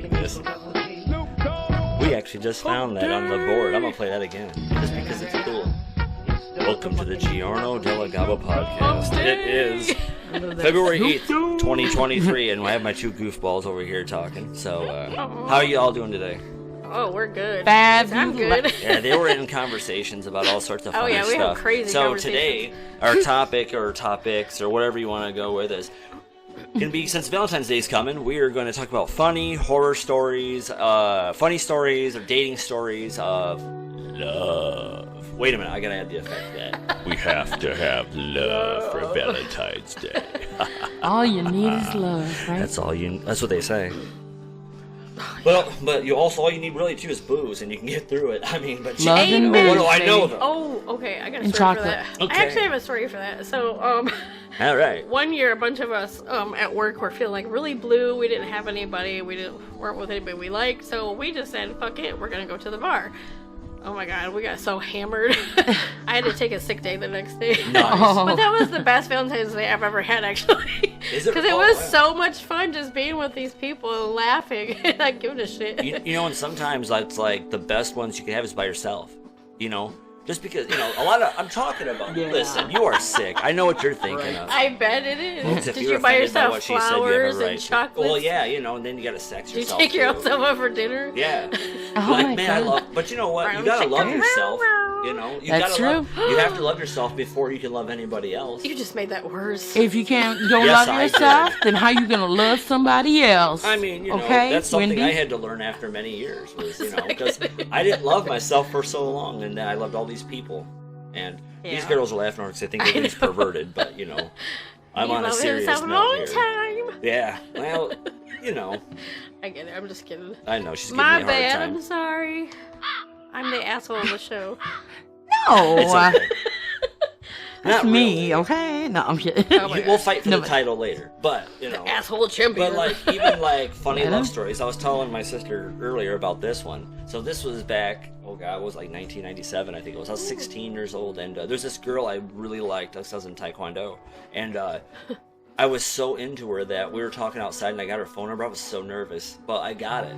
dig this. We actually just found that on the board. I'm gonna play that again, just because it's cool. Welcome to the Giorno della Gabba podcast. It is February 8th, 2023, and I have my two goofballs over here talking. So, how are you all doing today? Oh, we're good. I'm good. Yeah, they were in conversations about all sorts of funny stuff. We have crazy So today, our topic or topics or whatever you want to go with is going to be, since Valentine's Day is coming, we are going to talk about funny horror stories, funny stories or dating stories of love. Wait a minute, I got to add the effect that we have to have love for Valentine's Day. All you need is love, right? That's what they say. Well, but you also all you need really too is booze, and you can get through it. I mean, but love and booze, what do I know though? Oh, okay, I got a story chocolate. for that. Okay. I actually have a story for that. So, All right. one year, a bunch of us at work were feeling like really blue. We didn't have anybody. Weren't with anybody we liked. So we just said, "Fuck it, we're gonna go to the bar." Oh my god, we got so hammered. I had to take a sick day the next day. Nice. But that was the best Valentine's Day I've ever had, actually. Is it? Because it was so much fun just being with these people and laughing and not giving a shit. You know, and sometimes it's like the best ones you can have is by yourself. You know, just because a lot of I'm talking about. Yeah. Listen, you are sick. I know what you're thinking of. I bet it is. Folks, if Did you're you buy offended by yourself what she said, you have a flowers right and to. chocolates? Well, yeah, and then you gotta sex Did you yourself. take too. yourself out for dinner? Yeah. Oh Like, my man, God. I love. But you know what? You Brown gotta love chicken. yourself. You know, you That's gotta true. you have to love yourself before you can love anybody else. You just made that worse. If you can't Yes, love I yourself, did. then how you gonna love somebody else? I mean, okay, that's something Wendy? I had to learn after many years. Was because I didn't love myself for so long, and then I loved all these people. And these Yeah. girls are laughing because they think everything's perverted, but I'm You on a love serious yourself a note long here. time. Yeah, well, I get it. I'm just kidding. I know she's giving My me a hard bad. time. I'm sorry. I'm the asshole of the show. No, It's okay. that's Not me. really. Okay, no, I'm kidding. Oh my We'll fight for No, the but- title later, but Asshole champion. But even funny Yeah. love stories. I was telling my sister earlier about this one. So this was back, it was like 1997, I think it was. I was 16 years old, and there's this girl I really liked. I was in Taekwondo, and I was so into her that we were talking outside, and I got her phone number. I was so nervous, but I got it.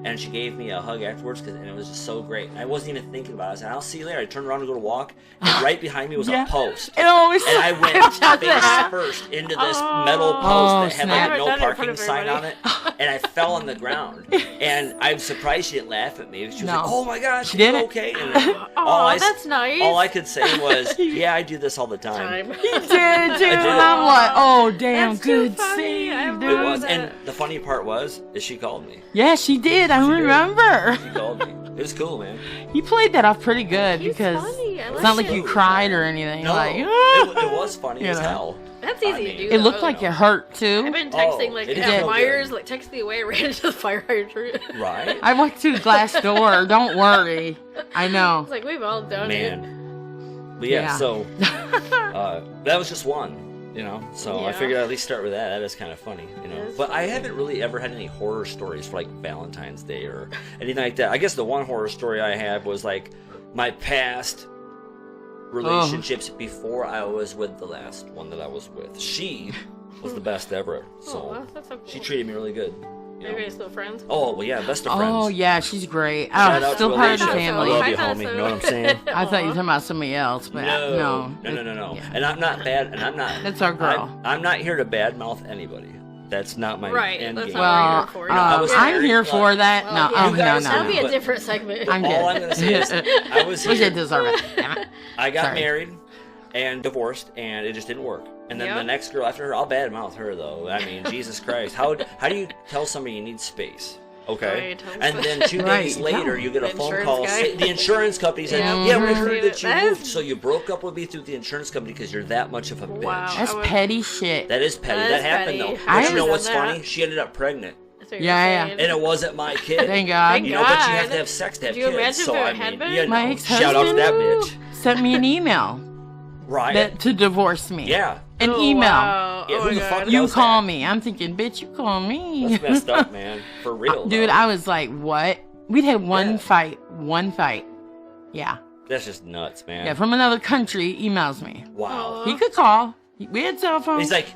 And she gave me a hug afterwards, and it was just so great. I wasn't even thinking about it. I said, I'll see you later. I turned around to go to walk, and right behind me was Yeah. a post. It always. And I went face first into this metal post that had snap. like a no Never done it in front parking of sign on everybody. it, and I fell on the ground. And I'm surprised she didn't laugh at me. She was No. like, "Oh my gosh, She you didn't. okay?" And Oh, that's nice. all I could say was, "Yeah, I do this all the time." He did, dude. And did. I'm like, oh damn, That's too good funny. save, I dude. It was, that. and the funny part was, is she called me. Yeah, she did. I remember. She called me. It was cool, man. You played that off pretty good He's because funny. I it's like not like it. you cried or anything. No, Like, it was funny You as know. hell. That's easy I to mean, do. it though. looked like it hurt I've too. been texting Oh, like it did at feel Myers, good. like texting the way I ran into the fire hydrant. Right? I went to the glass door. Don't worry. I know. It's like we've all done it. Man. But yeah, Yeah. so that was just one. So I Yeah. figured I'd at least start with that. That is kind of funny, It is But I funny. haven't really ever had any horror stories for like Valentine's Day or anything like that. I guess the one horror story I have was like my past relationships before I was with the last one that I was with. She was the best ever. So Oh, that's so cool. she treated me really good. Are you guys still friends? Oh well, yeah, best of friends. Oh yeah, she's great. Shout Oh, out still to part of the Alicia. family. I love I you, thought homie. so. You know what I'm saying? I thought you were talking about somebody else, but no. No. Yeah. And I'm not bad, and I'm not. That's our girl. I'm not here to badmouth anybody. That's not my Right, end that's game. not Well, what you're here for. I was I'm married, here but- for that. Well, No, yeah, oh, you no, guys- no, That'll no. be a But- different segment. I'm good. All I'm gonna say is I was We here. should deserve it. Damn it. I got Sorry. married and divorced, and it just didn't work. And then Yep. the next girl after her, I'll badmouth her though. I mean, Jesus Christ, how do you tell somebody you need space? Okay, Right. and then 2 Right, days later, yeah. you get a The phone insurance call. guy. The insurance company said, Yeah. "Yeah, we Mhm. heard that you That's- moved, so you broke up with me through the insurance company because you're that much of a bitch." Wow. That's I would- petty shit. That is petty. That That is happened petty. though. I But you know haven't what's done that. funny? She ended up pregnant, That's what Yeah, you're yeah. saying. and it wasn't my kid. Thank God. Thank You know, but you have God. to have sex to have Could you kids. imagine So if it I had mean, been? you know, My shout out to that ex-husband bitch, sent me an email Ryan. to divorce me. Yeah. An Oh, email. Wow. Yeah, Oh who my the fuck God. You does call that? me. I'm thinking, bitch, you call me. That's messed up, man. For real, Dude, though. I was like, what? We'd had one Yeah. fight. One fight. Yeah. That's just nuts, man. Yeah, from another country emails me. Wow. He could call. We had cell phones. He's like,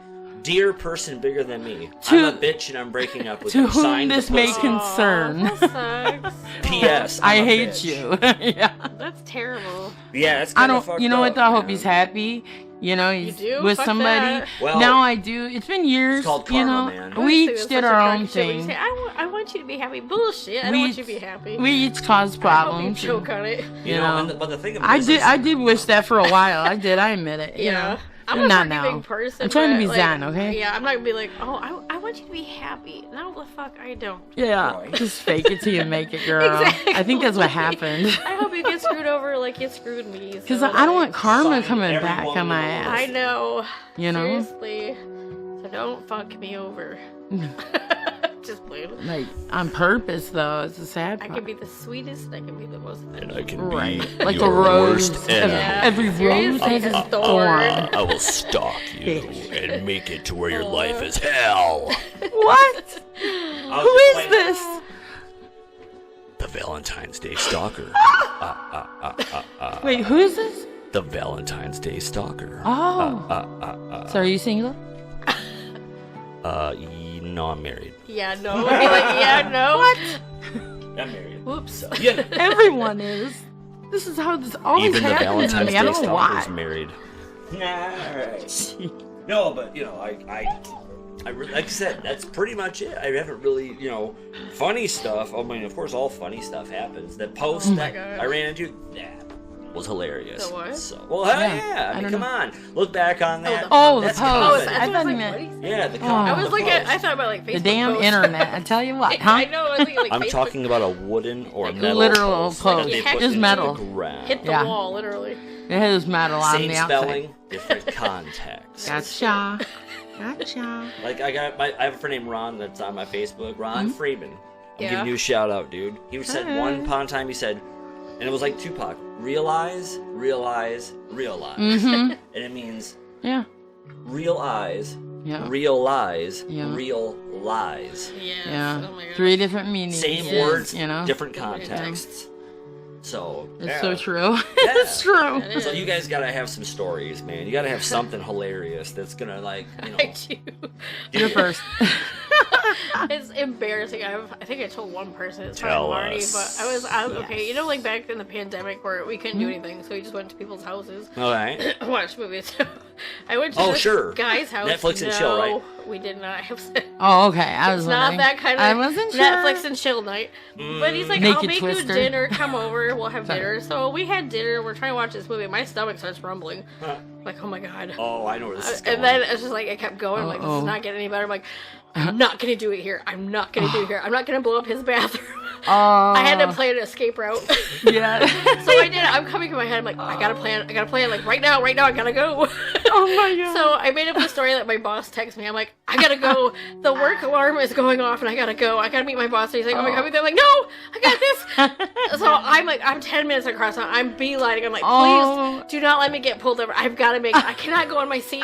Dear person bigger than me, To- I'm a bitch and I'm breaking up with To you. whom Signed this the may pussy. concern. Aw, that sucks. P.S. I I'm a hate bitch. you. Yeah. That's terrible. Yeah, it's I kind of don't. fucked You know what? up, Though? I hope man. he's happy. You know, he's do? with Fuck somebody. that. Well, now I do. It's been years. it's called you karma, know, man. I we think each that's did such our a own dark shit when you thing. say, I want you to be happy. Bullshit. I We don't want each- you to be happy. We each caused I hope you problems. choke on it. You know, know. but the thing about I this did. is, I did wish that for a while. I did. I admit it. You Yeah. know. I'm a not forgiving now. person. I'm trying to but, be like, zen, okay? Yeah, I'm not gonna be like, oh, I want you to be happy. No, the fuck, I don't. Yeah. Right. Just fake it till you make it, girl. Exactly. I think that's what happened. I hope you get screwed over like you screwed me. Because so, I don't like, want karma Sign coming every back one on of my those. I ass. know. You know? Seriously. So don't fuck me over. Just playing. Like on purpose, though. It's a sad I part. can be the sweetest. I can be the most. and I can Right. be Like a your rose. worst enemy. Yeah. Every rose Seriously, has it's its thorn. thorn. I will stalk you Bitch. and make it to where your life is hell. What? Who is this? The Valentine's Day Stalker. Wait, who is this? The Valentine's Day Stalker. Oh. So are you single? No, I'm married. Yeah, no. I'd be like, yeah, no. What? I'm married. Whoops. Yeah. Everyone is. This is how this always Even the happens to Valentine's me. Day I don't know Stalker's why. married. No, but you know, I really, like I said, that's pretty much it. I haven't really, you know, funny stuff. I mean, of course, all funny stuff happens. That post that God. I ran into, that was hilarious. The what? So, well, hell Yeah, yeah. I I mean, don't come know. on. Look back on that. Oh, the That's post. comedy. I thought you like, meant- what is that? Yeah, the Oh. comment. I was the looking at, post. I thought about like Facebook The damn posts. internet. I tell you what, huh? I know. I was thinking like I'm Facebook talking about a wooden or Like metal literal post. Like post. they It put has into metal. the ground. hit the Yeah. wall, literally. It has metal on Same the outside. spelling, different context. Gotcha. Gotcha. Like I have a friend named Ron that's on my Facebook. Ron Freeman. I'm Yeah. giving you a shout out, dude. He said one upon a time. He said, and it was like Tupac. Realize, realize, realize, Mm-hmm. and it means Yeah. realize, Yeah. realize, Yeah. real lies. Yes. Yeah. Oh my god. 3 different meanings. Same Yes. words, You know? different contexts. So It's yeah. so true. Yeah. It's true. It is. So you guys gotta have some stories, man. You gotta have something hilarious that's gonna like, you know. I do. You're first. It's embarrassing. I think I told one person. It's Tell probably Marty, us. but I was okay. You know, like back in the pandemic where we couldn't do anything, so we just went to people's houses, All right. watched movies. I went to Oh, this sure. guy's house. Netflix and no, chill, right? We did not have. Oh, okay. I was It's not wondering. that kind of I wasn't sure. Netflix and chill night. But he's like, I'll Naked make Twister. you dinner. Come over. We'll have Sorry. dinner. So we had dinner. We're trying to watch this movie. My stomach starts rumbling. Huh. Like, oh my god. Oh, I know where this is going. And then it's just like it kept going. I'm like, this Uh-oh. is not getting any better. I'm like, I'm not gonna do it here. I'm not gonna do it here. I'm not gonna blow up his bathroom. Oh. I had to plan an escape route. Yeah. So I did it. I'm coming in my head. I'm like, I gotta plan. Like right now. I gotta go. Oh my god. So I made up the story that my boss texted me. I'm like, I gotta go. The work alarm is going off, and I gotta go. I gotta meet my boss. And he's like, oh my god. I'm like, no, I got this. So I'm like, I'm 10 minutes across. I'm beelining. I'm like, please Oh. do not let me get pulled over. I've got to make it. I cannot go on my seat.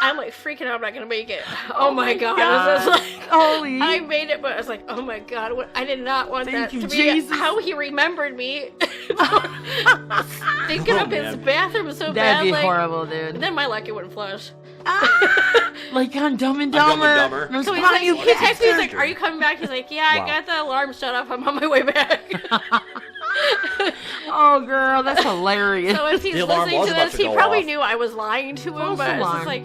I'm like freaking out. I'm not gonna make it. Oh my god. I was just like, Holy. I made it, but I was like, oh my god. I did not want Thank that you, to be Jesus. how he remembered me. Thinking Oh, of his man. bathroom so bad. That'd be like, horrible, dude. then my lucky wouldn't flush. Like on Dumb and Dumb and Dumber. Dumber. There's So he's one like, you he texted me, he's bastard. like, are you coming back? He's like, yeah, Wow. I got the alarm shut off. I'm on my way back. Oh, girl, that's hilarious. So if he's The alarm listening was to about this, to he go probably off. knew I was lying to him, False but it's just alarm. like,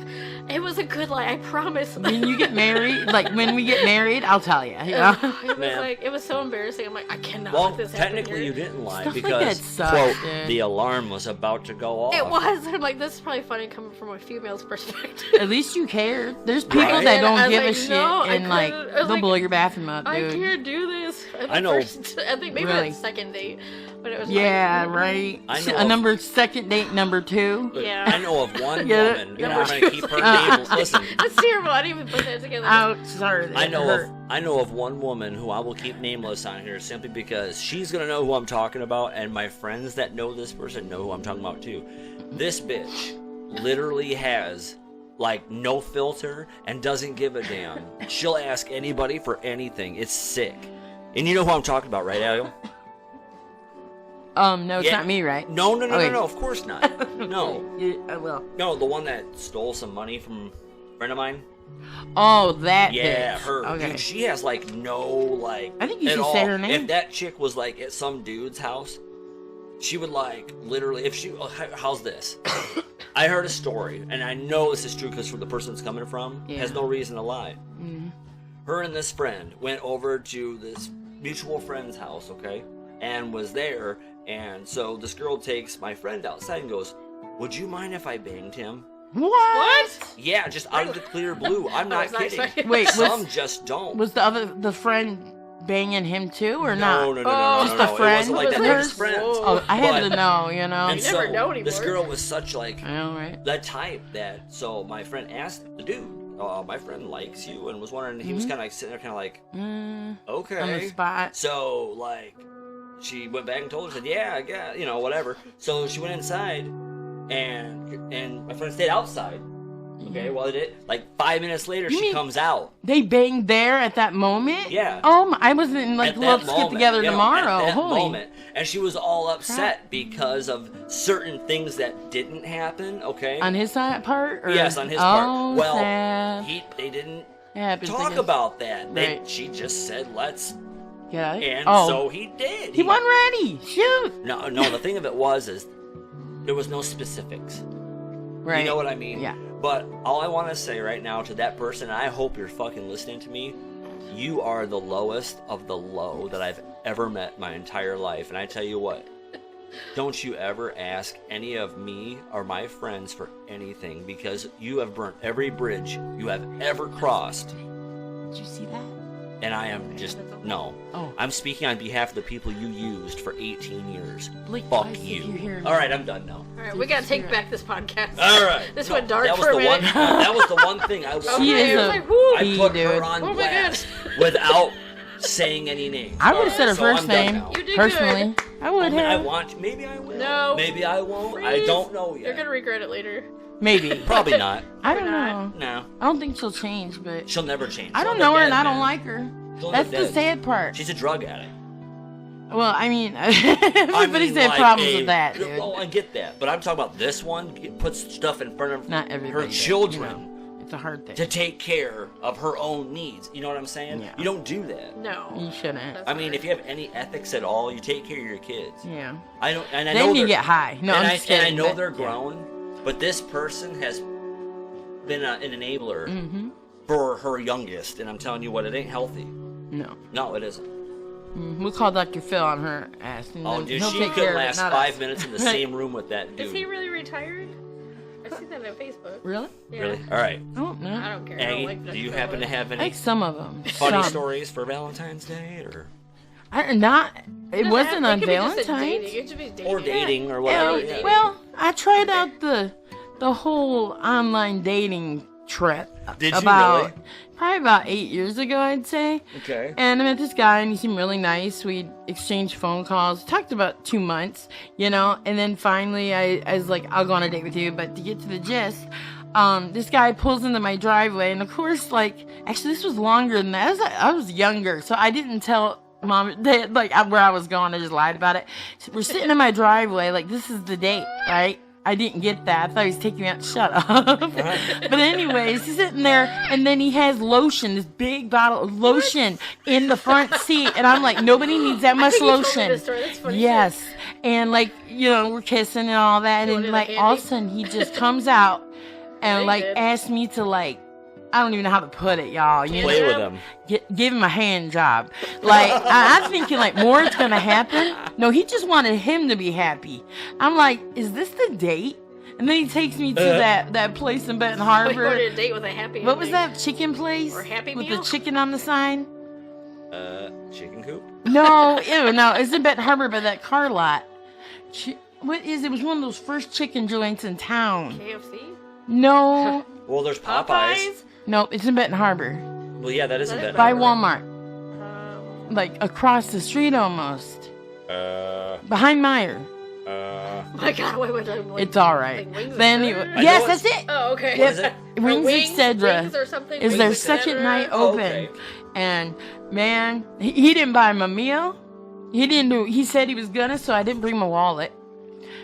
it was a good lie, I promise. When you get married, like when we get married, I'll tell you. You know? It was Man. like, it was so embarrassing. I'm like, I cannot Well, let this happen technically here. you didn't lie Stuff like because, that sucks, quote, dude. the alarm was about to go off. It was. I'm like, this is probably funny coming from a female's perspective. At least you cared. There's people Right. that I don't was give a like, shit no, I and like couldn't. I was they'll like, blow your bathroom up, I dude. can't do this. I know. I think maybe Really? that second date, but it was Yeah, like, right. I know A of- number second date number 2. But Yeah. I know of one Get it? woman, and Number I'm going to keep her name. Listen, That's terrible. I didn't even put that together. Ouch, sorry. I that know hurt. of one woman who I will keep nameless on here simply because she's gonna know who I'm talking about, and my friends that know this person know who I'm talking about too. This bitch literally has like no filter and doesn't give a damn. She'll ask anybody for anything. It's sick. And you know who I'm talking about, right, Ariel? No, it's Yeah. not me, right? No, Okay. of course not. No, Well, no, the one that stole some money from a friend of mine. Oh, that Yeah, bitch. her. Okay. Dude, she has like no like. I think you at should all. say her name. If that chick was like at some dude's house, she would like literally. If she, how's this? I heard a story, and I know this is true because from the person it's coming from, has no reason to lie. Mm-hmm. Her and this friend went over to this mutual friend's house, okay, and was there, and so this girl takes my friend outside and goes, "Would you mind if I banged him?" What? Yeah, just out of the clear blue. I'm not kidding. Wait, some just don't. Was the friend banging him too, or No, not? no. Just a friend? It wasn't like that. Was They're hers? just friends. Oh, I had But- to know, you know. And You so never know anymore. this girl was such like I know, right? that type that. So my friend asked the dude, "My friend likes you," and was wondering. He was kind of like sitting there, kind of like, "Okay." On the spot. So like, she went back and told her, said, "Yeah, whatever." So she went inside, and my friend stayed outside. Okay, well, it like 5 minutes later, You she mean- comes out. They banged there at that moment? Yeah. Oh, I wasn't like, At let's that get moment, together at tomorrow. that Holy. moment. And she was all upset because of certain things that didn't happen, okay? On his side part? Or? Yes, on his Oh, part. Well, sad. they didn't It happens, I talk guess. about that. Right. She just said, let's, Yeah. and oh. so he did. He wasn't ready. Shoot. No, the thing of it is there was no specifics. Right. You know what I mean? Yeah. But all I want to say right now to that person, and I hope you're fucking listening to me, you are the lowest of the low that I've ever met my entire life. And I tell you what, don't you ever ask any of me or my friends for anything, because you have burnt every bridge you have ever crossed. Did you see that? And I am just, no. Oh. I'm speaking on behalf of the people you used for 18 years. Blake, Fuck I see you. you here. All right, I'm done now. All right, we gotta take back this podcast. All right. This No, went dark that was for a the one. minute. That was the one thing I wanted. She Okay, is I was a like, woo. I bee, put dude. her on Oh my blast without saying any names. I would have said her So I'm first done name. now. You did Personally. good. I would I have. want. Maybe I will. No. Maybe I won't. I Please. don't know You're yet. gonna regret it later. Maybe. Probably not. I don't not. know. No. I don't think she'll change, but She'll never change. I She'll don't end up know her dead, and I don't man. like her. She'll end That's up the dead. sad part. She's a drug addict. Well, I mean, everybody's had like problems with that, dude. Oh, I get that, but I'm talking about this one. It puts stuff in front of Not everybody her does, children you know. It's a hard thing. to take care of her own needs. You know what I'm saying? Yeah. You don't do that. No. You shouldn't. That's I mean, hard. if you have any ethics at all, you take care of your kids. Yeah. I don't, and I Then know you they're- get high. No, and I'm I, just kidding. and I know but- they're grown, but this person has been an enabler Mm-hmm. for her youngest, and I'm telling you what, it ain't healthy. No. No, it isn't. We'll call Dr. Phil on her ass. And Oh, then dude, he'll she take couldn't care of it, last not 5 us. minutes in the Right. same room with that dude. Is he really retired? I see that on Facebook. Really? Yeah. Really? All right. I don't know. I don't care. I Aggie, don't like do you Dr. happen to Phil. have I any like some of them. funny Some. stories for Valentine's Day, or Not. It doesn't wasn't have- on it could be just a dating. Valentine's. It could be dating. or dating or whatever? Yeah. Well, I tried out the whole online dating trip. Did you about, really? Probably about 8 years ago, I'd say. Okay. And I met this guy, and he seemed really nice. We exchanged phone calls. Talked about 2 months, you know. And then finally, I was like, I'll go on a date with you. But to get to the gist, this guy pulls into my driveway. And of course, like, actually, this was longer than that. I was younger, so I didn't tell Mom and Dad, like, where I was going. I just lied about it. So we're sitting in my driveway, like, this is the date, right? I didn't get that. I thought he was taking me out. Shut up. But anyways, he's sitting there, and then he has lotion, this big bottle of lotion in the front seat. And I'm like, nobody needs that much I think you told me lotion. this story. That's funny. Yes. And like, you know, we're kissing and all that. You And wanted like, a all of a handy? sudden, he just comes out and like Naked. asks me to like, I don't even know how to put it, y'all. You Play know? with them. Give him a hand job. Like, I'm thinking, like, more is going to happen. No, he just wanted him to be happy. I'm like, is this the date? And then he takes me to that place in Benton Wait, Harbor. go to a date with a happy What was ending. that chicken place? Or Happy with Meal? the chicken on the sign? Chicken coop. No, ew, no, it's in Benton Harbor by that car lot. What is it? It was one of those first chicken joints in town. KFC? No, Well, there's Popeyes. no, it's in Benton Harbor Well, yeah, that isn't That is bad. by Harbor. Walmart, like across the street almost, behind Meyer. Oh my god, wait. It's all right. Like Wings Then Etc.? I yes, know that's it's- it. Oh, okay. Yep. is it? Wings, etc. Wings or something? Is Wings, their etc.? second night Oh, open, okay. and man, he didn't buy him a meal. He didn't do. He said he was gonna, so I didn't bring my wallet.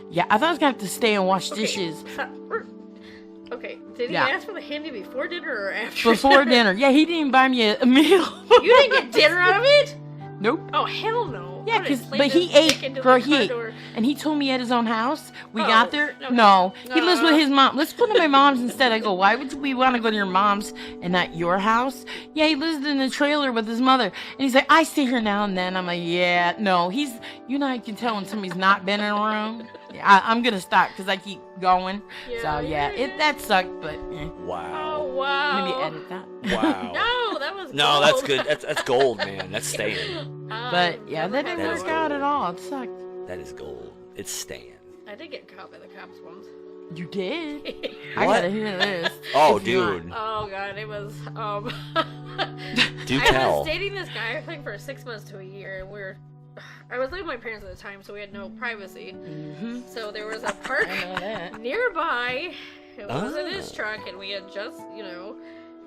Yeah, I thought I was gonna have to stay and wash dishes. Okay, did he Yeah. ask for the handy before dinner or after? Before dinner. Yeah, he didn't even buy me a meal. You didn't get dinner out of it? Nope. Oh, hell no. Yeah, I would've slammed but he his dick ate, into girl, the he car ate. door. And he told me at his own house. We Oh, got there. okay. No, he lives with Uh. his mom. Let's go to my mom's instead. I go, why would we want to go to your mom's and not your house? Yeah, he lives in the trailer with his mother. And he's like, I stay here now and then. I'm like, yeah, no. You know, I can tell when somebody's not been in a room. Yeah, I'm going to stop because I keep going. So, yeah, that sucked, but Wow. Oh, wow. maybe edit that. Wow. No, that was No, gold. that's good. That's gold, man. That's staying. But, yeah, that didn't That is work out at all. It sucked. That is gold. It's staying. I did get caught by the cops once. You did? I What? got to hear this. Oh, If you dude. Oh god, it was Do I tell. was dating this guy I think for 6 months to a year, and I was living with my parents at the time, so we had no privacy. Mhm. So there was a park I know that. nearby. It was in his Ah. truck, and we had just,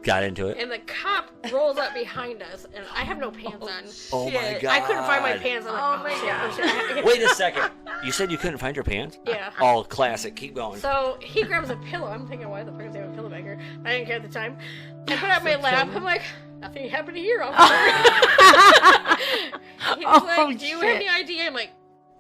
Got into it. and the cop rolls up behind us, and I have no pants on. Oh my Shit. god. I couldn't find my pants. I'm like, Oh my shit. Wait a second. You said you couldn't find your pants? Yeah. Oh, classic. Keep going. So he grabs a pillow. I'm thinking, why the fuck is he have a pillow back here? I didn't care at the time. I put it on my lap. I'm like, nothing happened here, officer. He was Oh, like, do you have shit. any idea? I'm like,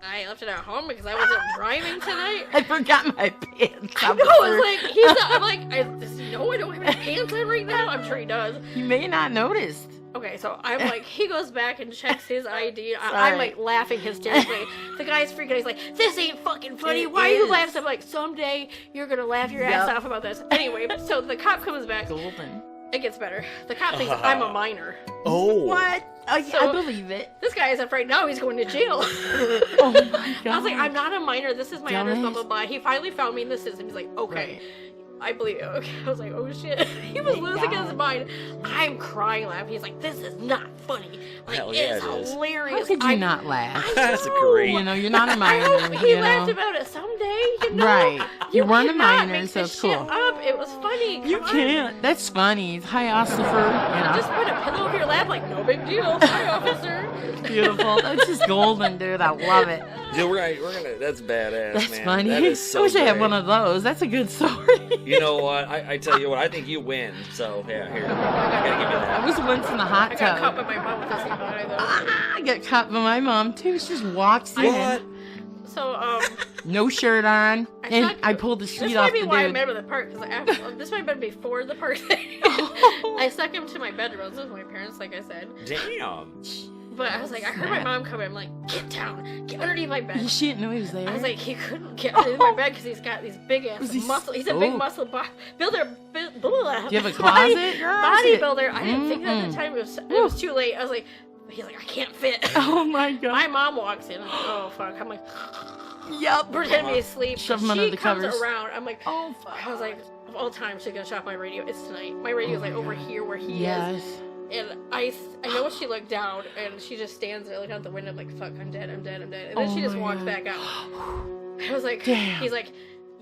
I left it at home because I wasn't driving tonight. I forgot my pants. I know, it's like, I'm like, does he know I don't have any pants on right now? I'm sure he does. You may not noticed. Okay, so I'm like, he goes back and checks his ID. I'm Sorry. like laughing hysterically. The guy's freaking out. He's like, this ain't fucking funny. It Why are you is. laughing? I'm like, someday you're gonna laugh your ass Yep. off about this. Anyway, so the cop comes back. Golden. It gets better. The cop thinks I'm a minor. Oh. What? Oh, yeah, So- I believe it. This guy is afraid now he's going to jail. Oh my god. I was like, I'm not a minor. This is my address, blah, Dumbass. blah, blah. He finally found me in the system. He's like, okay. Right. I believe it. Okay. I was like, oh shit. He was Thank losing God. his mind. I'm crying laughing. He's like, this is not funny. Like, Hell yeah, it's it is. hilarious. How could you I- not laugh? I That's know. great. You know, you're not a I minor. hope he you laughed know? about it someday. You know? Right. You weren't a cannot minor, make so this it's shit cool. Up. It was funny. You Come on. can't. That's funny. Hi, Ossifer. Just put a pillow over your lap, like, no big deal. Hi, officer. Beautiful. That's just golden, dude. I love it. Dude, we're gonna. That's badass, That's man. funny. That is so I wish I had great. one of those. That's a good story. You know what? I tell you what. I think you win. So yeah, here. I gotta give you I that. was once in the hot I got caught tub. by my mom with the same guy, though. I got caught by my mom too. She just walks in, What? So, no shirt on, I and thought- I pulled the this sheet might off be the why I dude. met him at the park, because this might have been before the park thing. I stuck him to my bedroom. I was with my parents, like I said. Damn. But I was like, I heard my mom come in. I'm like, get down, get underneath my bed. She didn't know he was there. I was like, he couldn't get underneath my bed because he's got these big ass Was he muscles. He's a big oh. muscle builder. Do you have a closet? Girl? Bodybuilder. I didn't think that at the Mm-mm. time. It was too late. I was like, he's like, I can't fit. Oh my god. My mom walks in. I'm like, oh fuck. I'm like, Yup. pretend to be asleep. Shove him She under the comes covers. around. I'm like, Oh fuck. I was like, of all time, she's gonna shop my radio. It's tonight. My radio's like over here where he is. Yes. And I know she looked down and she just stands there looking out the window. I'm like, fuck, I'm dead. And then Oh she just my walks God. back out. I was like, Damn. he's like,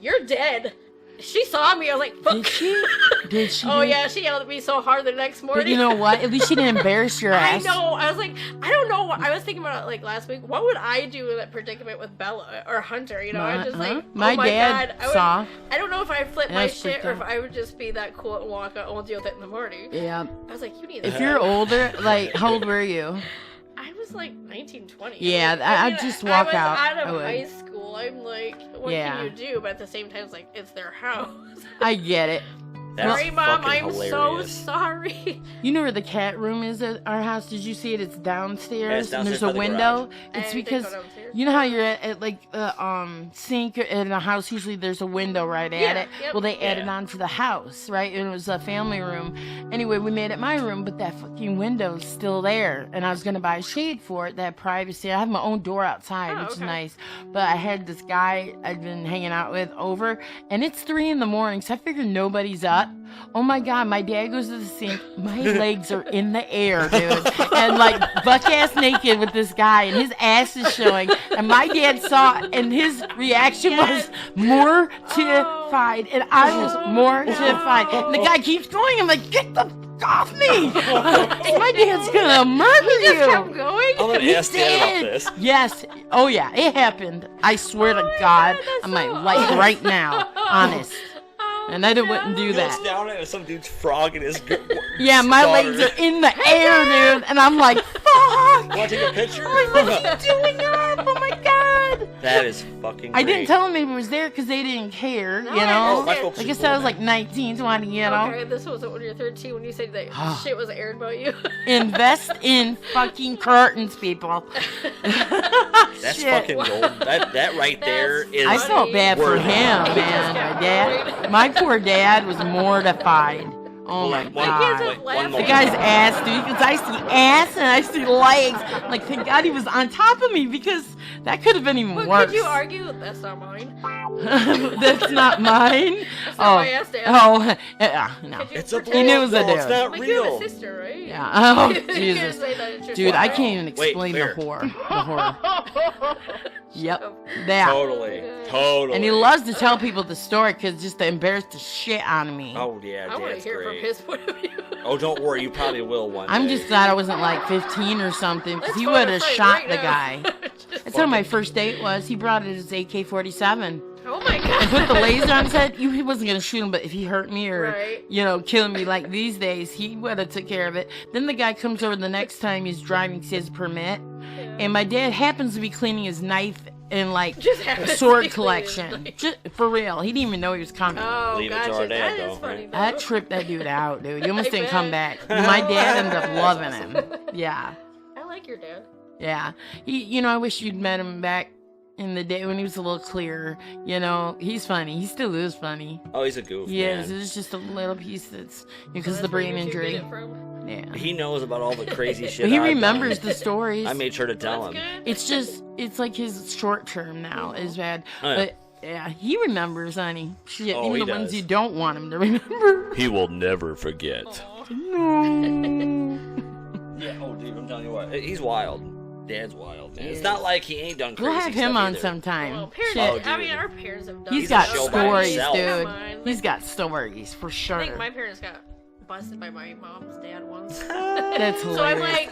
you're dead. She saw me. I was like, fuck. Did she? Did she? Oh yeah, she yelled at me so hard the next morning. But you know what? At least she didn't embarrass your I ass. know. I was like, I don't know. I was thinking about it like last week. What would I do in that predicament with Bella or Hunter? You know, I just like, My oh my dad God. saw. I don't know if I flip And I my was shit freaked or if out. I would just be that cool and walk out and we'll deal with it in the morning. Yeah. I was like, you need If that. you're older, like, how old were you? I was like 19, 20. Yeah, Like, I'd just walk I was out. out of I would. high school. I'm like, what Yeah. can you do? But at the same time, it's like, it's their house. I get it. That's Sorry, Mom. fucking I'm hilarious. so sorry. You know where the cat room is at our house? Did you see it? It's downstairs, Yeah, it's and there's downstairs a by the window. I It's didn't because go downstairs. you know how you're at like the sink in a house. Usually there's a window right at Yeah, it. yep. Well, they added Yeah. on to the house, right? And it was a family room. Anyway, we made it my room, but that fucking window's still there. And I was gonna buy a shade for it, that privacy. I have my own door outside, Oh, which is okay. nice. But I had this guy I'd been hanging out with over, and it's 3 a.m, so I figured nobody's up. Oh my god, my dad goes to the sink. My legs are in the air, dude. And like buck ass naked with this guy, and his ass is showing. And my dad saw it, and his reaction Yes. was mortified. And I was mortified. And the guy keeps going. I'm like, get the fuck off me. My dad's gonna murder He just you. kept going. I'm gonna He ask Dad about did. this. Yes. Oh yeah, it happened. I swear to God, that's on my so life awesome. right now. Honest. Oh and I wouldn't do He looks that. down at some dude's frog and his. Yeah, my legs are in the air, dude, and I'm like, fuck! Want to take a picture? What are you doing up? Oh my god! That is fucking. I great. didn't tell them it was there because they didn't care, No, you I know? understand. My folks Like I are said, I was cool, like 19, 20, you know? Okay, this was when you're 13 when you said that shit was aired about you. Invest in fucking curtains, people. That's Shit. fucking gold. That right there is. I felt bad for worth him, it. man. My dad, my poor dad was mortified. Oh my One- god. wait, one The The moment. guy's ass, dude, because I see ass and I see legs. Like, thank God he was on top of me because that could have been even But worse. could you argue that's not mine? That's not mine. That's not my ass, Dad. Oh, yeah, no. Could you It's a pretend- He knew it was a blow. It's dude. not Like, you have real. a sister, right? Yeah. Oh, You can't Jesus. say that it's your Dude, I sister. can't even Wait, explain the clear. horror. The horror. Yep. That. Totally. And he loves to tell people the story because just to embarrass the shit out of me. Oh yeah, I want to Dad's hear it from great. his point of view. Oh, don't worry, you probably will one I'm day. just glad I wasn't like 15 or something because Let's he phone would a have friend shot right the now. guy. That's how my first date was. He brought his AK-47 Oh my god. and put the laser on his head. He wasn't going to shoot him, but if he hurt me or, Right. you know, kill me like these days, he would have took care of it. Then the guy comes over the next time he's driving, he has a permit. And my dad happens to be cleaning his knife and like Just happens to be sword cleaning his collection. knife. Just, for real. He didn't even know he was coming. Oh, Leave it to gotcha. our dad, That is though, funny. right? Though. That tripped that dude out, dude. He almost I didn't come bet. back. My dad ended up loving him. Yeah. I like your dad. Yeah. I wish you'd met him back in the day when he was a little clearer. You know, he's funny. He still is funny. Oh, he's a goof, He man. is. It's just a little piece that's because of That's the where brain you two get injury. it from. Yeah. He knows about all the crazy shit. But he I've remembers done. the stories. I made sure to tell That's him. good. It's like his short term now is bad. Oh, yeah. But yeah, he remembers, honey. Shit, Oh, even he the ones does. you don't want him to remember. He will never forget. No. Yeah. Oh, dude, I'm telling you what, he's wild. Dad's wild, man. He It's is. not like he ain't done crazy We'll have him stuff on either. sometime. Well, parents, Shit. Oh, dude. I mean, our parents have done He's He's got a show by stories, himself. dude. Come on. He's got stories for I sure. think my parents got busted by my mom's dad once. That's hilarious. So I'm like,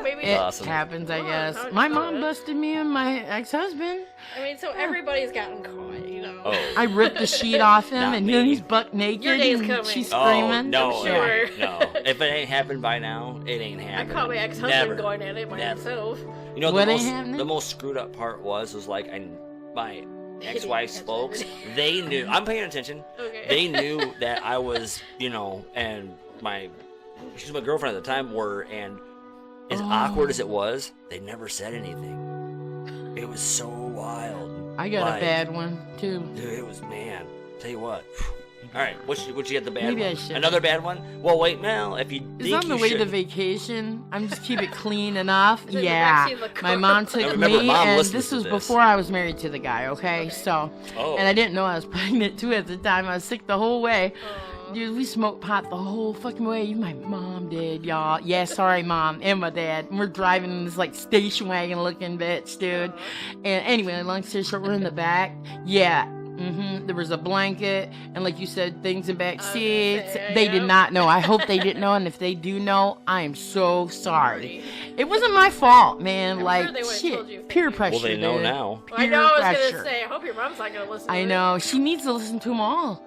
maybe. It Awesome. happens, I Oh, guess. how- My how mom it- busted me and my ex-husband. I mean, so everybody's gotten caught, you know. Oh. I ripped the sheet off him, Not and me. then he's buck naked, Your day's and coming. she's Oh, screaming. no, I'm it sure. ain't. No. If it ain't happened by now, it ain't I happening. caught my ex-husband Never. going at it by Never. himself. You know, What the ain't most, happening? the most screwed up part was like my ex-wife's Catch folks. it. They knew. I'm paying attention. Okay. They knew that I was, and she was my girlfriend at the time. And as awkward as it was, they never said anything. It was so wild. I got Like, a bad one too. Dude, it was, man. Tell you what. All right, what you get the bad Maybe I one? should. Another bad one? Well, wait, Mel. If you It's think on the you way should, to vacation. I'm just keep it clean enough. in the Yeah, backseat of the car. my mom I took remember me, Mom and listens this to was this. before I was married to the guy. Okay, so Oh. and I didn't know I was pregnant too at the time. I was sick the whole way. Aw. Dude, we smoked pot the whole fucking way. Even my mom did, y'all. Yeah, sorry, mom, and my dad. And we're driving in this like station wagon looking bitch, dude. And anyway, long story short, we're in the back. Yeah. There was a blanket and, like you said, things in back seats. say, They yeah. did not know. I hope they didn't know, and if they do know, I am so sorry. It wasn't my fault, man. I'm like sure they would've shit, told you. peer pressure. well, they know dude. now. I know. I was pressure. gonna say. I hope your mom's not gonna listen. To I it. know. She needs to listen to them all.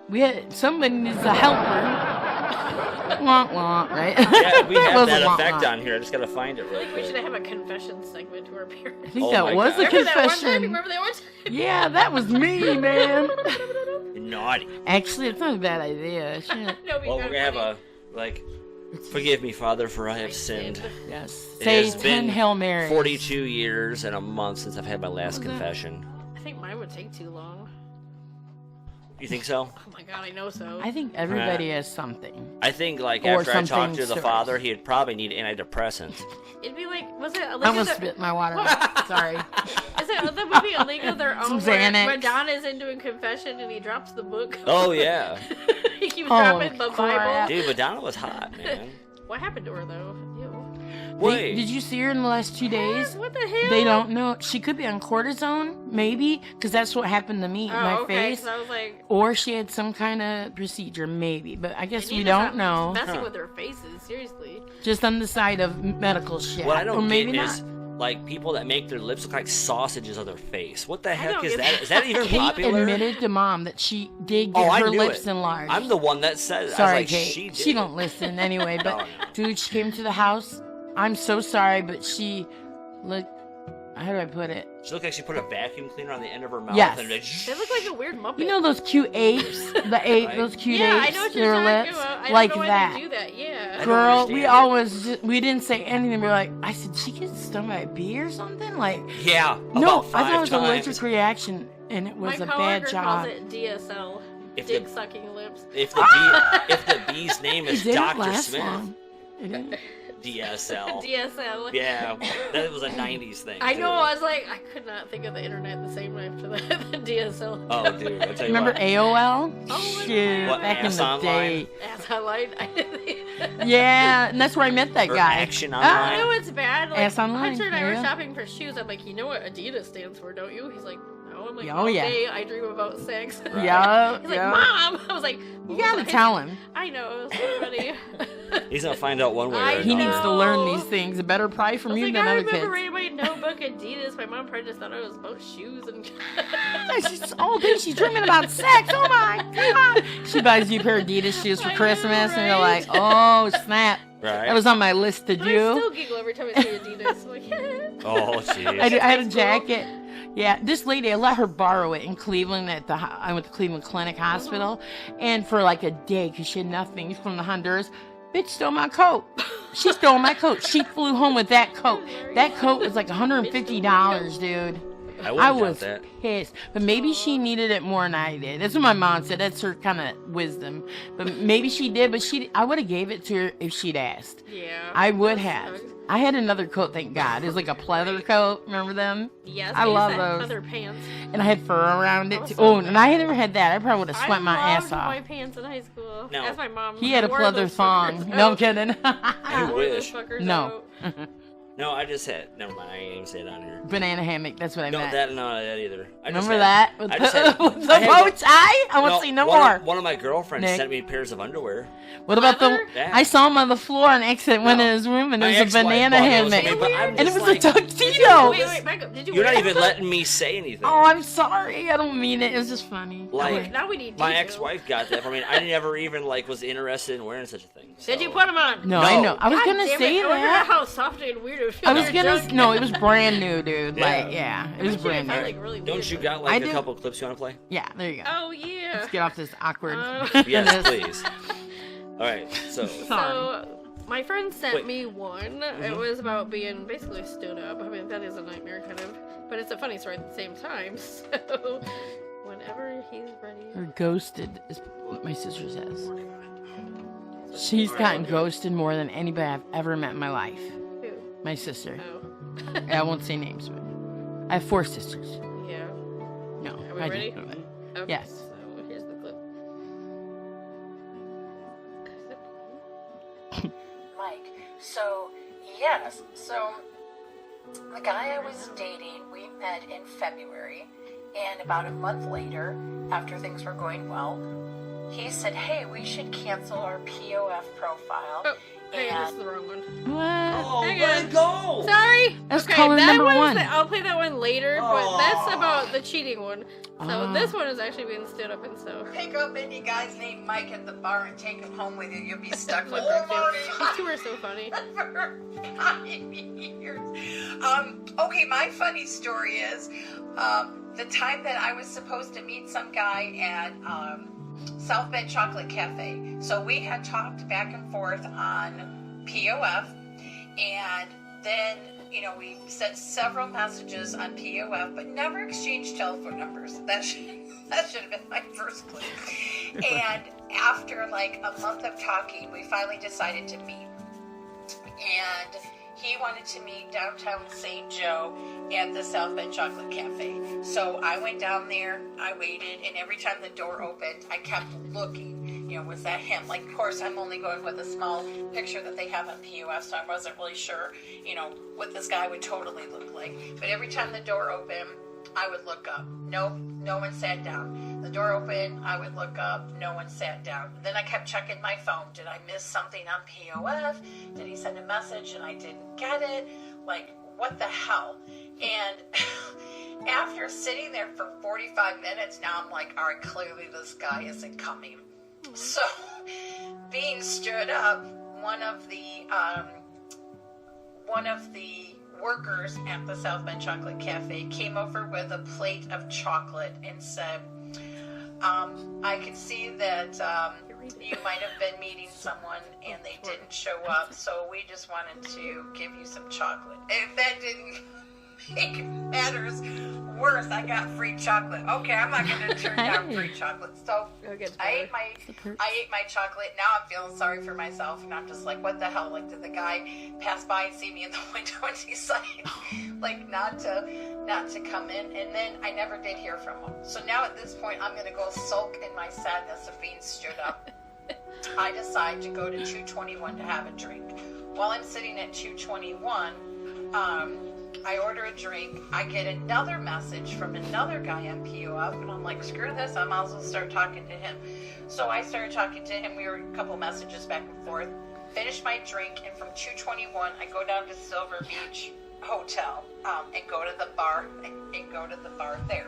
Somebody needs a helper. Wah, wah, right? Yeah, we have was that a wah, effect wah. on here. I just gotta find it I real think we quick. should have a confession segment to our parents. I think Oh that my was God. a Remember that one time? confession. Remember that one time? Yeah, that was me, man. Naughty. Actually, it's not a bad idea. Shit. No, Well, we're gonna have a forgive me, Father, for I have sinned. Yes. It Say has 10 been Hail Marys. 42 years and a month since I've had my last was that? confession. I think mine would take too long. You think so? Oh my god, I know so. I think everybody has something. I think Or after I talked something to the serious. father, he'd probably need antidepressants. It'd be like, was it I Illegal? almost spit my water out. Sorry. Is it the movie Illegal? Their Some own where Xanax. Madonna's in doing confession and he drops the book. Oh yeah, He keeps Holy dropping the crap. Bible. dude, Madonna was hot, man. What happened to her though? Ew. Wait, Did you see her in the last 2 days? What the hell? They don't know. She could be on cortisone, maybe, because that's what happened to me in my Oh, okay. face. So I was like, Or she had some kind of procedure, maybe. But I guess they we need to don't stop know. Messing Huh. with their faces, seriously. Just on the side of medical shit. what I or don't maybe get not. is like people that make their lips look like sausages on their face. What the heck don't is get that? Is that even Kate popular? admitted to Mom that she did get I her knew lips it. enlarged. I'm the one that said it. Sorry, I was like, Kate. she did. don't listen anyway. But No. dude, she came to the house. I'm so sorry, but she looked. How do I put it? She looked like she put a vacuum cleaner on the end of her mouth. Yes. And They look like a weird Muppet. You know those cute apes, Right. those cute yeah, I apes, know what you're their talking lips, about. I like don't know why that. they do that. Yeah. I don't Girl, we understand it. always we didn't say anything. We were like, I said, she gets stung by a bee or something. Like, Yeah. no, about I 5 thought it was an times. allergic reaction, and it was My a coworker bad job. calls it DSL. If Dick the- sucking lips. If the bee's name It is didn't Dr. last Smith, long. It didn't. DSL. DSL. Yeah, that was a '90s thing. I too. know. I was like, I could not think of the internet the same after that. The DSL. Oh, dude, I tell you Remember what. AOL? Oh, Shit, What, back in Ass the Online? day. Ass online. I didn't. Yeah, and that's where I met that Or guy. Action Ah, Online. You know what's bad? Like, Ass online, Hunter and I there were you go. shopping for shoes. I'm like, you know what Adidas stands for, don't you? He's like, no. I'm like, Oh, yeah. okay, I dream about sex. Right. Yeah, He's like, yeah. Mom! I was like, You gotta "What?" tell him. I know, it was so funny. He's gonna find out one way or I another. He needs to learn No. these things. A better probably I from was you like, than I other remember kids. reading my notebook Adidas. My mom probably just thought it was about shoes and. She's all day she's dreaming about sex. Oh my god! She buys you a pair of Adidas shoes for I know, Christmas, and you're right? like, oh snap! Right. That was on my list to I do. still giggle every time I see Adidas. I'm like, Oh, jeez. I had a jacket. Yeah, this lady, I let her borrow it in Cleveland I went to Cleveland Clinic Hospital, and for like a day, because she had nothing from the Honduras, bitch stole my coat. She stole my coat. She flew home with that coat. That coat was like $150, dude. I I wouldn't was doubt that. pissed. But maybe she needed it more than I did. That's what my mom said. That's her kind of wisdom. But maybe she did, but I would have gave it to her if she'd asked. yeah. I would that have. sucks. I had another coat, thank God. It was like a pleather coat. Remember them? Yes, I love that those. Leather pants. And I had fur around it was too. so Oh, and good. I had never had that. I probably would have sweat my I ass loved my off. pants in high school. No. That's my mom. He had a wore pleather those thong. fuckers No, I'm out. kidding. I Wore those wish. fuckers No. out. No, I just had. Never mind. I ain't even say it on here. Banana hammock. That's what I No, meant. that either. I just Remember had- that? With I the, just had- with I the had bow one- tie? I want to see no one more. One of my girlfriends Nick. sent me pairs of underwear. What about the? Leather? Yeah. I saw him on the floor and exit went No. in his room and My there was a ex-wife banana bought those for hammock. me, but I'm And it just was like, a tuxedo. Wait, back up. Did you You're wear not even those? letting me say anything. Oh, I'm sorry. I don't mean it. It was just funny. Like, Now we need my details. ex-wife got that for me. I never even was interested in wearing such a thing. Did you so- put them on? No, I No. know. I was God gonna damn say it. I wonder that. how soft and weird it would feel. I was in your gonna. junk. No, it was brand new, dude. Yeah. Like, yeah, it was brand new. Like, really Don't weird, you but- got I like a do. couple clips you want to play? Yeah, there you go. Oh yeah. Let's get off this awkward. Yes, please. All right, so So my friend sent Wait. me one. It was about being basically stood up. I mean, that is a nightmare, kind of, but it's a funny story at the same time. So whenever he's ready. Or ghosted is what my sister says. She's gotten ghosted more than anybody I've ever met in my life. Who? My sister. Oh. I won't say names, but I have 4 sisters. Yeah. No, Are we I ready? don't. Okay, Yes. So here's the clip. Mike. So, yes. So, the guy I was dating, we met in February, and about a month later, after things were going well, he said, hey, we should cancel our POF profile. Oh, hang on, this is And the wrong one. What? oh, Hang let on. it go. Sorry. That's okay, caller that number one's 1. I'll play that one later, but that's about the cheating one. So Ah. this one is actually being stood up and so. pick up any guys named Mike at the bar and take him home with you. You'll be stuck with Flip him her for too. These two are so funny. for 5 years. Okay, my funny story is the time that I was supposed to meet some guy at South Bend Chocolate Cafe. So we had talked back and forth on POF, and then, you know, we sent several messages on POF, but never exchanged telephone numbers. That should have been my first clue. And after like a month of talking, we finally decided to meet. And he wanted to meet downtown St. Joe at the South Bend Chocolate Cafe. So I went down there, I waited, and every time the door opened, I kept looking, you know, was that him? Like, of course, I'm only going with a small picture that they have on POF, so I wasn't really sure, you know, what this guy would totally look like. But every time the door opened, I would look up. Nope, no one sat down. The door opened, I would look up, no one sat down. Then I kept checking my phone. Did I miss something on POF? Did he send a message and I didn't get it? Like, what the hell? And after sitting there for 45 minutes, now I'm like, all right, clearly this guy isn't coming. So, being stood up, one of the workers at the South Bend Chocolate Cafe came over with a plate of chocolate and said, I can see that you might have been meeting someone and they didn't show up, so we just wanted to give you some chocolate. If that didn't make matters worse, I got free chocolate. Okay, I'm not going to turn down free chocolate. So I ate my chocolate. Now I'm feeling sorry for myself, and I'm just like, what the hell? Like, did the guy pass by and see me in the window and decide, like, not to come in? And then I never did hear from him. So now at this point, I'm going to go sulk in my sadness of being stood up. I decide to go to 221 to have a drink. While I'm sitting at 221, I order a drink. I get another message from another guy on POF, and I'm like, screw this, I might as well start talking to him. So I started talking to him. We were a couple messages back and forth. Finished my drink, and from 221, I go down to Silver Beach Hotel and go to the bar there.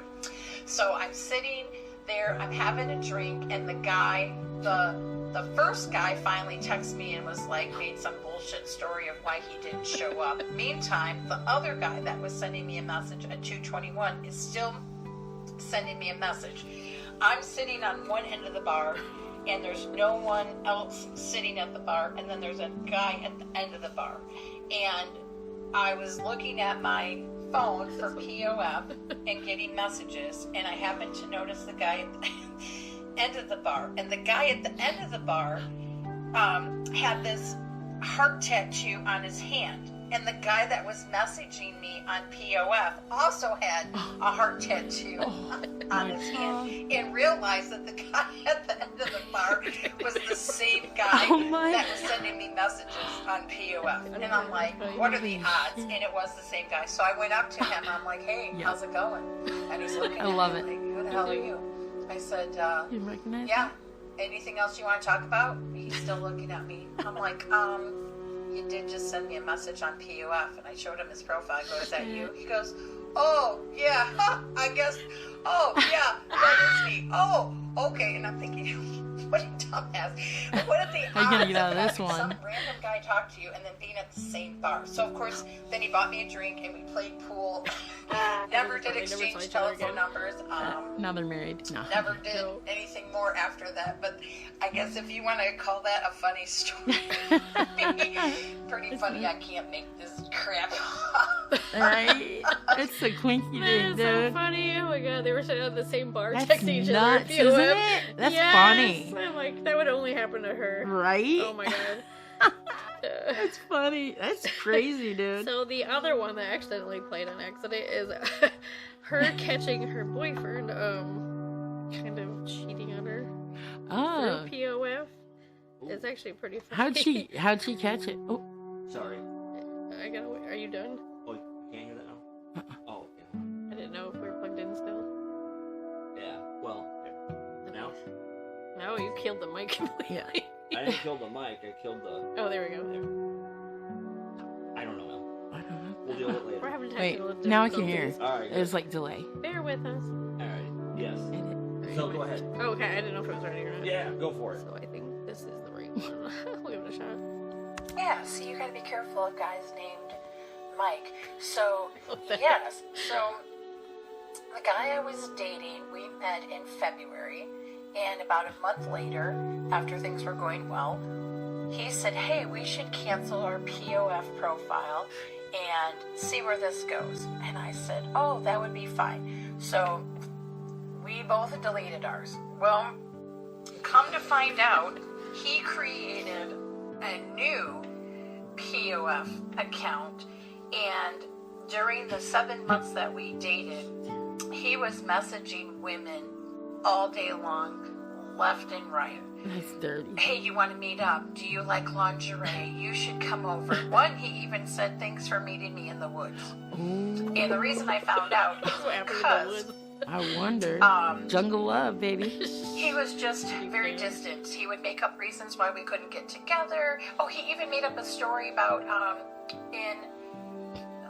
So I'm sitting there, I'm having a drink, and the guy, the first guy finally texted me and was like, made some bullshit story of why he didn't show up. Meantime, the other guy that was sending me a message at 221 is still sending me a message. I'm sitting on one end of the bar, and there's no one else sitting at the bar, and then there's a guy at the end of the bar. And I was looking at my phone for POF and getting messages, and I happened to notice the guy at the end of the bar. And the guy at the end of the bar had this heart tattoo on his hand. And the guy that was messaging me on POF also had a heart tattoo on his hand, and realized that the guy at the end of the bar was the same guy that was sending me messages on POF. And I'm like, what are the odds? And it was the same guy. So I went up to him, and I'm like, hey, how's it going? And he's looking at me like, who the hell are you? I said, You recognize yeah, anything else you want to talk about? He's still looking at me. I'm like, you did just send me a message on POF, and I showed him his profile. I go, is that you? He goes, oh, yeah, I guess, oh, yeah, that is me. Oh, okay. And I'm thinking, what a dumbass. What are the odds gonna get out of this having one? some random guy talk to you and then being at the same bar? So, of course, then he bought me a drink, and we played pool. Never did exchange telephone numbers. now they're married. No. Never did anything more after that, but I guess if you want to call that a funny story, pretty funny. I can't make this crap up. Right? It's a quinky That thing, is dude. so funny. Oh my god, they were sitting at the same bar That's texting each other. nuts, at isn't POF. it? That's Yes! funny. I'm like, that would only happen to her. Right? Oh my god. That's funny. That's crazy, dude. So the other one that accidentally played on accident is her catching her boyfriend, kind of cheating on her Oh. through POF. It's actually pretty funny. How'd she catch it? Oh. Sorry. I gotta wait. Are you done? Oh, you can't hear that now? Oh, yeah. I didn't know if we were plugged in still. Yeah. Well, here. Now? No, you killed the mic completely. Yeah. I didn't kill the mic. I killed the... Oh, there we go. I don't know. I don't know. We'll deal with it We're later. having Wait, technical now I can hear. difficulties. All right. It was like delay. Bear with us. All right. Yes. Edit. So go ahead. Oh, okay, I didn't know if it was ready or not. Yeah, go for it. So I think this is the right one. We'll give it a shot. Yeah, so you gotta be careful of guys named Mike. So, What the yes, so the guy I was dating, we met in February, and about a month later, after things were going well, he said, hey, we should cancel our POF profile and see where this goes. And I said, oh, that would be fine. So we both deleted ours. Well, come to find out, he created a new POF account, and during the 7 months that we dated, he was messaging women all day long, left and right. That's dirty. Hey, you want to meet up? Do you like lingerie? You should come over. One, he even said, thanks for meeting me in the woods. Ooh, And the reason I found out is What happened in the because woods? I wonder. um, Jungle love, baby. he was just very distant. He would make up reasons why we couldn't get together. Oh, he even made up a story about in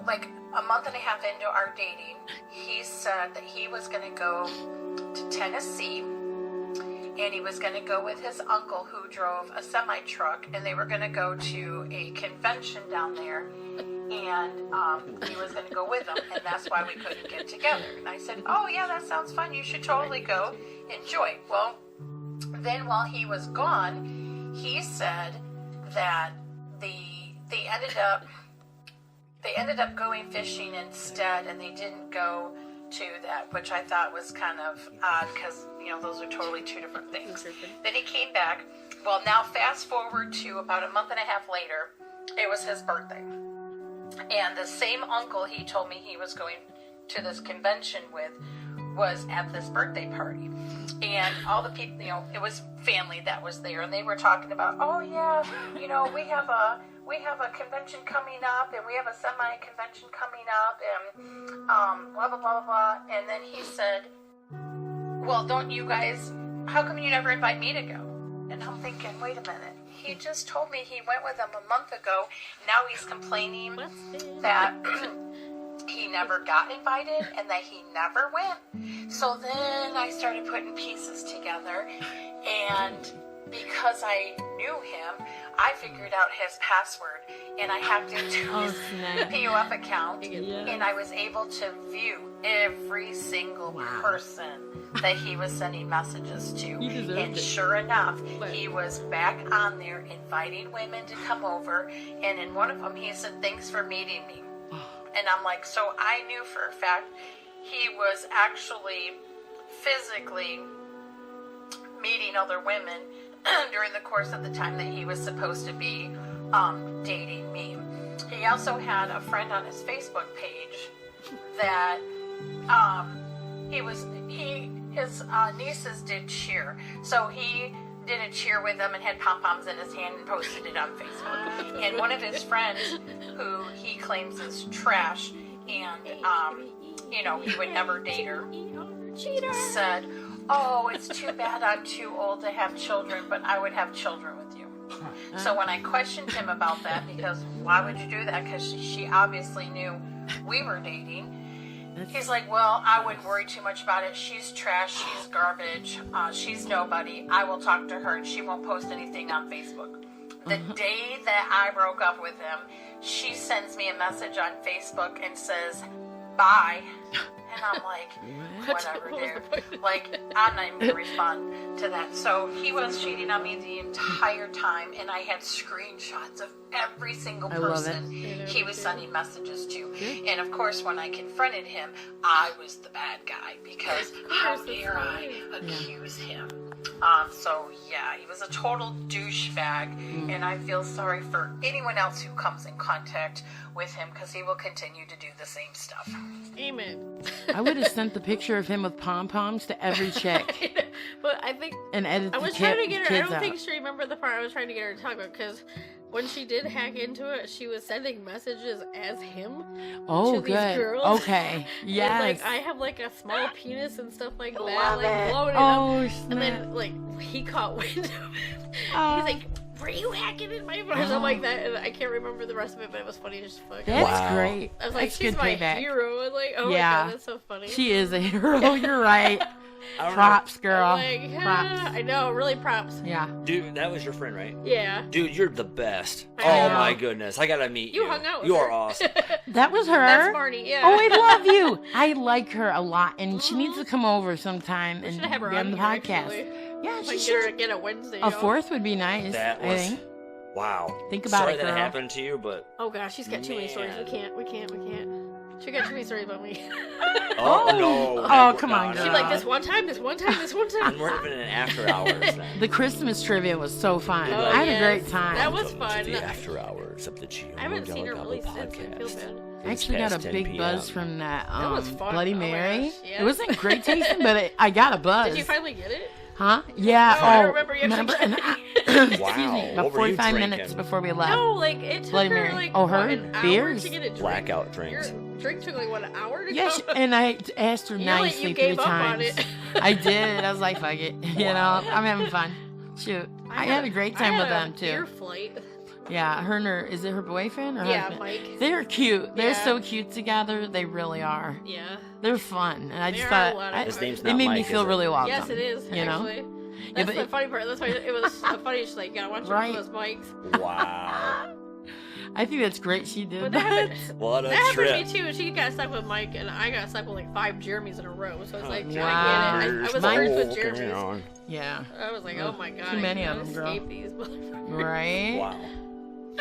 like a month and a half into our dating, he said that he was going to go to Tennessee, and he was going to go with his uncle who drove a semi-truck, and they were going to go to a convention down there, and he was going to go with them, and that's why we couldn't get together. And I said, oh yeah, that sounds fun, you should totally go, enjoy. Well, then while he was gone, he said that they ended up going fishing instead, and they didn't go to that, which I thought was kind of odd, because those are totally two different things. Then he came back. Well, now fast forward to about a month and a half later, it was his birthday, and the same uncle he told me he was going to this convention with was at this birthday party, and all the people, it was family that was there, and they were talking about, oh yeah, we have a convention coming up, and we have a semi-convention coming up, and blah, blah, blah, blah, blah. And then he said, well, don't you guys, how come you never invite me to go? And I'm thinking, wait a minute. He just told me he went with them a month ago. Now he's complaining that he never got invited and that he never went. So then I started putting pieces together, and because I knew him, I figured out his password, and I hacked into his POF account, and I was able to view every single person that he was sending messages to. And sure enough, he was back on there inviting women to come over, and in one of them he said, thanks for meeting me. And I'm like, so I knew for a fact he was actually physically meeting other women during the course of the time that he was supposed to be dating me. He also had a friend on his Facebook page that his nieces did cheer, so he did a cheer with them and had pom-poms in his hand and posted it on Facebook. And one of his friends, who he claims is trash and he would never date her, said, oh, it's too bad I'm too old to have children, but I would have children with you. So when I questioned him about that, because why would you do that? Because she obviously knew we were dating. He's like, well, I wouldn't worry too much about it. She's trash. She's garbage. She's nobody. I will talk to her, and she won't post anything on Facebook. The day that I broke up with him, she sends me a message on Facebook and says, bye. And I'm like, whatever, dude. Like, I'm not even going to respond to that. So he was cheating on me the entire time, and I had screenshots of every single person he was sending messages to. And of course, when I confronted him, I was the bad guy, because how dare I accuse him? So yeah, he was a total douchebag, and I feel sorry for anyone else who comes in contact with him, because he will continue to do the same stuff. Amen. I would have sent the picture of him with pom-poms to every chick. But I think and edit I was the trying to get her. I don't out. think she remembered the part I was trying to get her to talk about, because when she did hack into it, she was sending messages as him to these girls. Okay. Yes. And, like, I have like a small penis and stuff like that. Love like it. blowing it Oh, up. snap. And then like he caught wind of it. He's like, were you hacking in my phone? Or something like that. And I can't remember the rest of it, but it was funny as fuck. That's great. I was like, That's she's good my payback. hero. And like, oh my god, that's so funny. She is a hero. You're right. Props, girl. Like, props. I know, really props. Yeah. Dude, that was your friend, right? Yeah. Dude, you're the best. I Oh know. my goodness. I gotta meet you. You hung out with You her. are awesome. That was her. That's Marnie, yeah. Oh, I love you. I like her a lot, and she needs to come over sometime We and should have her be on on the here, podcast. actually. Yeah, Like, she get should. her again a Wednesday. A fourth would be nice. That I was think. wow. Think about Sorry it, that girl. happened to you, but Oh gosh, she's got too many stories. We can't. She got too many stories about me. oh no. Oh, come on, She's girl. like, this one time. And we're even in after hours then. The Christmas trivia was so fun. Oh, I had yes. a great time. That was fun. To the after hours of the Geo I haven't seen her Gobble really since. I feel podcast. bad. I actually got a Past 10 big p.m. buzz from that, was fun. Bloody Oh my Mary. gosh, yeah. It wasn't great tasting, but I got a buzz. Did you finally get it? Huh? Yeah. Oh, I remember you remember? actually And excuse Wow. me, about What were you 45 drinking? minutes before we left. No, like it took Bloody her Mary. like Oh, her? an hour Beers? to get a drink. Blackout drinks. Your drink took like what, an hour to Yes, go? and I asked her You nicely gave 3 up on times. it. I did. I was like, fuck it. You know, I'm having fun. Shoot. I had a great time with them, Beer too. Yeah, her and her, is it her boyfriend or Yeah, husband? Mike. They're cute. They're Yeah. so cute together. They really are. Yeah. They're fun. And I They just are a thought, lot of His name's they not made Mike, me feel is it? really welcome. Yes, it is. You know? Actually. That's but the it- funny part. That's why it was so funny. She's like, "Yeah, watch Right. those mics." Wow. I think that's great she did But that. that happened, What a that happened trip. to me too. She got stuck with Mike, and I got stuck with like 5 Jeremys in a row. So it's like, Wow. I get it. I was first with Smoking Jeremys. on. Yeah. I was like, oh my god, Too many I of can't them, girl. escape these motherfuckers. Right? Wow.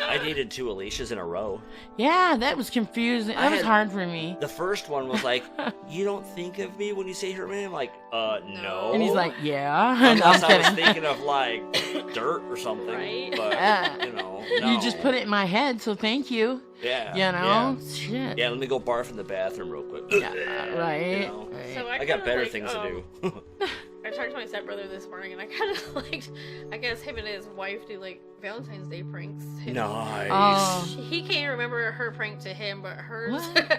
I dated 2 Alicias in a row. Yeah, that was confusing. That was had- hard for me. The first one was like, "You don't think of me when you say her name?" Like, no. And he's like, yeah. No, I'm Unless I was kidding. thinking of like dirt or something. Right. But Yeah. you know, You just put it in my head, so thank you. Yeah. You know? Shit. Yeah. Let me go barf in the bathroom real quick. Yeah, right. You know? Right. So I got kinda, better like, things to do. I talked to my stepbrother this morning, and I kind of liked. I guess him and his wife do like Valentine's Day pranks. Nice. Oh. He can't remember her prank to him, but hers. What?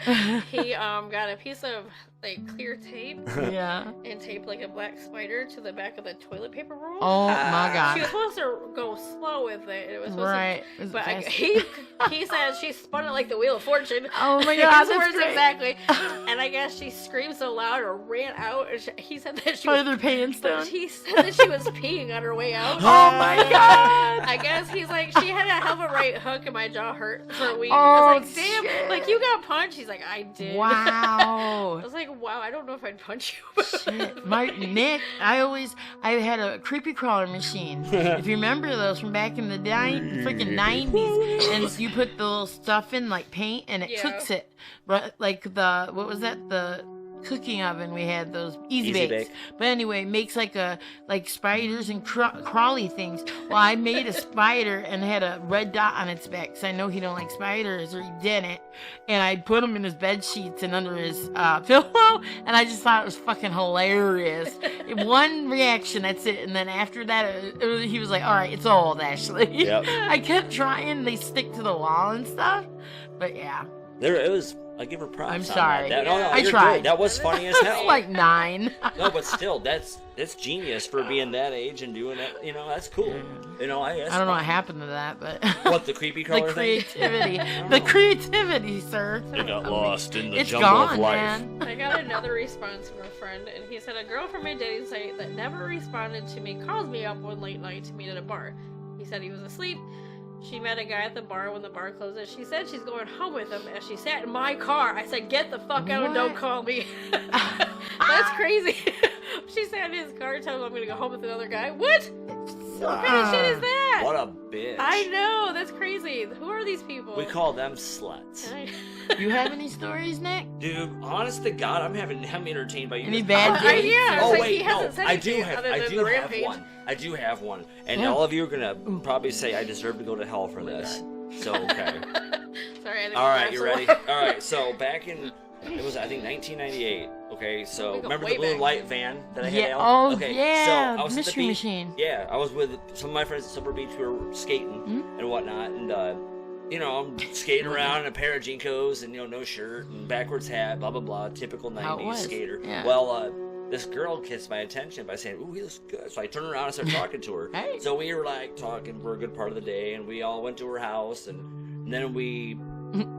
He got a piece of like clear tape Yeah. and taped like a black spider to the back of the toilet paper roll. Oh my She was god. supposed to go slow with it. It was supposed Right. to, Is it but fast? he said she spun it like the Wheel of Fortune. Oh my god, His that's words great. exactly. And I guess she screamed so loud or ran out. And he said that she Part was, of their pants down. he said that she was peeing on her way out. Oh my god. I guess he's like, she had a hell of a right hook and my jaw hurt for a week. Oh, I was like, damn, shit. like you got punched. He's like, I did. Wow. I was like, wow, I don't know if I'd punch you. Shit. My Nick, I had a creepy crawler machine. If you remember those from back in the freaking 90s, and you put the little stuff in like paint, and it Yeah. cooks it. Right, like what was that? The cooking oven we had, those easy Easy bakes. Bake. But anyway, makes like spiders and crawly things. Well, I made a spider and had a red dot on its back because I know he don't like spiders, or he didn't. And I put him in his bed sheets and under his pillow, and I just thought it was fucking hilarious. One reaction, that's it. And then after that, he was like, "All right, it's old, Ashley." Yep. I kept trying. They stick to the wall and stuff. But yeah, It was. I give her props. I'm on sorry. That. No, I you're tried. Good. That was funny as hell. like 9. No, but still, that's genius for being that age and doing that. You know, that's cool. You know, I guess. I don't know what happened to that, but What, the creepy the crawler thing? creativity, the creativity, sir. It got lost in the It's jumble gone, of life. man. I got another response from a friend, and he said, a girl from my dating site that never responded to me calls me up one late night to meet at a bar. He said he was asleep. She met a guy at the bar when the bar closes. She said she's going home with him as she sat in my car. I said, get the fuck out and don't What? call me. That's crazy. She sat in his car, told him I'm going to go home with another guy. What? What kind of shit is that? What a bitch. I know. That's crazy. Who are these people? We call them sluts. You have any stories, Nick? Dude, honest to God, I'm entertained by you. Any guys. bad Oh, dates? yeah. Oh It's like wait, he no, hasn't said I do anything have, other I than do the have rampage. one. I do have one, and Yeah. all of you are gonna probably say I deserve to go to hell for this. So okay, Sorry, I didn't all right, laugh you so ready? loud. All right, so back in it was I think 1998. Okay, so We go remember way the blue back. light van that I had? Yeah. out? Oh, okay, yeah. So I was at the Mystery beach. Machine. Yeah, I was with some of my friends at Silver Beach. We were skating Mm-hmm. and whatnot, and you know, I'm skating around in a pair of Jinkos and no shirt and backwards hat, blah blah blah, typical How it 90s was, skater. yeah. Well, this girl gets my attention by saying, "Ooh, he looks good." So I turn around and start talking to her. Hey. So we were like talking for a good part of the day, and we all went to her house, and then we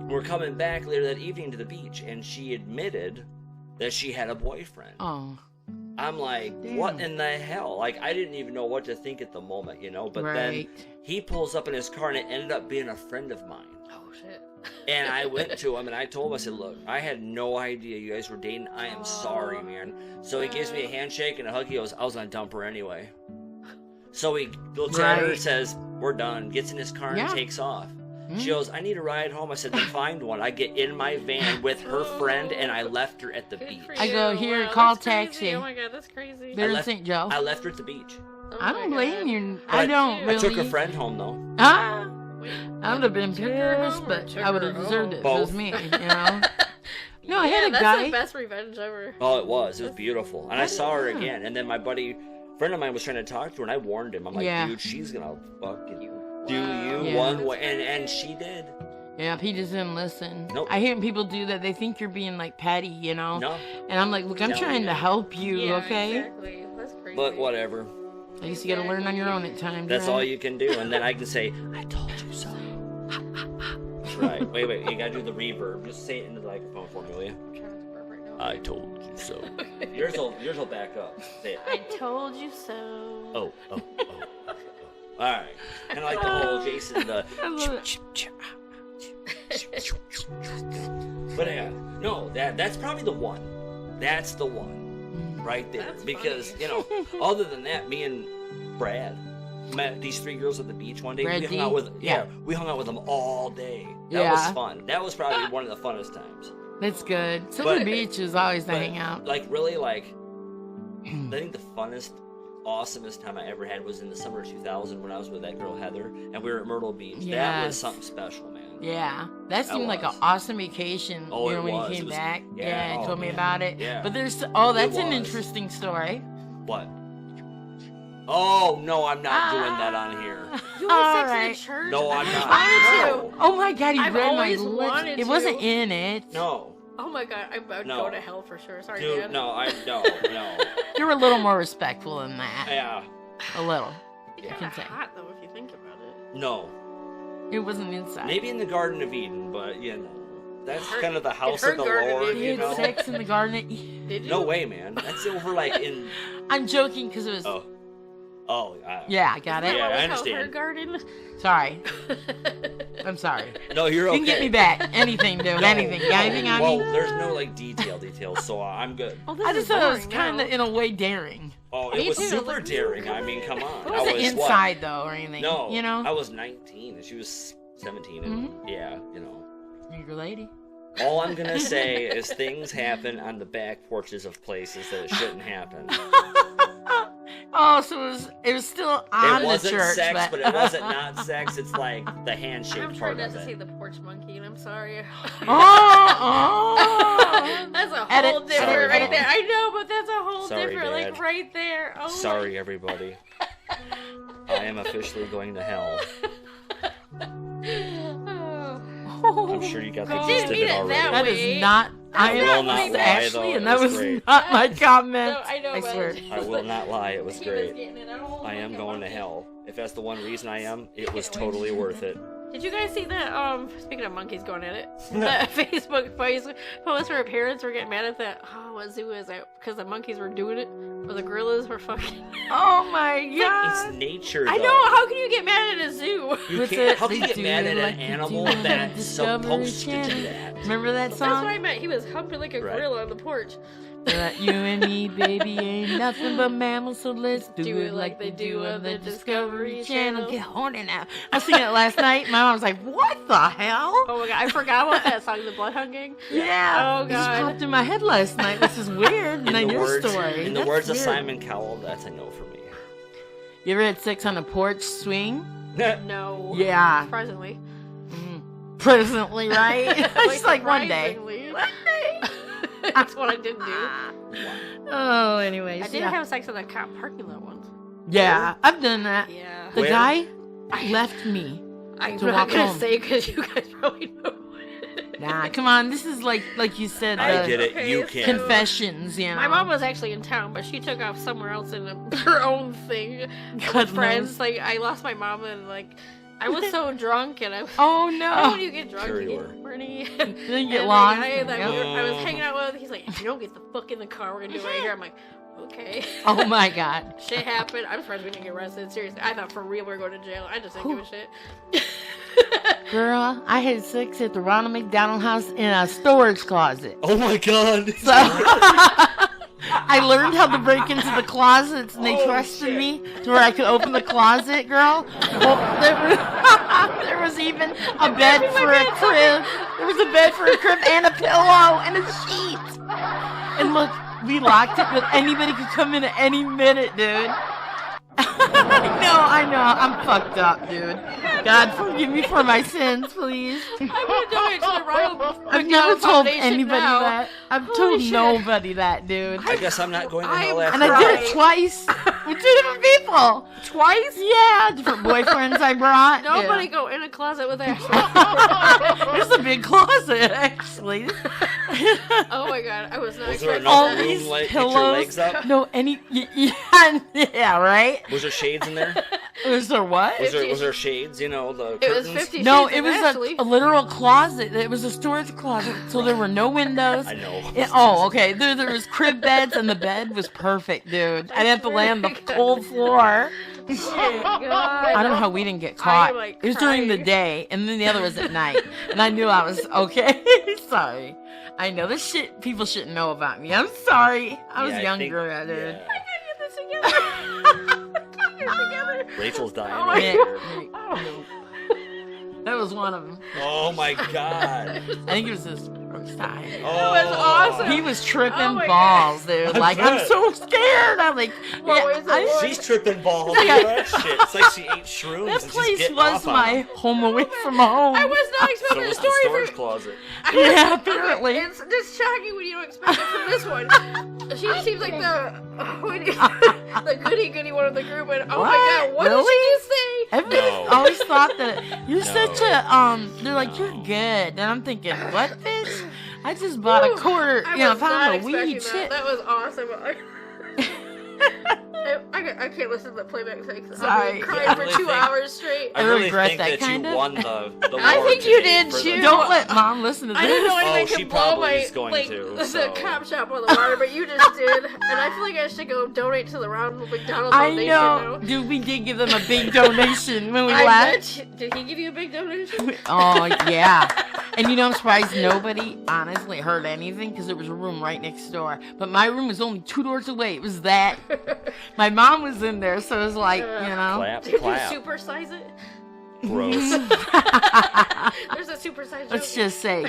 were coming back later that evening to the beach, and she admitted that she had a boyfriend. Oh, I'm like, Damn. what in the hell? Like, I didn't even know what to think at the moment, you know? But right. then he pulls up in his car, and it ended up being a friend of mine. Oh, shit. And I went to him, and I told him, I said, look, I had no idea you guys were dating. I am sorry, man. So he gives me a handshake and a hug. He goes, I was going to dump her anyway. So he looks at her and Right. says, we're done. Gets in his car and Yeah. takes off. Mm. She goes, I need a ride home. I said, then find one. I get in my van with her friend, and I left her at the Good beach. for I go, you. "Here, Wow, call that's crazy. taxi." Oh my god, that's crazy. They're in left- St. Joe. I left her at the beach. Oh I my don't blame God. you. But I don't I really. I took her friend home, though. Ah, Wait, I would have been took her pissed, home or but took I would her have deserved it if it home? was me. You know. No, I had a that's guy. the best revenge ever. Oh, it was. It was beautiful. And I saw her Yeah. again. And then my friend of mine was trying to talk to her, and I warned him. I'm like, Yeah. dude, she's gonna fucking do Wow. you Yeah. one That's way. And crazy. she did. Yeah, he just didn't listen. Nope. I hear people do that. They think you're being like petty, you know. No. And I'm like, look, I'm No. trying to help you, Yeah, okay? exactly. That's crazy. But whatever. I guess you got to learn on your own at times. That's right? all you can do. And then I can say, I told you so. right. Wait. You gotta do the reverb. Just say it into the microphone for me, will you? I'm trying not to burp right now. I told you so. Yours will back up. Say it. I told you so. Oh. All right. Kind of like the whole Jason. I love it. But yeah, no, that's probably the one. That's the one, right there. That's because funny. other than that, me and Brad met these 3 girls at the beach one day. Brad We D? hung out with Yeah. we hung out with them all day. That was Yeah. fun. That was probably one of the funnest times. That's good. Silver But- Beach is always the But, hangout. Like really, I think the funnest, awesomest time I ever had was in the summer of 2000 when I was with that girl Heather, and we were at Myrtle Beach. That was Yes. something special, man. Yeah, that seemed like an was. awesome vacation. Oh, you know, it when was. you It came was- back, yeah, and oh, told me man. about it. Yeah. But that's an was. interesting story. What? Oh no, I'm not doing that on here. You All had sex in right. a church? No, I'm not. I wanted No. to. Oh my God, you I've read my always lips. wanted It wasn't to. in it. No, Oh my god, I would No. go to hell for sure. Sorry, dude, Dad. no. You were a little more respectful than that. Yeah, A little. It's I kind can of say. hot though if you think about it. no. It wasn't inside. Maybe in the Garden of Eden, but that's Her- kind of the house her of the Garden of Lord, You you had know. sex in the garden. Did you? No way, man. That's over in. I'm joking because it was. Oh. Yeah, I got it. Yeah, I Her understand. garden. Sorry. I'm sorry. No, you're You okay. can get me back. Anything, dude. No, Anything. You got anything on well, me? there's no details, so I'm good. Oh, this I is just thought it was boring kind of now. in a way daring. Oh, Me it was too. super Like, daring. I mean, come on. It I wasn't was inside though or anything. What? No, You know? I was 19 and she was 17, and yeah, You're a lady. All I'm gonna say is things happen on the back porches of places that it shouldn't happen. Oh, so it was still on It wasn't the church, sex, but it wasn't not sex. It's like the handshake I'm part trying not of to say it. the porch monkey, and I'm sorry. Oh. That's a whole Edit. different Sorry, right Mom. there. I know, but that's a whole Sorry, different, Dad. like right there. Oh Sorry, everybody. I am officially going to hell. Oh. I'm sure you got the God. gist of Didn't mean it it already. that That way. is not. I will am not lie, Ashley, though. and It that was was great. not my comment. No, I know, I but swear. he I was will like- not lie. It was he great. getting it. Oh, I am okay, going to okay. hell. If that's the one reason I am, it was Can't wait. totally worth it. Did you guys see that? Speaking of monkeys going at it, that Facebook post where parents were getting mad at that. Oh, what zoo is that? Because the monkeys were doing it, or the gorillas were fucking. Oh my God. It's nature, though. I know. How can you get mad at a zoo? You What's can't. it? How can you They get do mad at like an they animal do on that's Discovery supposed to do Channel. that? Remember that That's song? what I meant. He was humping like a Right. gorilla on the porch. That you and me, baby, ain't nothing but mammals, so let's do it like they do on the Discovery Channel. Get horny now. I was singing it last night. My mom was like, "What the hell?" Oh my god, I forgot about that song, The Bloodhound Gang. Yeah. Oh, It just God. popped in my head last night. This is weird. And then your story. In the That's words of weird. Simon Cowell, that's a no for me. You ever had sex on a porch swing? No. Yeah. Surprisingly. Presently, right? Just like one day. Surprisingly. One day. That's what I did do. Oh, anyways. I did yeah. have sex in a cop parking lot once. Yeah, I've done that. Yeah. The Where? guy left me. I'm To not walk gonna home. say because you guys probably know. Nah, come on. This is like you said. I the get it. Okay, You so- can. Confessions, you know. My mom was actually in town, but she took off somewhere else in her own thing God with friends. knows. Like I lost my mom, and like I was so drunk, and I was. Oh You know when no. you get drunk, Sure you you get were. horny. Then you And get the lost. guy that Yep. I was hanging out with, he's like, if you don't get the fuck in the car, we're gonna do it right here. I'm like, okay. Oh my God. Shit happened. I'm surprised we didn't get arrested. Seriously, I thought for real we were going to jail. I just didn't give a shit. Girl, I had sex at the Ronald McDonald House in a storage closet. Oh my god. So I learned how to break into the closets, and they Oh, trusted shit. me to where I could open the closet, girl. Well, there was even a bed for a crib. There was a bed for a crib and a pillow and a sheet. And look, we locked it, but anybody could come in at any minute, dude. I know, I'm fucked up, dude. God, forgive me for my sins, please. I'm gonna donate to the Ronald I've McDonald never told Foundation anybody now. that. I've Holy told shit. nobody that, dude. I guess I'm not going to hell I'm after And I did all. it twice with 2 different people. Twice? Yeah, different boyfriends I brought. Nobody go in a closet with Ashley. Yeah. It's a big closet, actually. Oh my god, I was not Was there expecting All enough that. these room, like, get pillows. your legs up? No, yeah, right? Was there shades in there? Was there what? Was there shades? You know, the It curtains? was 50 No, Shades it of was Ashley. a literal closet. It was a storage closet, so there were no windows. I know. Okay. There was crib beds, and the bed was perfect, dude. I'd have to lay on the cold floor. Oh, God. I don't know how we didn't get caught. I'm, like, It was during the crying. day, and then the other was at night. And I knew I was okay. Sorry. I know this shit people shouldn't know about me. I'm sorry. I was Yeah, younger, dude. yeah. I can't get this together. I can't get it together. Rachel's dying. Oh, over my here. That was one of them. Oh my god. I think it was his first time. Oh. That was awesome. He was tripping Oh my balls, dude. I Like, I'm bet. so scared. I'm like, What yeah, was the I- one? She's tripping balls over that shit. It's like she ate shrooms. that and she's place getting was off on my them. home away from home. I was not So expecting was the the story storage for. closet. Yeah, apparently. It's just shocking when you don't expect it from this one. She seems like the goody one of the group, and oh my What? god, what did she just say? Everybody No. always thought that you're No. such a they're like you're No. good, and I'm thinking, what, bitch? I just bought a Whew. quarter, I you know, was not pound of expecting weed. that. Shit. That was awesome. I can't listen to the playback things. Sorry. I've been crying I for really 2 think- hours straight. I I really regret think that that kind you of. won the I award think you today did, for the- too. Don't let mom listen to this. I didn't know Oh, anybody she could blow probably my is going like to, so. the cop shop on the water, but you just did, and I feel like I should go donate to the Ronald McDonald I Foundation know, now. dude. We did give them a big donation when we I left. bet. Did he give you a big donation? Oh yeah, and you know I'm surprised nobody honestly heard anything because there was a room right next door. But my room was only 2 doors away. It was that. My mom was in there, so it was like, you know. Clap, Did you clap. supersize it? Gross. There's a supersize. Let's joke. just say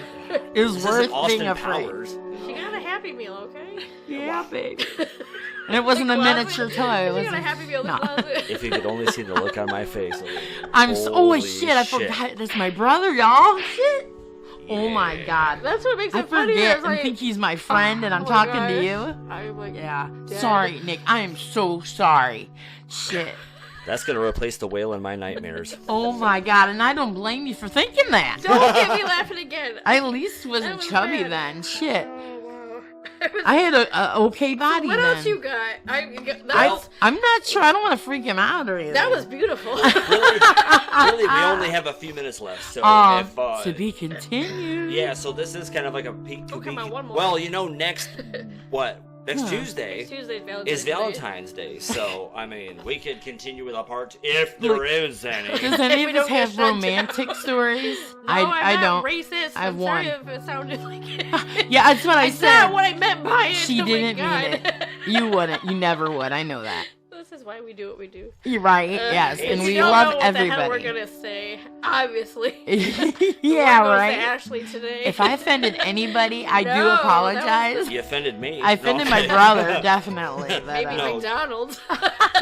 it was This worth isn't Austin being afraid. Powers. She got a Happy Meal, okay? Yeah, babe. And it wasn't a Closet? miniature toy. She It got a wasn't. Happy Meal in the No. closet. If you could only see the look on my face. I'm so. Oh Holy shit! I forgot. That's my brother, y'all. Shit. Oh my Yeah. god. That's what makes I it funny. forget was and like, think he's my friend, and I'm oh my talking gosh. to you. I'm like, Yeah. Dead. Sorry, Nick. I am so sorry. Shit. That's gonna replace the whale in my nightmares. Oh my god, and I don't blame you for thinking that. Don't get me laughing again. I at least wasn't That was chubby bad. then. Shit. Oh, wow. I had a okay body What then. else you got? I'm not sure. I don't want to freak him out or anything. That was beautiful. Really, we only have a few minutes left. So if to be continued. yeah, so this is kind of like a peek. Oh, come on, one more. Well, you know, next Huh. Tuesday Tuesday's Valentine's is Day. Valentine's Day. So I mean, we could continue with a part if there is any. Does any we of us don't get have shut down. romantic stories? No, I I'm don't. not racist. I have I'm sorry one. if it sounded like it. Yeah, that's what I That's said. not what I meant by it. She Oh my didn't God. mean it. You wouldn't. You never would. I know that. This is why we do what we do. You're right. yes, and and we we don't love know what the hell everybody. we're gonna say, obviously. Yeah, Goes to right. Ashley today. If I offended anybody, I do No, that was apologize. You offended me. I offended No. my brother, definitely. But, Maybe No. McDonald's.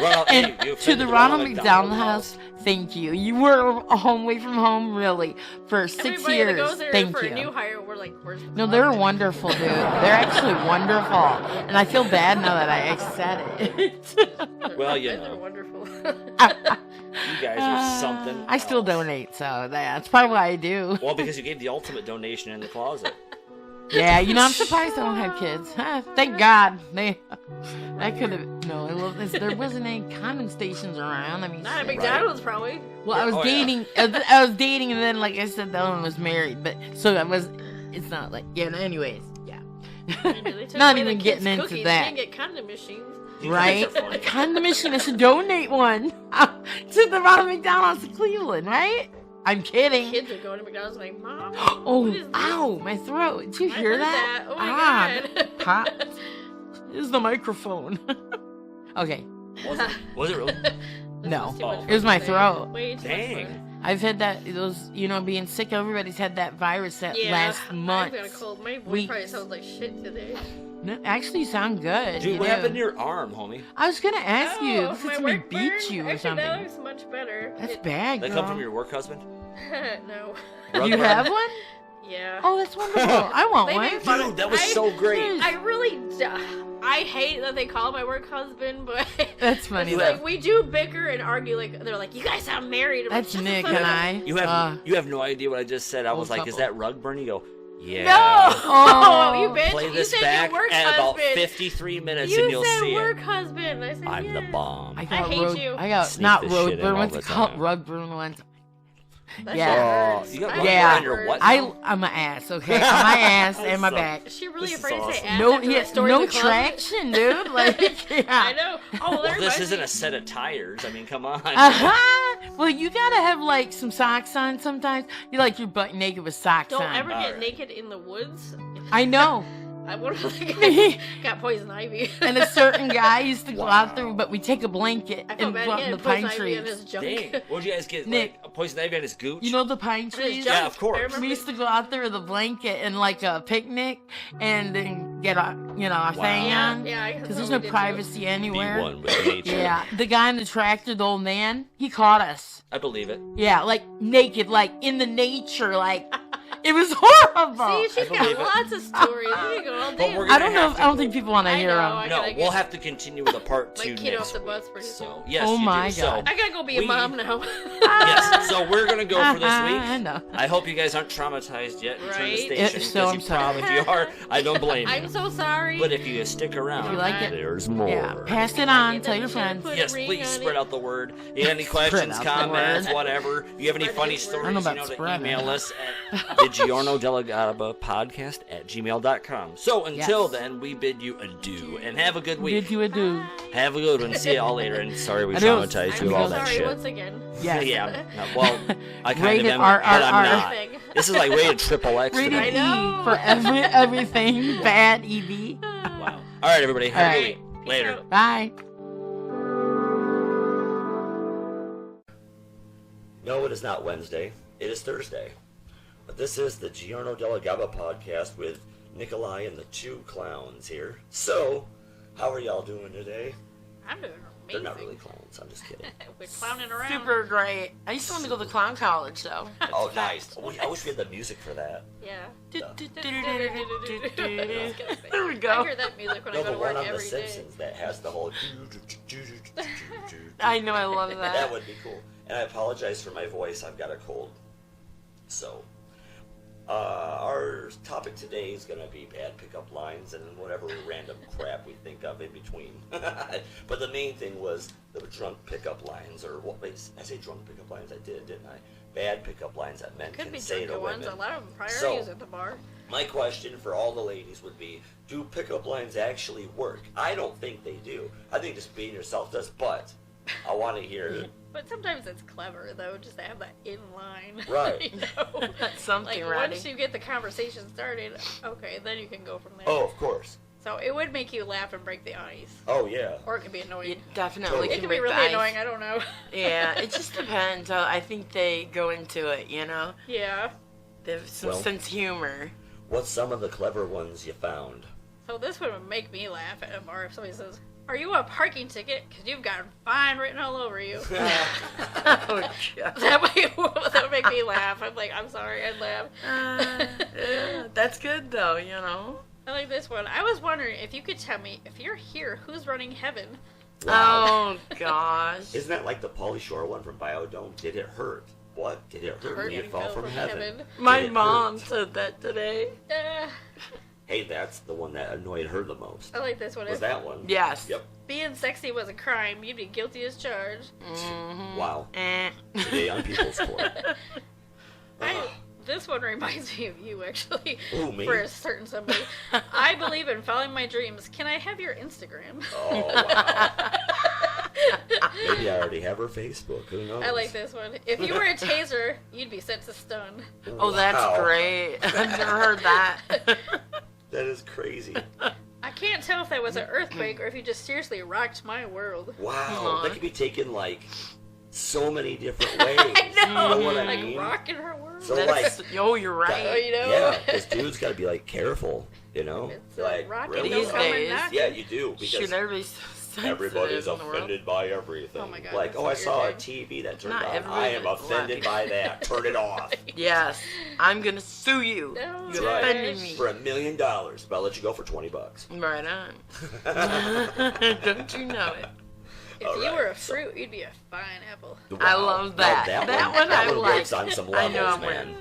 Ronald, and you to offended the Ronald McDonald House, thank you. You were a home away from home, really, for 6 Everybody years. that goes there Thank for you. a new hire, we're like, where's the No, they're closet? wonderful, dude. They're actually wonderful, and I feel bad now that I said it. Well, you They're know. wonderful. You guys are something. I still else. donate, so that's probably why I do. Well, because you gave the ultimate donation in the closet. Yeah, you know, I'm surprised I don't have kids. Thank God. I could have. No, there wasn't any condom stations around. I mean, Not at shit. McDonald's, probably. Well, I was Oh, yeah. dating. I was dating, and then, like I said, the other one was married. But so I was. It's not like yeah. No, anyways, yeah. They took Not away the even kids' getting into cookies. that. You can't get condom machines. Right? You guys are A funny. condom machine. I should donate one to the Ronald McDonald's in Cleveland, right? I'm kidding. Kids are going to McDonald's like, Mom, Oh, what is this? ow, my throat. Did you I hear heard that? that. Oh my God. Pop. Is the microphone. Okay. Was it really? No. Too much Oh. It was my fun. throat. Way too much Dang. fun. I've had that, those, being sick, everybody's had that virus that Yeah, lasts I've months. got a cold. My voice weeks. probably sounds like shit today. No, actually, you sound good. Dude, you what do. happened to your arm, homie? I was gonna ask you. Oh, This my is me work beat burn? you or Actually, something. that looks much better. That's bad, That girl. come from your work husband? No. Rug You burn? have one? Yeah. Oh, that's wonderful. I want They one. make fun Dude, that was so great. I really, I hate that they call my work husband, but That's funny it's though. like we do bicker and argue. Like they're like, you guys sound married. I'm like, That's "Shut the Nick fuck and up." I. You have no idea what I just said. I Old was like, is couple. that rug burn? You go, Yeah. Oh, Oh, you bitch. Play You this said back your work at about husband. 53 minutes You and you'll said see work it. husband. I said, I'm yeah. the bomb. I hate you. I got Sneak not this road shit in burn. all What's the it called? time. Road burn once. That Yeah. shit Oh, hurts. you got My road Yeah. burn back on your hurts. what? I'm my ass, okay? On my ass and my So- back. Is she really This is afraid to say awesome. ass No, after that story no in the closet? traction, dude. Like, yeah. I know. Oh, Well, that this reminds isn't me. a set of tires. I mean, come on. Well, you gotta have like some socks on sometimes. You like your butt naked with socks Don't on. ever get Alright. naked in the woods. I know. One of the guys got poison ivy. And a certain guy used to go out there, Wow. but we take a blanket I felt and bad. go out He in had the poison pine ivy in trees. his junk. Dang. What'd you guys get? Nick. Like a poison ivy on his gooch? You know the pine his trees? junk. Yeah, of course. I remember We used to go out there with a blanket and like a picnic and then get a, a thing Yeah, on. yeah. Because there's no privacy Be anywhere. one with nature. Yeah, the guy in the tractor, the old man, he caught us. I believe it. Yeah, like naked, like in the nature, like it was horrible. See, she's got believe it. lots of stories. We can go all But day. we're I gonna don't know. have If, to I don't go- think people want to I hear know, them. I No, gotta we'll get have to continue with a part my 2 kid off next the week. bus pretty So, soon. yes, Oh you my do. God. So, I gotta go be a we- mom now. yes, so we're gonna go for this I week. know. I hope you guys aren't traumatized yet. Turn the Right. station If because so, I'm you sorry. probably if you are. I don't blame I'm you. so sorry. But if you stick around, If you like it, there's more. Yeah, pass it on. Get Tell that your shit friends. put- Yes, ring please on spread it. out the word. You have any questions, out the comments, word. whatever? You have any Spread funny the word. stories? I don't know You about know to spread email it. us at thegiornodelegabapodcast@gmail.com. So until then, we bid you adieu and have a good week. Bid you adieu. Have a good one. See y'all later. And sorry we Adios. traumatized you I'm with all so that sorry shit. once again. Yes. Yeah. Well, I kind Rated of am, R, but R, I'm R. not. Everything. This is like rated triple X. Rated I E know. for everything bad. EV. Wow. All right, everybody. Have a All good right. week. Peace Later. out. Bye. No, it is not Wednesday. It is Thursday. But this is the Giorno della Gabba podcast with Nikolai and the two clowns here. So, how are y'all doing today? I'm doing They're amazing. not really clowns. I'm just kidding. We're clowning around. Super great. I used to want to go to clown college though. Oh, nice. I wish we had the music for that. Yeah. There There we go. I hear that music when I No, go the to one work on The every day. Simpsons that has the whole. I know, I love that. That would be cool. And I apologize for my voice. I've got a cold. So, our topic today is going to be bad pickup lines and whatever random crap we think of in between. But the main thing was the drunk pickup lines, or what? Wait, I say drunk pickup lines. I did, didn't I? Bad pickup lines that men Could can be say to drunken women. ones. A lot of them So- priorities at the bar. My question for all the ladies would be, do pickup lines actually work? I don't think they do. I think just being yourself does, but I want to hear But sometimes it's clever though, just to have that in line. Right. You know? That's something, Like Roddy. once you get the conversation started, okay, then you can go from there. Oh, of course. So it would make you laugh and break the ice, Oh, yeah. or it could be annoying. It definitely Totally. It can can be break really the ice. annoying. I don't know. Yeah, it just depends. I think they go into it, you know? Yeah. They have some Well- sense of humor. What's some of the clever ones you found? So this would make me laugh at a bar if somebody says, "Are you a parking ticket? Because you've got fine written all over you." Oh, God. that would make me laugh. I'm like, I'm sorry, I'd laugh. Yeah, that's good, though, you know? I like this one. I was wondering if you could tell me, if you're here, who's running heaven? Oh, gosh. Isn't that like the Pauly Shore one from Biodome? Did it hurt? What? Did it hurt when you and fall fell from heaven? My Did it mom hurt? said that today. Hey, that's the one that annoyed her the most. I like this one. Was If that one? Yes. Yep. being sexy was a crime, you'd be guilty as charged. Mm-hmm. Wow. Eh. Today on People's Court. This one reminds me of you, actually. Ooh, me? For a certain somebody. I believe in following my dreams. Can I have your Instagram? Oh, wow. Maybe I already have her Facebook. Who knows? I like this one. If you were a taser, you'd be sent to stun. Oh, that's Wow. great. I've never heard that. That is crazy. I can't tell if that was an earthquake or if you just seriously rocked my world. Wow. Aw. That could be taken like so many different ways. I know. You know what I like mean? rocking her world. So, That's, oh, you're Oh, right. you know? Yeah, because dudes got to be like careful, you know? It's like, rocking really? These no coming days. knocking. Yeah, you do. Because Shoot, everybody's so sensitive everybody's in the world. offended by everything. Oh my God, like, that's oh, I what saw a you're TV that turned Not on. everybody I am that's offended by that. Turn it off. Yes, I'm gonna sue you. No, You right. offended me. For $1 million, but I'll let you go for $20. Right on. Don't you know it? If All you right, were a so- fruit, you'd be a fine apple. I Wow. love Now that. That one that I one like. works on some I levels, know I'm man.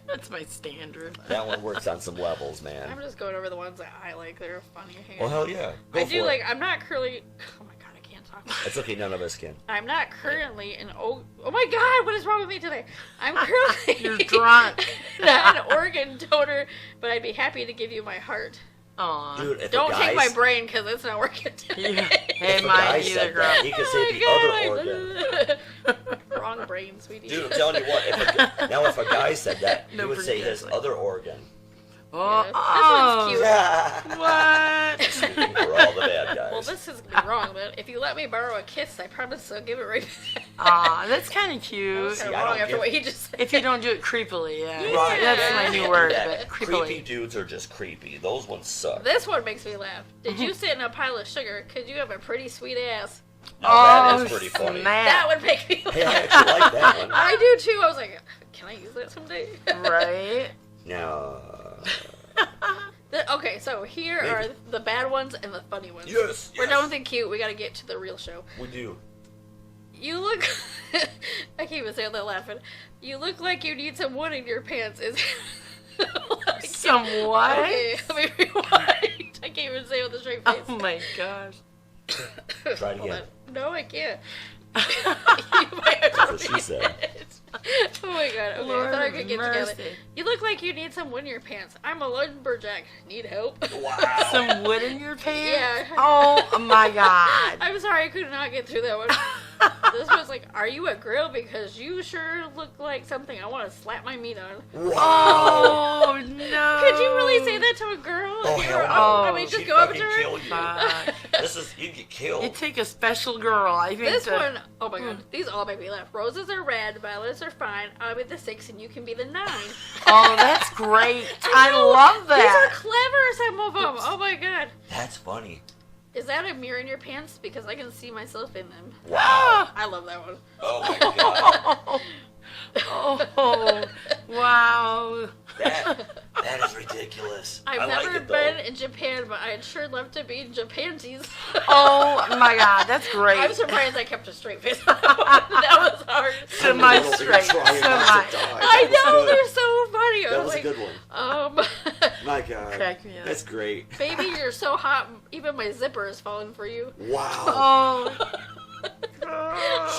That's That's my standard. That one works on some levels, I'm man. just going over the ones that I like. They're funny. Well, hell yeah. Go I for do it. like. I'm not currently. Oh my god, I can't talk. It's okay, none of us can. I'm not currently an. Oh my god, what is wrong with me today? I'm currently. You're drunk. Not an organ donor, but I'd be happy to give you my heart. Aw. Dude, if Don't a take guy's, my brain because it's not working today. Yeah. Hey, if a mine guy either, said girl. that, he could say the other organ. Wrong brain, sweetie. Dude, I'm telling you what. If a guy said that, he No, would say his precisely. other organ. Oh, Yeah, this one's cute. What? Speaking for all the bad guys. Well, this is gonna be wrong, but if you let me borrow a kiss, I promise I'll give it right back. Aw, that's kind of That cute. was kind See, of I wrong don't after get- what he just said. If you don't do it creepily, yeah. Right, That's yeah, my you new can't word, do but that. Creepy creepily. dudes are just creepy. Those ones suck. This one makes me laugh. Did you sit in a pile of sugar? Could you have a pretty sweet ass? Now, that is pretty funny. That Snap. would make me Hey, I laugh. actually like that one. I do too. I was like, can I use that someday? Right? Now, Okay, so here are the bad ones and the funny ones. yes, We're yes, done with the cute. We got to get to the real show. we do. You look. I can't even say without laughing. You look like you need some wood in your pants. Is Some what? Okay, let me rewind. I can't even say it with a straight face. Oh my gosh. Try it Hold again. on. No, I can't. You might have to That's what she read said. it. Oh my god. Okay, Lord I thought I of could get mercy. together. You look like you need some wood in your pants. I'm a lumberjack. Need help? Wow. Some wood in your pants? Yeah. Oh my god. I'm sorry, I could not get through that one. This was like, are you a grill? Because you sure look like something I want to slap my meat on. Wow. Oh no. Could you really say that to a girl? Oh, If you hell were- no. I mean, just She'd go up to fucking her. kill you. Fuck. This is, you get killed. You take a special girl, I think. This to- one, oh my god, these all make me laugh. Roses are red, violets are fine. I'm at the 6 and you can be the 9. Oh, that's great. I know. love These are that. clever, some of them. Oh my god. That's funny. Is that a mirror in your pants? Because I can see myself in them. Wow. I love that one. Oh my god. Oh, wow. That is ridiculous. I've I never like it, been though. in Japan, but I'd sure love to be in Japanese. Oh my god, that's great. I'm surprised I kept a straight face. That was hard. Semi-straight. Trying Semi. not to die. I That was know, good. they're so funny. I That was a like, good one. My god. Crack me up. That's great. baby, you're so hot, even my zipper is falling for you. Wow. Oh.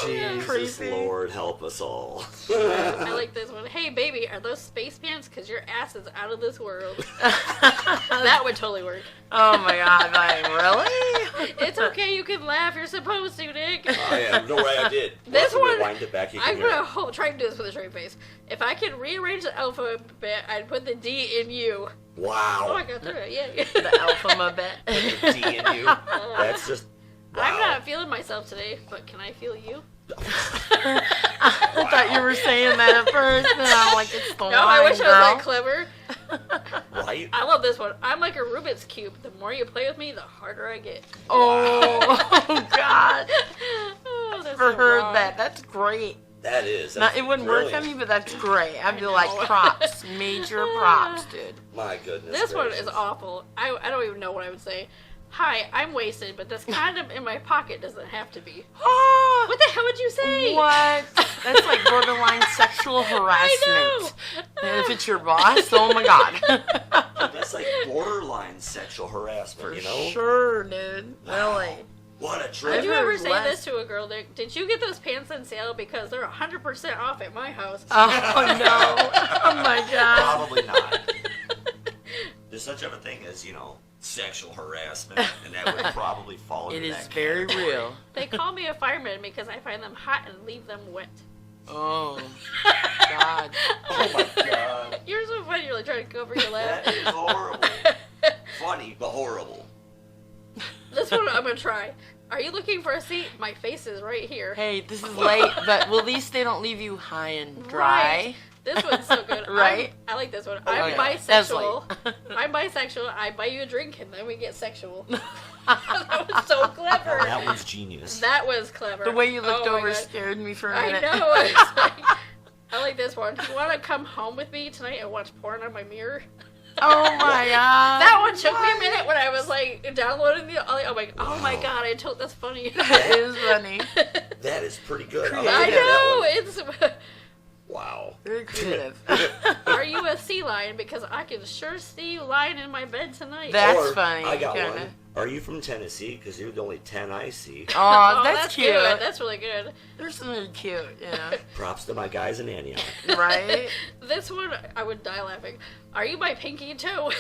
Jesus creepy. Lord, help us all. I like this one. Hey, baby, are those space pants? Because your ass is out of this world. Oh That would totally work. my god, like, really? It's okay, you can laugh. You're supposed to, Nick. I am. No way I did. This We'll one, rewind it back. You can I'm hear gonna it. try and do this with a straight face. If I could rearrange the alphabet, I'd put the D in you. Oh, I Wow. got through it. Yeah. The alphabet. The D in you. That's just. Wow. I'm not feeling myself today, but can I feel you? I thought you were saying that at first, and I'm like, it's the No, I line, wish I girl. was that clever. Right? I love this one. I'm like a Rubik's Cube. The more you play with me, the harder I get. Oh, God. Oh, that's Never so heard wrong. that. That's great. That is. Now, That's it wouldn't work on brilliant. me, but that's great. I'd be like, know. props. Major props, dude. My goodness. This one gracious. is awful. I don't even know what I would say. Hi, I'm wasted, but this condom in my pocket doesn't have to be. Oh, What the hell would you say? what? That's like borderline sexual harassment. And if it's your boss, oh my god. That's like borderline sexual harassment, For you know? sure, dude. Really. What a Did trip. you I've ever heard say less. this to a girl? Did you get those pants on sale because they're 100% off at my house? Oh no. Oh my god. Probably not. There's such of a thing as, sexual harassment, and that would probably fall into It is that very category. real. They call me a fireman because I find them hot and leave them wet. Oh god. Oh my god. You're so funny. You're like trying to cover your laugh. That is horrible. Funny, but horrible. This one I'm gonna try. Are you looking for a seat? My face is right here. Hey, this is late, but at least they don't leave you high and dry. Right. This one's so good. Right? I like this one. Oh, I'm yeah. That's bisexual. late. I'm bisexual. I buy you a drink and then we get sexual. That was so clever. That one's genius. That was clever. The way you looked Oh my over God. scared me for a I minute. know. It's like, I like this one. You want to come home with me tonight and watch porn on my mirror? Oh my god. That one took me a minute when I was like downloading the. Oh my god! I told that's funny. That is funny. That is pretty good. Creative. I like that know one. it's. Wow. Very creative. Are you a sea lion? Because I can sure see you lying in my bed tonight. That's Or, funny. I got kinda. one. Are you from Tennessee? Because you're the only 10 I see. Oh, that's cute. good. That's really good. They're something cute, you know. Props to my guys in Antioch. Right? This one, I would die laughing. Are you my pinky toe?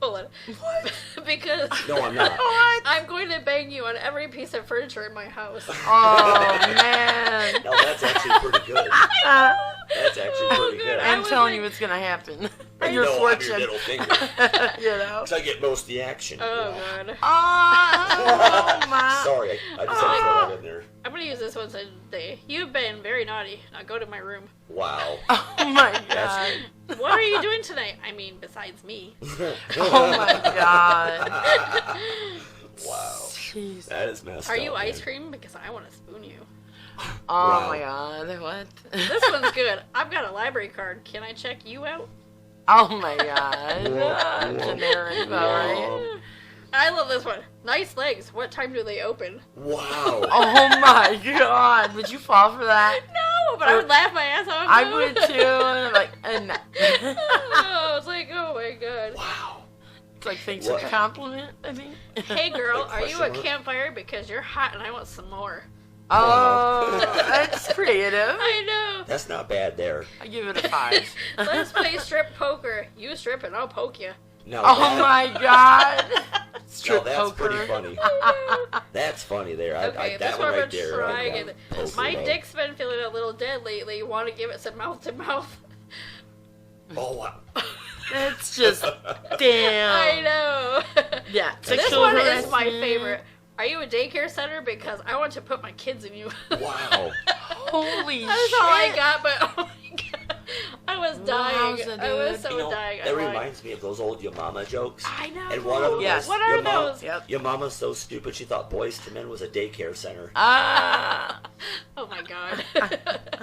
Hold on. What? Because No, I'm not. What? I'm going to bang you on every piece of furniture in my house. Oh, man. No, that's actually pretty good. That's actually pretty good. I I'm was telling like- you what's going to happen. And Your you know fortune. I'm your middle finger. You know? Because I get most of the action. Oh, God. Oh, my. Sorry, I just had to throw that in there. I'm going to use this one today. You've been very naughty. Now go to my room. Wow. Oh, my That's- God. What are you doing tonight? I mean, besides me. Oh, my God. Wow. Jeez. That is messed up. Are you ice man. cream? Because I want to spoon you. Oh, Wow. my God. What? This one's good. I've got a library card. Can I check you out? Oh, my God. Generic, though, right? Wow. I love this one. Nice legs. What time do they open? Wow. Oh, my God. Would you fall for that? No, but I would laugh my ass off. I though. would, too. And I'm like, Oh, it's like, oh my God. Wow. It's like, thanks for the What? compliment, I think. Hey girl, Like are you a question mark? campfire? Because you're hot and I want some more. Oh, that's creative. I know. That's not bad there. I give it a 5. Let's play strip poker. You strip and I'll poke you. No, Oh that, my God. no, Strip that's poker. pretty funny. That's funny there. Okay, that this one one right I'm there. trying. I'd poke My it up. dick's been feeling a little dead lately. You want to give it some mouth to mouth? Oh, wow. That's just, damn. I know. Yeah. This sexual one is my harassment. favorite. Are you a daycare center? Because I want to put my kids in you. Wow. Holy That's shit. all I got, but oh my God. I was dying. Wowza, I was dude. so You know, dying. that I lied. reminds me of those old Your Mama jokes. I know. And one of them Yes. was, What are your mom- those? Yep. Your mama's so stupid she thought Boys to Men was a daycare center. Ah. Oh my God. I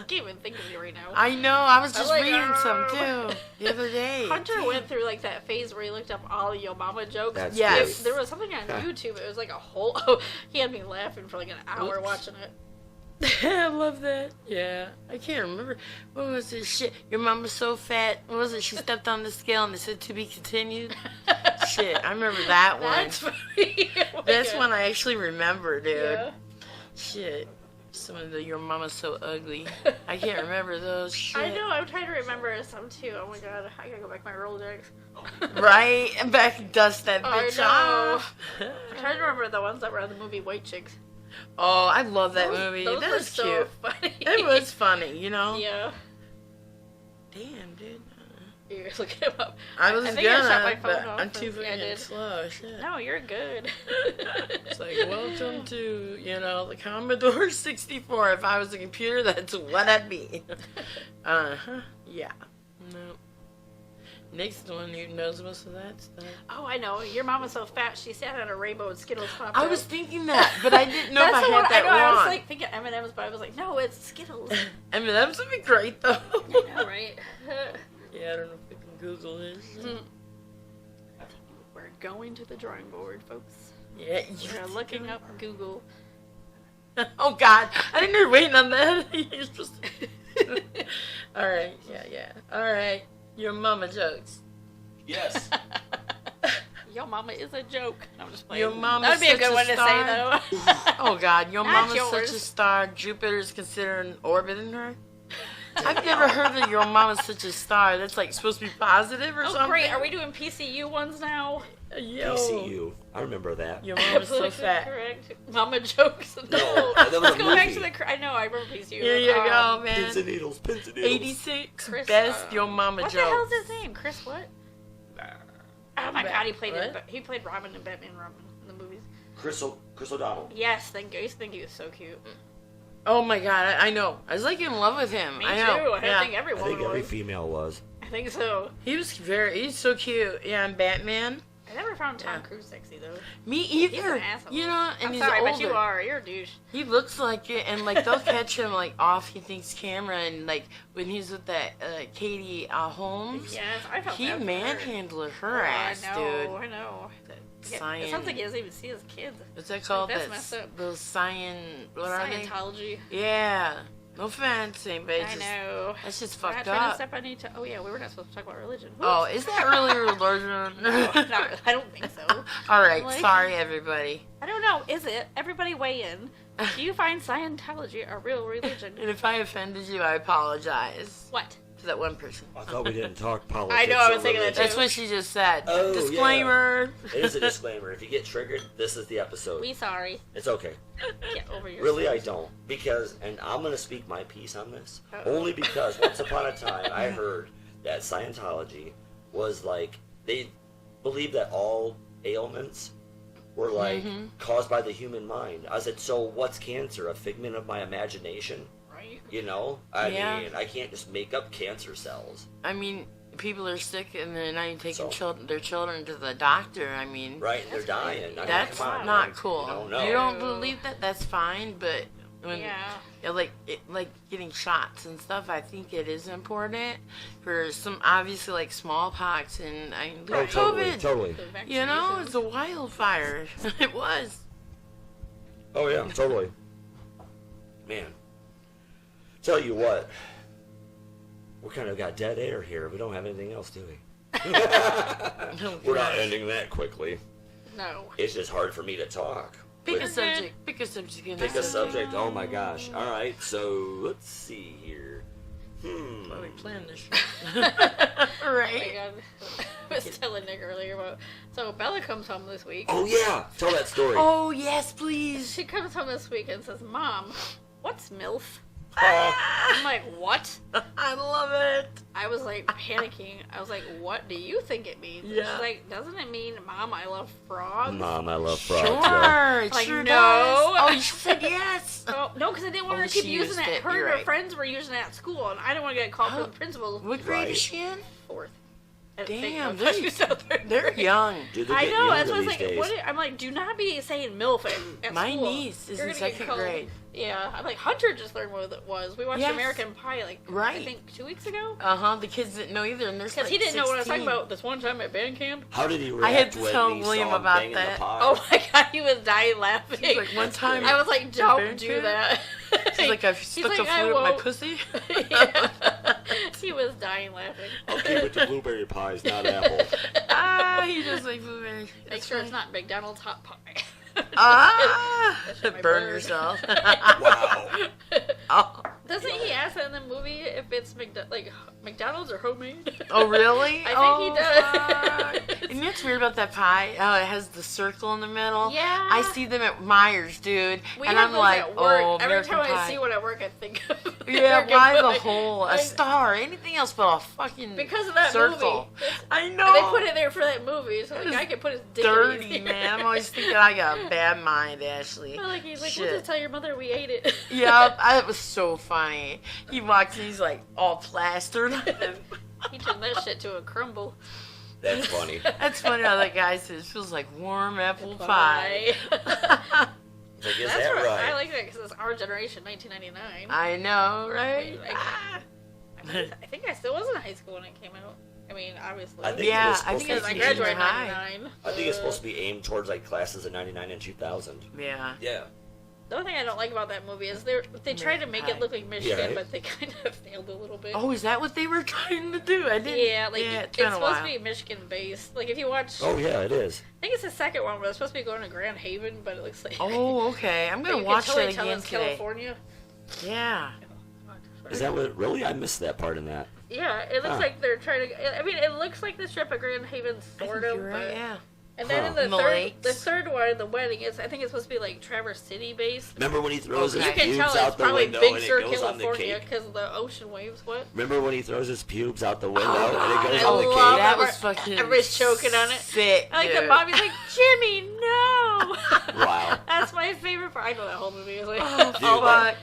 can't even think of it right now. I know. I was I'm just like, reading some too the other day. Hunter went through like that phase where he looked up all Yo Mama jokes. That's Yes. There was something on YouTube. It was like a whole. Oh, he had me laughing for like an hour Oops. watching it. I love that. Yeah. I can't remember. What was this shit? Your mom was so fat. What was it? She stepped on the scale and it said to be continued. Shit. I remember that one. That's funny. Oh my That's God. one I actually remember, dude. Yeah. Shit. Some of the Your Mama's So Ugly. I can't remember those. Shit. I know. I'm trying to remember some too. Oh my God. I gotta go back to my Rolodex. Right? And back and dust that I bitch know. off. I'm trying to remember the ones that were on the movie White Chicks. Oh, I love that Those- movie. Those That were was so cute. funny. It was funny, you know? Yeah. Damn, dude. You're looking them up. I was I think I shut my gonna, phone but off I'm too and- yeah, I fucking did. slow. Shit. No, you're good. It's like, welcome to, you know, the Commodore 64. If I was a computer, that's what I'd be. Uh-huh. Yeah. No. Next one who knows most of that stuff. Oh, I know. Your mom was so fat she sat on a rainbow and Skittles popped I out. was thinking that, but I didn't know if I That's the had one. that I know. I was wrong. like thinking M&M's, but I was like, no, it's Skittles. I mean, that would be great, though. I know, right? Yeah, I don't know if we can Google this. We're going to the drawing board, folks. Yeah. We're looking up Google. Oh, God. I didn't know you were waiting on that. You're supposed to... All right. Yeah. All right. Your mama jokes. Yes. Your mama is a joke. No, I'm just playing. Your mama's That would be a such good a one to say, star. though. Oh, God. Your Not mama's such a yours. star. Jupiter's considering orbiting her. I've never heard that your mama's such a star. That's like supposed to be positive or Oh, something. great. Are we doing PCU ones now? Yo. PCU. I remember that. Your mama's so Politically fat. correct. Mama jokes. No, that was Let's a go back movie. to the. I know. I remember PCU. Here you go, Pins man. and needles, pins and needles. 86 Chris, best your mama What jokes. the hell's his name? Chris what? Oh my God, he played What? it. He played Robin in Batman Robin in the movies. Chris O'Donnell. Yes, thank you. I used to think he was so cute. Oh my God, I know. I was like in love with him. Me I too. know. I yeah. think every I woman think every was. female was. I think so. He's so cute. Yeah, and Batman. I never found Tom Yeah. Cruise sexy though. Me He's either. an asshole. You know, and I'm he's sorry, older. but you are. You're a douche. He looks like it, and like they'll catch him like off. He thinks camera, and like when he's with that Katie Holmes, Yes, I felt he bad for her. manhandled her ass, I know. dude. I know. Yeah, Cyan. it sounds like he doesn't even see his kids. What's that called? That's That's messed up. those What are they? Scientology. Yeah. No offense, anybody. I know. That's just I'm not fucked trying to up. step on each. Oh yeah, we were not supposed to talk about religion. Oh, Whoops. is that really religion? No, I don't think so. All right, Like- sorry everybody. I don't know. Is it? Everybody weigh in. Do you find Scientology a real religion? And if I offended you, I apologize What? to that one person. I thought we didn't talk politics. I know, I or was thinking that religion. That's what she just said. Oh, Disclaimer. It is a disclaimer. If you get triggered, this is the episode. We sorry. It's okay. Get over your. Really, I don't. Because, and I'm going to speak my piece on this, Uh-oh. only because once upon a time I heard that Scientology was like, they believed that all ailments were like caused by the human mind. I said, so what's cancer? A figment of my imagination? Right. You know? I Yeah. mean, I can't just make up cancer cells. I mean, people are sick and they're not even taking So- their children to the doctor. I mean, Right? And they're That's dying. crazy. I mean, that's come on, not man. cool. You know, no. You don't believe that? That's fine, but when Yeah. like getting shots and stuff, I think it is important for some obviously like smallpox and Oh, COVID. totally. The You know, vaccinations. it's a wildfire. It was. Oh, yeah, totally. Man. Tell you what. We kind of got dead air here. We don't have anything else, do we? We're not ending that quickly. No. It's just hard for me to talk. Pick a With- subject. Pick a subject. Pick a subject. Oh, my gosh. All right, so let's see here. Why we playing this shit? Oh my Right. god. I was telling Nick earlier about. So Bella comes home this week. Oh, yeah. Tell that story. Oh yes, please. She comes home this week and says, "Mom, what's MILF?" Oh, I'm like, "What?" I love it. I was like panicking. I was like, "What do you think it means?" And Yeah. She's like, "Doesn't it mean, Mom, I love frogs?" Mom, I love Sure, frogs. yeah. it Like, sure no. does. Oh, you said yes. Oh, no, because I didn't want her Oh, to keep she using used it. it, Her and you're her right. friends were using it at school, and I didn't want to get a call from the principal. What grade Right. is she in? Fourth. I Damn, think they're- she was out there. They're young. Dude, they're I getting know. That's younger what I was these like. days. What? I'm like, do not be saying MILF at My school. niece is You're in gonna get second called- grade. Yeah, I'm like, Hunter just learned what it was. We watched Yes. American Pie like I Right. think 2 weeks ago. The kids didn't know either, and they're Because he didn't know what I was talking about this one time at band camp. How did he react I had to when tell he William saw him about banging the that. pie? Oh my god, he was dying laughing. He's like, one time, I was like, the don't band do camp? that. She's like, I've He's stuck like, a "I foot up my won't." pussy. Yeah. He was dying laughing. Okay, but the blueberry pie is not apple. He just like blueberry. Make That's sure fine. it's not McDonald's hot pie. Burn might burn. yourself. Wow. Oh. Doesn't he ask that in the movie if it's McDonald's or homemade? Oh, really? I think he does. Fuck. And what's weird about that pie? Oh, it has the circle in the middle. Yeah. I see them at Myers, dude. We and have I'm those like, at work. oh, Every American time pie. I see one at work, I think of Yeah, American why the pie. whole, a I- star, anything else but a fucking Because of that circle. movie. I know. And they put it there for that movie, so It the is guy could put his dick dirty, in man. I'm always thinking I got a bad mind, Ashley. Like, he's like, Shit. we'll just tell your mother we ate it. Yeah, it was so funny. He walks in, he's like all plastered. He turned that shit to a crumble. That's funny. That's funny how that guy says, feels like warm apple pie. It's like, is That's that right. right? I like that because it's our generation, 1999. I know, right? Like, Ah. I think I still was in high school when it came out. I mean, obviously. I think Yeah, it was I supposed think to it's because I be graduated in high. 99. I think it's supposed to be aimed towards like classes of 99 and 2000. Yeah. Yeah. The only thing I don't like about that movie is they tried to make it look like Michigan, Yeah, right. but they kind of failed a little bit. Oh, is that what they were trying to do? I didn't. Yeah, like yeah, it's been a supposed while. to be Michigan based. Like if you watch, Oh yeah, it is. I think it's the second one where it's supposed to be going to Grand Haven, but it looks like Oh, okay. I'm but gonna you watch can that totally tell again it's today. California. Yeah. Is that what? Really? I missed that part in that. Yeah, it looks Huh. like they're trying to. I mean, it looks like the strip of Grand Haven, I sort think of. you're But, right. Yeah. and then Huh. in the In the the lakes. third one, the wedding is. I think it's supposed to be like Traverse City based. Remember when he throws Okay. You his can pubes tell out it's the probably window Big and it Sur, goes on the California, cake? because the ocean waves. What? Remember when he throws his pubes out the window Oh, and it goes I on the love cake? That Every- was fucking. everybody's choking on it. Sick. I like dude. the Bobby's like, Jimmy, no. Wow. That's my favorite part. I know that whole movie. It's like, Oh, Dude, fuck.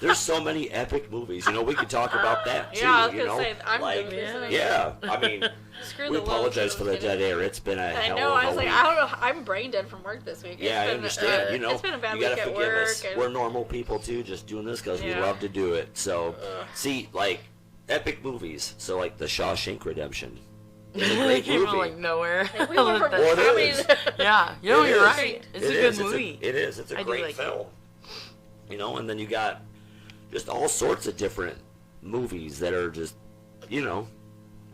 There's so many epic movies. You know, we could talk about that too. yeah, I was you gonna know, say I'm like, good with this. yeah. I mean, Screw we the apologize love for the shows, dead kidding. air. It's been a I hell know. of I a was like, week. I don't know. I'm brain dead from work this week. Yeah, I It's been, understand. You know, it's been a bad you gotta week at forgive work. us. and- We're normal people too, just doing this because we Yeah. love to do it. So, Ugh. see, like epic movies. So, like the Shawshank Redemption. It's a They great came from movie. like nowhere. we went from Well, it comedy is. to- Yeah, you know, It you're is. right. It's It a good is. movie. It is. It's a I do great like it. film. You know, and then you got just all sorts of different movies that are just,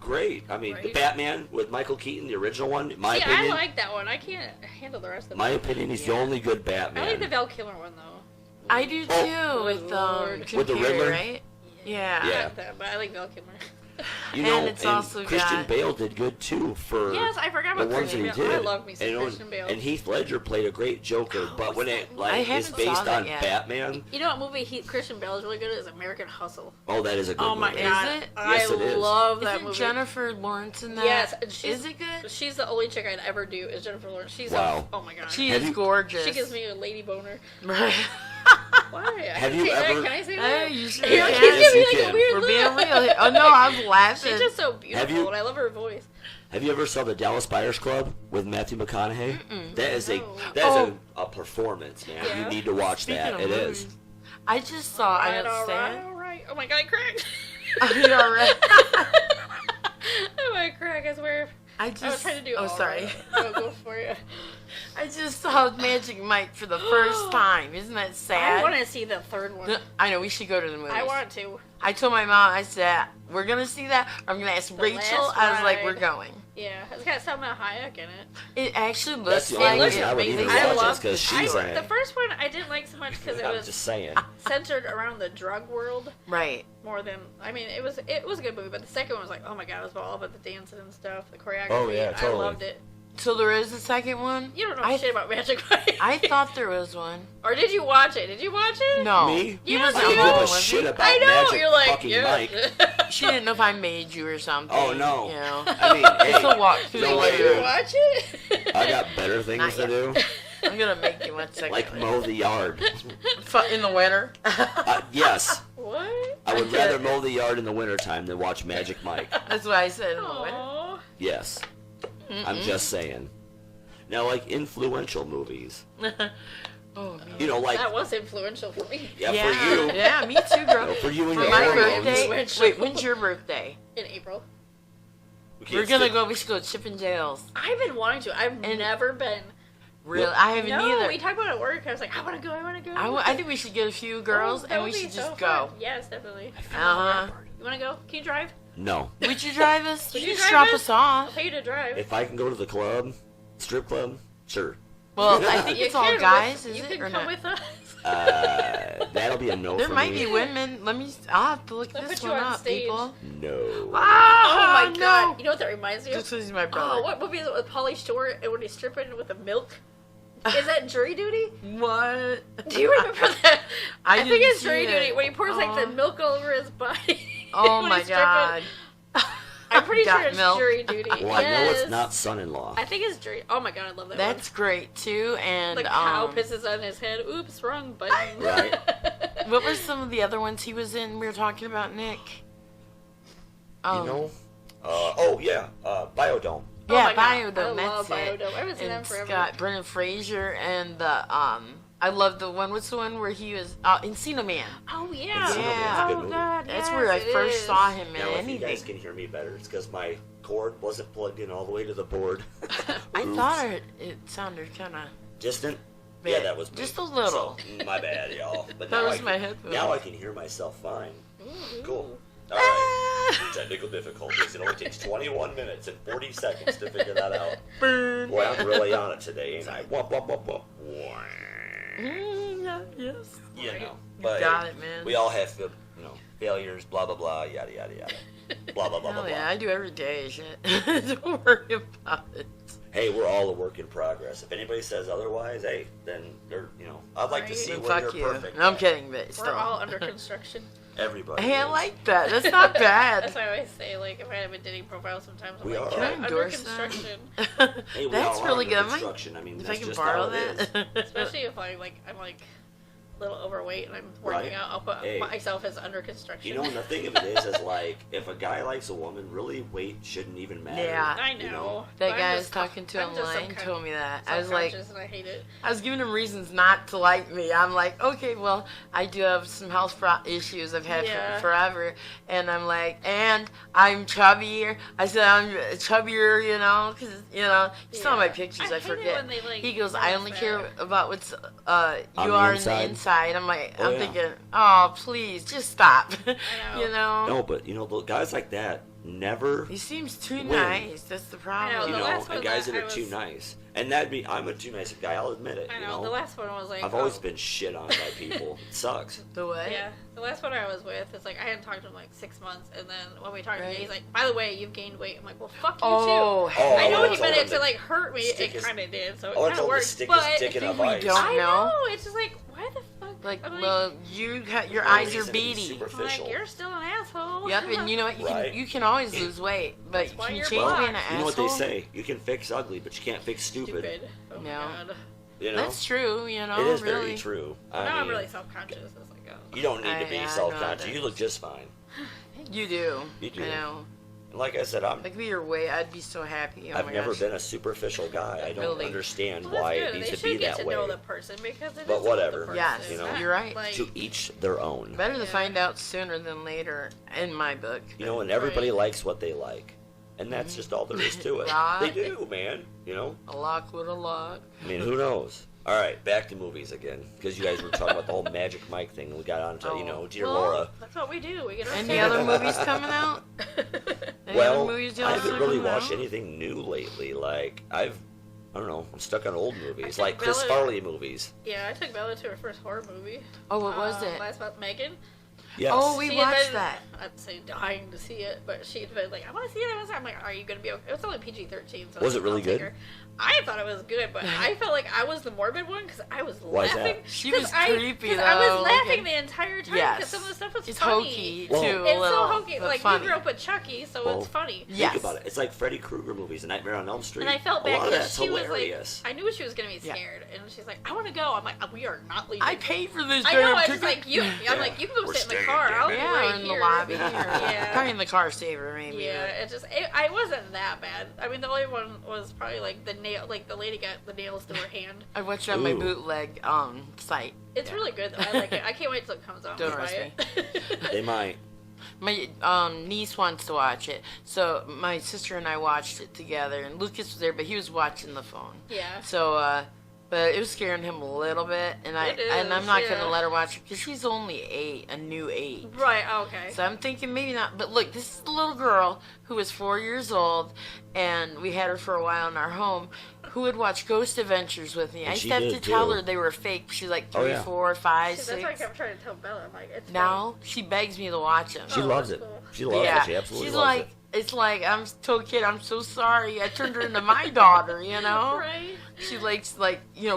great. I mean, the Batman with Michael Keaton, the original one, in my opinion. I like that one. I can't handle the rest of them. My opinion, he's the only good Batman. I like the Val Kilmer one, though. I do too, with with the Riddler, right? Yeah. I like that, but I like Val Kilmer. And it's also Christian Bale did good too for Yes, I forgot about Christian Bale. I love me some Christian Bale. And Heath Ledger played a great Joker, but when it is based on Batman. You know what movie Christian Bale is really good at is American Hustle. Oh, that is a good movie. Oh my god. Is it? Yes, it is. I love that Isn't movie. Jennifer Lawrence in that? Yes. Is it good? She's the only chick I'd ever do is Jennifer Lawrence. She's wow. oh my god. She is gorgeous. She gives me a lady boner. Right. Why? Have you ever? Can I say that? Hey, you sure He's can. giving me you like can. a weird We're look. being real. Oh no, I'm laughing. She's just so beautiful, and I love her voice. Have you ever saw the Dallas Buyers Club with Matthew McConaughey? That is a performance, man. Yeah. You need to watch that. It is. I just saw. I understand. All right. Oh my god, I cracked. Are you alright? I might crack. I swear. I was trying to do. Oh, sorry. Go for it. I just saw Magic Mike for the first time. Isn't that sad? I want to see the third one. I know, we should go to the movies. I want to. I told my mom, I said, we're going to see that. I'm going to ask Rachel. I was like, we're going. Yeah, it's got Salma Hayek in it. It actually looks That's like the only reason I would even I watch love this because she's in it. The first one I didn't like so much because it I'm was just saying. centered around the drug world Right. more than it was a good movie, but the second one was like, oh my god, it was all about the dancing and stuff, the choreography. Oh, yeah, totally. I loved it. So there is a second one? You don't know shit about Magic Mike. I thought there was one. Or did you watch it? Did you watch it? No. Me? He Yeah, wasn't I you don't home, give a was shit he? about I know. Magic You're like, fucking Mike. She didn't know if I made you or something. Oh, no. You know? I mean, hey. Just a walk through no the way, Did you dude. watch it? I got better things Not to yet. do. I'm going to make you one second. Like mow the yard. In the winter? Yes. What? I would rather mow the yard in the wintertime than watch Magic Mike. That's what I said, in the winter. Aww. Yes. I'm just saying. Now, like influential movies. Oh, man. You know, like. That was influential for me. Yeah, for you. Yeah, me too, girl. For you and For your my hormones. birthday. Wait, when's your birthday? In April. We're gonna go. We should go to Chippendales. I've been wanting to. I've never been. Really? I haven't No, either. we talked about it at work. I was like, I want to go. I think we should get a few girls that and would we be should so just fun. go. Yes, definitely. Uh-huh. You want to go? Can you drive? No. Would you drive us? Would You you just drive drop us? us off. I'll pay you to drive. If I can go to the club, strip club, sure. Well, I think You it's all can guys, with, is you it, can or come not? with us. That'll be a no There for might me. be women. I'll have to look They'll this put you one on up, stage. people. No. Oh Ah, my no. god! You know what that reminds me of? Just because he's my brother. Oh, what movie is it with Pauly Shore and when he's stripping with the milk? Is that Jury Duty? What? Do you remember that? I think didn't it's Jury see Duty it. when he pours like the Oh. milk all over his body. Oh when my he's stripping. god. I'm pretty sure Got it's milk. Jury Duty. Well, I know it's Yes. not son-in-law. I think it's Jury. Oh my god, I love that That's great too. one. And The cow pisses on his head. Oops, wrong button. Right. what were some of the other ones he was in? We were talking about Nick. You know? Biodome. Oh Yeah, my God. Biodome. I love That's it. Biodome. I haven't seen And them forever. Scott, Brendan Fraser, and the I love the one. What's the one where he was Encino Man? Oh yeah. Encino Man's a good Oh movie. god. That's yes, where I it first is. saw him in Now, if you anything. guys can hear me better, it's because my cord wasn't plugged in all the way to the board. I Oops. thought it sounded kind of. Distant? Bit. Yeah, that was me. Just a little. So, my bad, y'all. But That now was I my can, headphones. Now I can hear myself fine. Ooh. Cool. All right. Technical difficulties. It only takes 21 minutes and 40 seconds to figure that out. Burn. Boy, I'm really on it today, ain't I? Womp, womp, womp, womp. Yes. You know. You But got it, man. we all have, failures, blah, blah, blah, yada, yada, yada. Blah, blah, blah, blah, Hell yeah, blah. I do every day, shit. Don't worry about it. Hey, we're all a work in progress. If anybody says otherwise, hey, then they're, I'd like to Right. see Then where fuck you're you. perfect. No, I'm at. kidding, but We're still. all under construction. Everybody. Hey, I is. like that. That's not That's bad. why I always say, like, if I have a dating profile sometimes, I'm We like, are. Can I under endorse that? construction. Hey, we That's all are really under good. I might- construction. I mean, If I that's can just borrow how it is. that. Especially if I'm like a little overweight and I'm working Right. out, I'll put Hey. myself as under construction. And the thing of it is like, if a guy likes a woman, really weight shouldn't even matter. Yeah. I know. That but guy I I'm was just- talking to I'm just online told me that. I was like, self-conscious and I hate it. I was giving him reasons not to like me. I'm like, okay, well, I do have some health issues I've had Yeah. forever. And I'm like, and I'm chubbier. I said, I'm chubbier, because, you saw my Yeah. pictures, I I hate it forget. when they, like, He goes, tell I us only that. care about what's On you the are inside? in the inside. inside, I'm like, Oh, I'm yeah. thinking, oh, please, just stop. know. You know? No, but you know, the guys like that never, He seems too Win. nice. That's the I problem. know, you the know, last and one guys that that are I too was- nice. And that'd be, I'm a too nice guy. I'll admit it. I You know. know, The last one was like. I've always oh, been shit on by people. It sucks. The what? Yeah, the last one I was with, it's like I hadn't talked to him like 6 months, and then when we talked Right. today, he's like, "By the way, you've gained weight." I'm like, "Well, fuck you Oh, too." Oh, I know I he told meant him it to to like hurt me. stick It his- kind of did, so it Oh, I kind of told him to worked. stick But his dick in a think we vice. don't I know. know. It's just like, why the fuck? Like, I'm well, you got your No eyes are reason to be beady. I'm superficial. like, you're still an asshole. Yep, and you know what? Right. You can always lose weight, but That's you why can you're change black. being an You know what they asshole. say? You can fix ugly, but you can't fix stupid. Stupid. Oh my No. god. You know, That's true. You know, it is really. very true. Now I I'm mean, really self-conscious. It's like, oh. you don't need to I be know self-conscious. that. You look just fine. You do. You do. I know. And like I said, Like be your way, I'd be so happy. Oh I've my never gosh. been a superficial guy. I don't Really? understand Well, that's why good. it needs They to should be get that to way. know the person because it But is about whatever. the person. Yes, It's you know. not you're right. Like, To each their own. Better to Yeah. find out sooner than later, in my book. You know, and everybody Right. likes what they like. And that's just all there is to it. Right. They do, man. You know? A lock with a lock. I mean, who knows? All right, back to movies again. Because you guys were talking about the whole Magic Mike thing. We got on to, you know, Dear well, Laura. That's what we do. We get our Any other movies coming out? Any Well, other movies y'all I haven't seen really coming watched out? anything new lately. Like, I don't know, I'm stuck on old movies. took Like Chris Bella- Farley movies. Yeah, I took Bella to her first horror movie. Oh, what was it? Last month, Megan. Yes. Oh, we She had watched been- that. I'd say dying to see it, but she'd been like, "I want to see it." I'm like, "Are you gonna be okay?" It was only PG-13, so Was it really I'll take good? her. I thought it was good, but I felt like I was the morbid one because I was Why is that? laughing. She 'Cause was I- creepy, 'cause I though, was laughing like- the entire time because Yes. some of the stuff was It's funny. hokey, Well- too. It's a little, so hokey. but Like funny. we grew up with Chucky, so Well, it's funny. Yes. Think about it. It's like Freddy Krueger movies, A Nightmare on Elm Street. And I felt a bad lot of because that's she was hilarious. like, I knew she was gonna be Yeah. scared, and she's like, "I want to go." I'm like, "We are not leaving." I paid for this I know. damn I was ticket. like, "You." Yeah. I'm like, "You can go We're sit in the staying, car. damn I'll it. be Yeah, right or in the here." lobby. Or Yeah. probably in the car saver, maybe. Yeah, but- I wasn't that bad. I mean, the only one was probably like the nail, like the lady got the nails to her hand. I watched it on my Ooh. bootleg site. It's Yeah. really good though. I like it. I can't wait till it comes out. Don't and roast buy it. They might. My niece wants to watch it, so my sister and I watched it together. And Lucas was there, but he was watching the phone. Yeah. So, but it was scaring him a little bit, and It I'm is, not yeah. gonna let her watch it because she's only 8, a new 8. Right. Okay. So I'm thinking maybe not. But look, this is the little girl who was 4 years old, and we had her for a while in our home, who would watch Ghost Adventures with me. And I used she to have did, to tell too. her they were fake. She's like Oh, 3, yeah. 4, 5, See, that's why I 6. kept trying to tell Bella. I'm like, it's Now she begs me to watch them. She Oh, loves that's it. cool. She loves Yeah, it. She absolutely she's loves like, it. it's like I'm told kid, I'm so sorry. I turned her into my daughter, you know. Right. She likes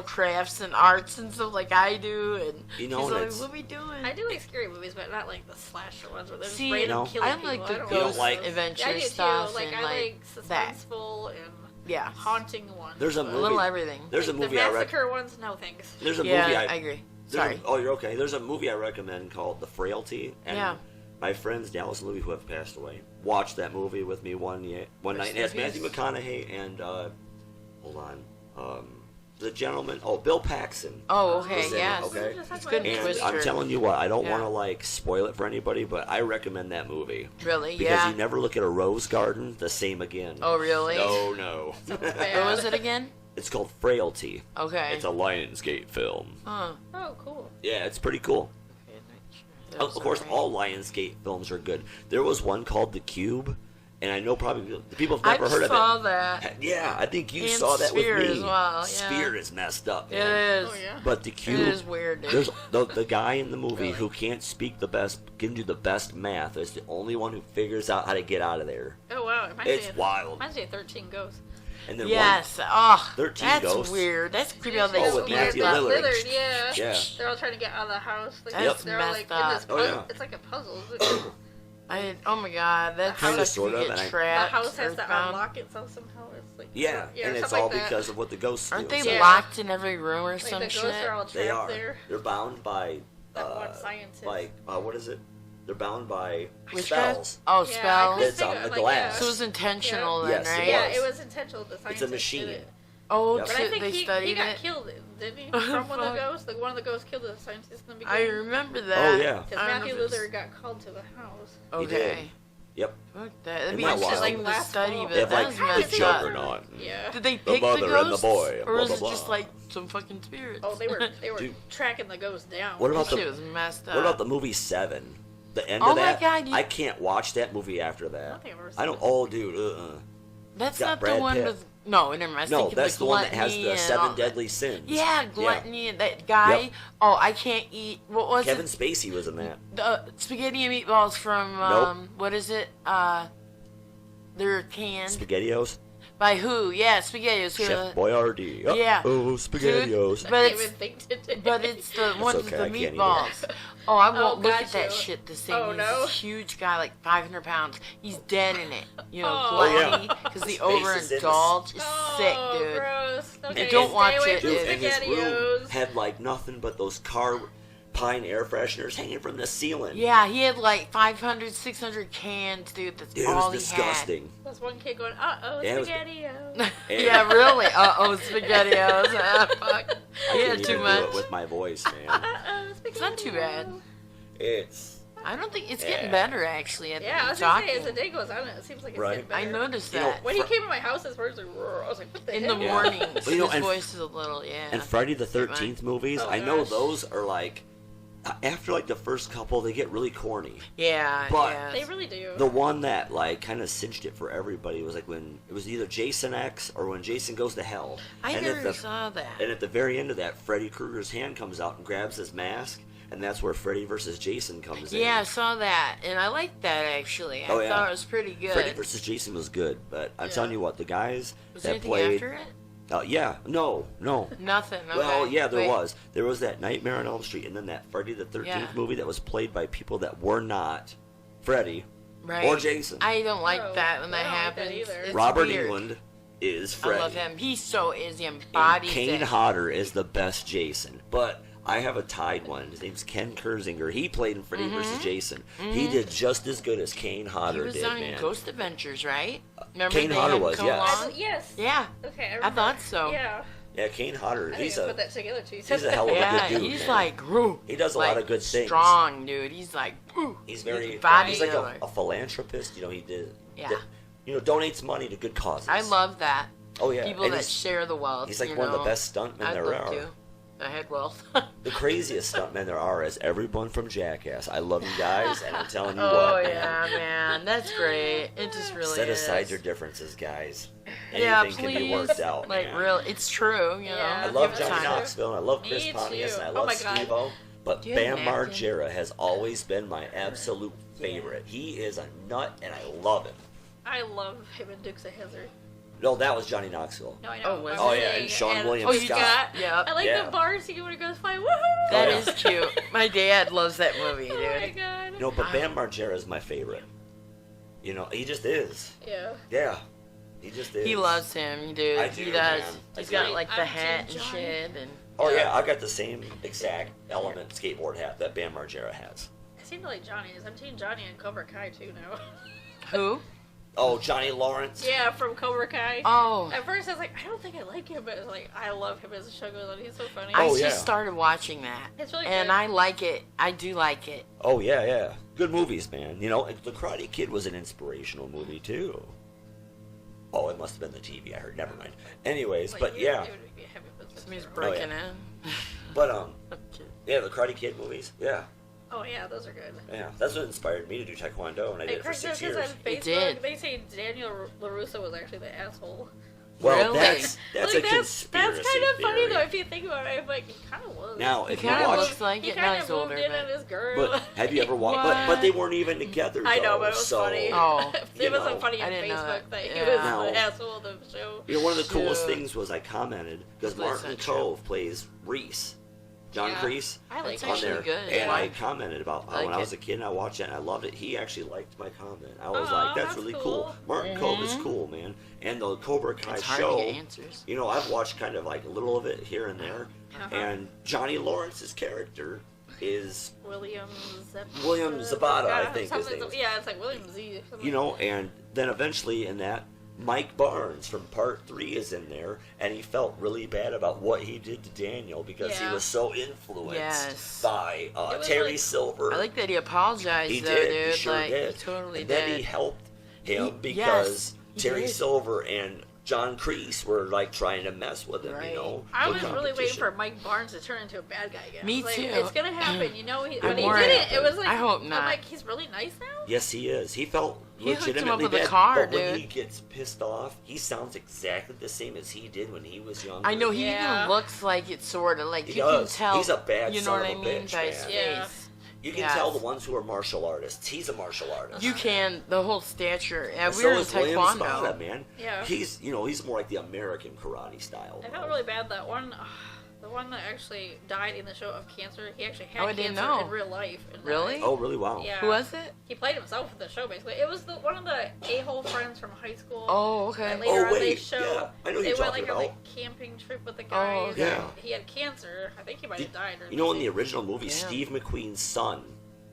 crafts and arts and stuff like I do, and You know, she's and like, it's- "What we doing?" I do like scary movies, but not like the slasher ones where they're just See, random No. killing I people. like the don't don't ghost like- adventure I do stuff too. Like and I like that. suspenseful and Yeah, haunting ones. There's a but, a movie. little everything. There's a like, movie the I massacre ones. No thanks. There's a Yeah, movie I agree. there's Sorry. oh, you're okay. There's a movie I recommend called The Frailty, and Yeah. my friends Dallas and Louie, who have passed away, watched that movie with me one night. Rest It has in Matthew peace. McConaughey and hold on, the gentleman. Oh, Bill Paxton. Oh, okay, Was in it, yes. okay. It's good And Twister. I'm telling you what, I don't Yeah. want to spoil it for anybody, but I recommend that movie Really? because Yeah. you never look at a rose garden the same again. Oh, really? No. What was it again? It's called Frailty. Okay. It's a Lionsgate film. Huh. Oh, cool. Yeah, it's pretty cool. Of course, all Lionsgate films are good. There was one called The Cube, and I know probably the people have I never heard saw of it. that. Yeah, I think you And saw that with Sphere me. as well, yeah. Sphere is messed up, It man. is. Oh yeah. But The Cube, It is weird. Dude. there's the guy in the movie Really? who can't speak the best, can do the best math, is the only one who figures out how to get out of there. Oh wow. It reminds It's me of, wild. Reminds me of 13 Ghosts. And then Yes. Oh, 13 that's Ghosts. weird. That's creepy how they Oh, with speak. Matthew Lillard. Yeah. Yeah. They're all trying to get out of the house. Like, That's they're all like messed in this up. Oh, puzzle. yeah. It's like a puzzle. Oh my god, that's Kinda, sucks if sort you of, get and I- The trapped, house has to earthbound. unlock itself somehow. It's like Yeah, and it's something all like that. because of what the ghosts Aren't do. they Yeah. locked in every room or Like some the ghosts shit? are all trapped They are. there. They're bound by That one scientist. what is it? They're bound by Witchcraft? spells. Oh, Yeah, I spells. couldn't That's think on of the it, like, glass. So it was intentional then, Yes, it right? Yeah, was. it was intentional. The scientist did machine. it. Oh, Yep. But I so think they he studied got it. killed, didn't he? Oh, From one of fuck. the ghosts. Like one of the ghosts killed the scientist in the I beginning. remember that. Oh, yeah. Because I Matthew remember Luther got called to the house. He did. Okay. Yep. Fuck that. That'd Isn't be that interesting wild? to Last study, fall. but They have that like was the messed up. juggernaut. Yeah. Did they pick the mother and the ghosts, boy, or blah, was blah, it blah. just like some fucking spirits? Oh, they were Dude. tracking the ghost down. What about That the shit was messed up. What about the movie Seven? The end Oh of my that? God, you- I can't watch that movie after I don't that. think I've ever I don't. seen Oh, dude. That's got not the Brad one Pitt. with. No, never mind. I was No, thinking that's the one that has gluttony the and all seven that. deadly sins. Yeah, gluttony and that guy. Yep. Oh, I can't eat. What was Kevin it? Spacey was in that. The spaghetti and meatballs from Nope. what is it? They're canned SpaghettiOs. by who? Yeah, SpaghettiOs. Who, Chef Boyardee. Oh, yeah. Oh, SpaghettiOs. Dude, I but didn't it's even think to do but it. it's the ones with okay, the I can't eat it. meatballs. Oh, I won't Oh, look got at that you. shit the same. Oh, He's no? this huge guy, like 500 pounds. He's dead in it. You know, Oh. gluttony, yeah. because the His face is in the- overindulge is Oh, sick, dude. gross. Okay, don't stay watch away it, from Dude, and his room SpaghettiOs. had like nothing but those car pine air fresheners hanging from the ceiling. Yeah, he had like 500, 600 cans, dude. That's Dude, it all was he disgusting. There's one kid going, uh-oh, Yeah, it was- SpaghettiOs. had. Yeah, really. Uh-oh, SpaghettiOs. Fuck. I He can't had too even much. do it with my voice, man. Uh-oh, SpaghettiOs. It's not too bad. It's I don't think it's Yeah. getting better, actually. At Yeah, I was gonna say, talking. as the day goes on, it seems like it's Right. getting better. I noticed You know, that. When he Fr- came to my house, his words were, I was like, what the In hell? the Yeah. mornings, But, you know, his and- voice is a little, yeah. and Friday the 13th movies. Oh, I know gosh. those are like after like the first couple, they get really corny. Yeah, But- yeah. They really do. The one that like kind of cinched it for everybody was like when it was either Jason X or when Jason Goes to Hell. I and at never the, saw that. And at the very end of that, Freddy Krueger's hand comes out and grabs his mask, and that's where Freddy versus Jason comes in. Yeah, I saw that, and I liked that actually. Oh, I yeah. thought it was pretty good. Freddy versus Jason was good, but I'm Yeah. telling you what, the guys was there that anything played. after it? Yeah, no. Nothing. Okay. Well, yeah, there Wait. was. There was that Nightmare on Elm Street, and then that Friday the 13th Yeah. movie that was played by people that were not Freddy Right. or Jason. I don't like No, that when I that don't like that happens. either. It's Robert weird. Englund is I Freddy. love him. He so is. He And embodies Kane it. Hodder is the best Jason. But I have a tied one. His name's Ken Kurzinger. He played in Freddy vs. Jason. He did just as good as Kane Mm-hmm. He Hodder was did, on man. Ghost Adventures, right? Remember Kane they Hodder had was, come yes. along? Yes. Yeah. Okay, I remember. thought so. Yeah. Yeah, Kane Hodder. I didn't He's even a put that together too. he's a hell of a Yeah, good dude. he's man. like, woo. He does a like, lot of good things. Strong, dude. He's like, woo. He's very. body He's like killer. a philanthropist. You know, he did. Yeah. Donates money to good causes. I love that. Oh yeah. People And that he's- share the wealth. He's like you one of the know. best stuntmen I'd there love are. to. I had wealth. The craziest stuntmen there are is everyone from Jackass. I love you guys, and I'm telling you Oh what. yeah, man, that's great. It just really Set is. aside your differences, guys. Anything Yeah, can please. be worked out. Like man. real, it's true. You know. Yeah. I love Give Johnny time. Knoxville, and I love Chris Me Pontius, too. and I Oh love my God. Steve-O. But Do you have Bam a napkin? Margera has always been my absolute favorite. He is a nut, and I love him. I love him and Dukes of Hazzard. No, that was Johnny Knoxville. No, I know. Oh, was I'm it? Oh, yeah, saying, and Sean William Oh, you Scott. got? Yep. I like Yeah. the bar scene when it goes flying. Woohoo! That Oh, yeah. is cute. My dad loves that movie, Oh my dude. god. You know, but Bam Margera is my favorite. You know, he just is. Yeah. Yeah, he just is. He loves him, dude. I He do, does. man. I He's do. got like the I'm hat Team and Johnny. shit, and Oh yeah, I got the same exact element skateboard hat that Bam Margera has. I seem to like Johnny's. I'm Team Johnny and Cobra Kai too now. who? Oh, Johnny Lawrence. Yeah, from Cobra Kai. Oh, At first I was like, I don't think I like him, but it's like, I love him as the show goes on. He's so funny. I Oh, just yeah. started watching that, It's really and good. I like it. I do like it. Oh yeah. Good movies, man. You know, The Karate Kid was an inspirational movie too. Oh, it must have been the TV I heard. Never mind. Anyways, Like, but yeah, it would be a heavy footsteps. Somebody's Oh, breaking yeah. in. but Okay. yeah, the Karate Kid movies. Yeah, Oh yeah, those are good. yeah. That's what inspired me to do Taekwondo, and I did it for 6 years. on It Facebook, did. they say Daniel LaRusso was actually the asshole. Well, Really? that's Like, a conspiracy That's kind of funny theory. though if you think about it. I'm like, he kind of was. Now, He if you kind of watch, looks like he it. Now kind he's of moved older, in but on his girl. but have you ever watched? What? But they weren't even together. I know, though, but it was so, funny. Oh, you it was know. so funny I on didn't know Facebook that he that. was Yeah. No. the asshole of the show. You know, one of the coolest Shoot. things was I commented because That's Martin not true. Cove plays Reese, John Yeah. Kreese. I like That's that. on actually there, good. and Yeah. I commented about I like when I was it. a kid and I watched it and I loved it. He actually liked my comment. I was Aw, like, "That's that's really cool. cool." Martin Cove is cool, man. And the Cobra Kai It's hard show, to get answers. you know, I've watched kind of like a little of it here and there. Uh-huh. And Johnny Lawrence's character is, William William Zabata, I think his something- name is. Yeah, it's like William Z. something you know, and then eventually in that Mike Barnes from Part 3 is in there, and he felt really bad about what he did to Daniel because he was so influenced by Terry Silver. I like that he apologized, He though, did. dude. He sure like, did. He totally and did. then he helped him because he Terry did. Silver and John Kreese were like trying to mess with him, you know. I for was really waiting competition. for Mike Barnes to turn into a bad guy again. Me Like, too. It's gonna happen, you know. But he worried. didn't. It was like I hope not. I'm like, he's really nice now. Yes, he is. He felt He hooked him up legitimately with a bad, car, but when dude. he gets pissed off, he sounds exactly the same as he did when he was younger. I know he Yeah. even looks like it, sort of like He you does. can tell. He's a bad You know son what I of a mean? bitch, By his man. Yeah. face. You can Yes. tell the ones who are martial artists. He's a martial artist. You can the whole stature. Yeah, And we so were in is William taekwondo. Spada, man. Yeah. He's he's more like the American karate style. I felt really bad that one. The one that actually died in the show of cancer, he actually had Oh, I didn't cancer know. in real life. And Really? died. Oh, really? Wow. Yeah. Who was it? He played himself in the show, basically. It was one of the a-hole friends from high school. Oh, okay. And later on, they wait, show yeah. I know who they you're went talking like on about. a camping trip with the guys. okay. Yeah. And he had cancer. I think he might have died. Or You know, in the something. original movie, Damn. Steve McQueen's son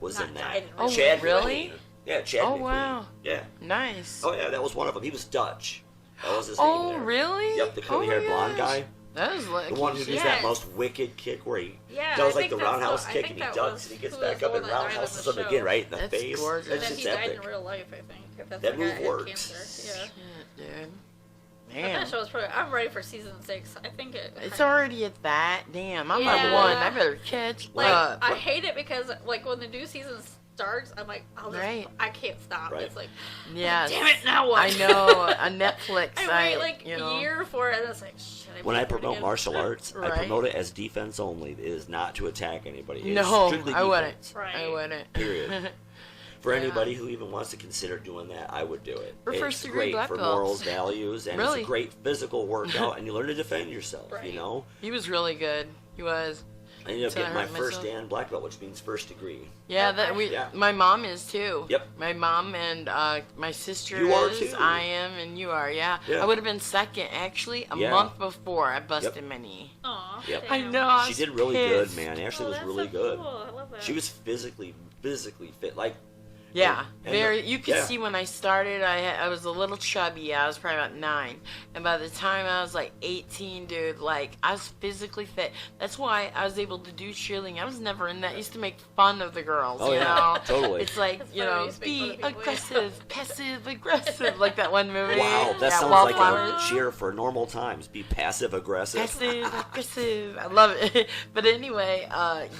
was Not in that. died in Oh, Chad really? McQueen. Yeah, Chad Oh, McQueen. wow. Yeah. Nice. Oh, yeah, that was one of them. He was Dutch. That was his Oh, name there. really? Yep, the Oh my curly-haired blonde gosh. guy. That was like The one who does Yeah. that most wicked kick where he Yeah, does I like the think that's roundhouse I kick think and he that ducks was and he gets who was back the up one and that died in roundhouses the him show. again right in the That's face. gorgeous. And then It's he just died epic. in real life, I think. If that's That the guy move had works. cancer. Yeah. Shit, dude. But Man. that show is probably. I'm ready for season 6. I think It's already at that. Damn, I'm Yeah. on one. I better catch Like up. I hate it because like when the new season starts, I'm like, Right. I can't stop. Right. It's like, Yes. damn it, now what? I know. On Netflix, I wait like you know. a year for it, and it's like, shit. When I better promote get- martial arts, I Right. promote it as defense only. It is not to attack anybody. It is No, strictly I wouldn't. defense. Right. I wouldn't. Period. For Yeah. anybody who even wants to consider doing that, I would do it. We're It's first degree great black for belts. morals, values, and Really? it's a great physical workout, and you learn to defend yourself. Right. You know, He was really good. He was. I ended up Till I getting my hurt first myself. and black belt, which means first degree. Yeah, that we. Yeah. My mom is too. Yep. My mom and my sister You are is. too. I am, and you are. Yeah. Yeah. I would have been second actually a Yeah. month before I busted my knee. Aw, Yep. damn. I know. I She was did really pissed. good, man. Ashley Oh, was that's really so good. Cool. I love that. She was physically fit. Like, Yeah, and very. You could yeah. see when I started, I was a little chubby. I was probably about 9, and by the time I was like 18, dude, like I was physically fit. That's why I was able to do cheerleading. I was never in that. I used to make fun of the girls. Oh, you yeah, know, totally. It's like That's you funny know, you speak be for the people, aggressive, passive aggressive, like that one movie. wow, that Yeah, sounds Wallflowers. like a cheer for normal times. Be passive aggressive. Passive aggressive. I love it. But anyway,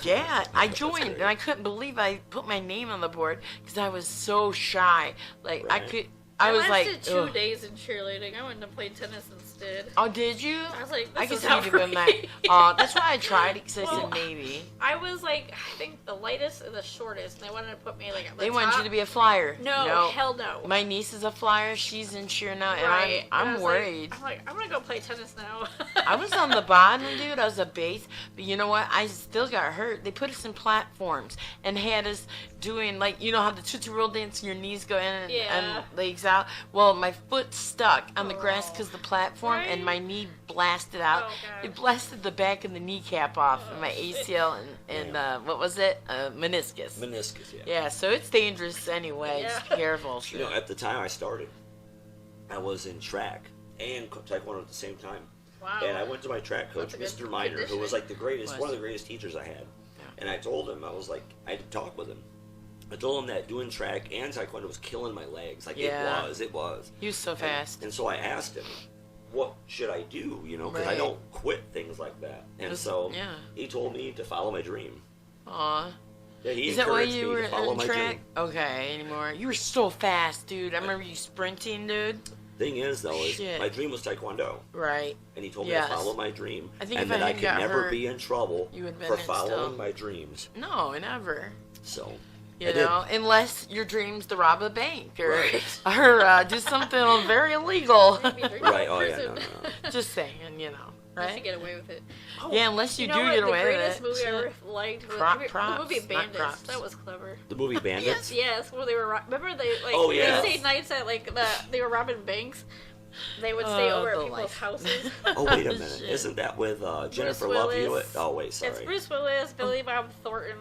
yeah, I joined and I couldn't believe I put my name on the board because I was so shy. Like Right. I was lasted like, 2 ugh. days in cheerleading. I went to play tennis instead. Oh, did you? I was like, I this could is see not you for doing that. me. That's why I tried it because I Well, said maybe. I was like, I think the lightest and the shortest, and they wanted to put me like at the They wanted top. you to be a flyer. No, hell no. My niece is a flyer. She's in cheer now, and Right. And I I'm was worried. Like, I'm gonna go play tennis now. I was on the bottom, dude. I was a base. But you know what? I still got hurt. They put us in platforms and had us doing, like, you know how the Tootsie Roll dance and your knees go in and, Yeah. and legs out? Well, my foot stuck on the grass because the platform and my Right. knee blasted out. Oh, gosh. It blasted the back of the kneecap off and my shit. ACL and what was it? Meniscus. Meniscus, yeah. Yeah, so it's dangerous anyway. Yeah. Just careful. You know, at the time I started, I was in track and taekwondo at the same time. Wow. And I went to my track coach, That's a good Mr. Miner, who was conditioning. like the greatest, Was. one of the greatest teachers I had. And I told him, I was like, I had to talk with him. I told him that doing track and taekwondo was killing my legs. Like, Yeah. it was. He was so fast. And so I asked him, what should I do? You know, because I Right. don't quit things like that. And so yeah. he told me to follow my dream. Aw. Yeah, he Is that why encouraged you me were to follow in my track? dream. Okay, anymore. You were so fast, dude. I remember you sprinting, dude. Thing is, though, is Shit. my dream was taekwondo. Right. And he told me Yes. to follow my dream. I think and if I that I hadn't could got never hurt, be in trouble you would've been for in following still. my dreams. No, never. So, You I did. know, unless your dream's to rob a bank or Right. or do something very illegal. Maybe they're Right, in oh yeah, prison. no. Just saying, you know, Unless you right? get away with it. Yeah, unless you, know do what? get away The greatest with movie it. I ever liked was Props, the movie not Bandits. props. That was clever. The movie Bandits? Yes, where they were. Remember they like Oh, yeah. they stayed nights at like they were robbing banks. They would stay over at the people's life. houses. Oh, wait a minute. Shit. Isn't that with Jennifer Bruce Love Willis. Hewitt? Oh, wait, It's sorry. Bruce Willis, Billy Bob Thornton.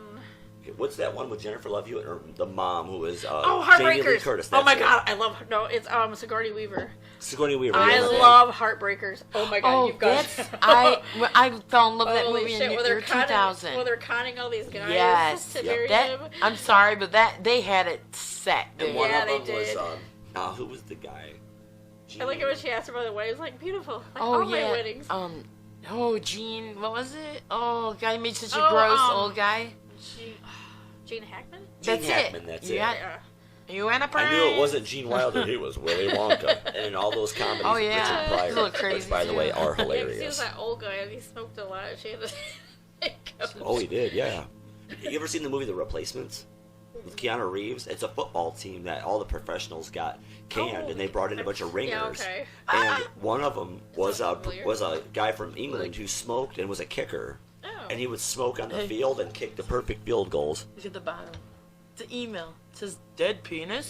What's that one with Jennifer Love Hewitt or the mom who is Oh, Jamie Lee Heartbreakers. Curtis? Oh my That's it. god, I love her. No, it's Sigourney Weaver. Sigourney Weaver. I yeah, okay. love Heartbreakers. Oh my god, Oh, you've got that's I fell in love with that Holy movie shit, in the when year they're conning, 2000. when they're conning all these guys Yes, to marry that him. I'm sorry, but that they had it set. And Dude. one Yeah, of they them was did. who was the guy? I like it when she asked her about the wedding. It was like beautiful. Like Oh all my yeah. weddings. Oh Gene, what was it? Oh, guy made such a Oh, gross old guy. Gene Hackman? Gene That's Hackman, it. that's you it. got- Yeah. You went a prize. I knew it wasn't Gene Wilder. He was Willy Wonka, and in all those comedies, Oh, yeah. Richard He's a Pryor, little crazy, which, by the too. way, are Yeah, 'cause he was hilarious. that old guy and he smoked a lot. She had to Oh, he did, yeah. You ever seen the movie The Replacements with Keanu Reeves? It's a football team that all the professionals got canned, and they brought in a bunch of ringers. Yeah, okay. And one of them was sounds familiar. a guy from England who smoked and was a kicker, Oh. and he would smoke on the Hey. field and kick the perfect field goals. Look at the bottom. It's an email. It says dead penis.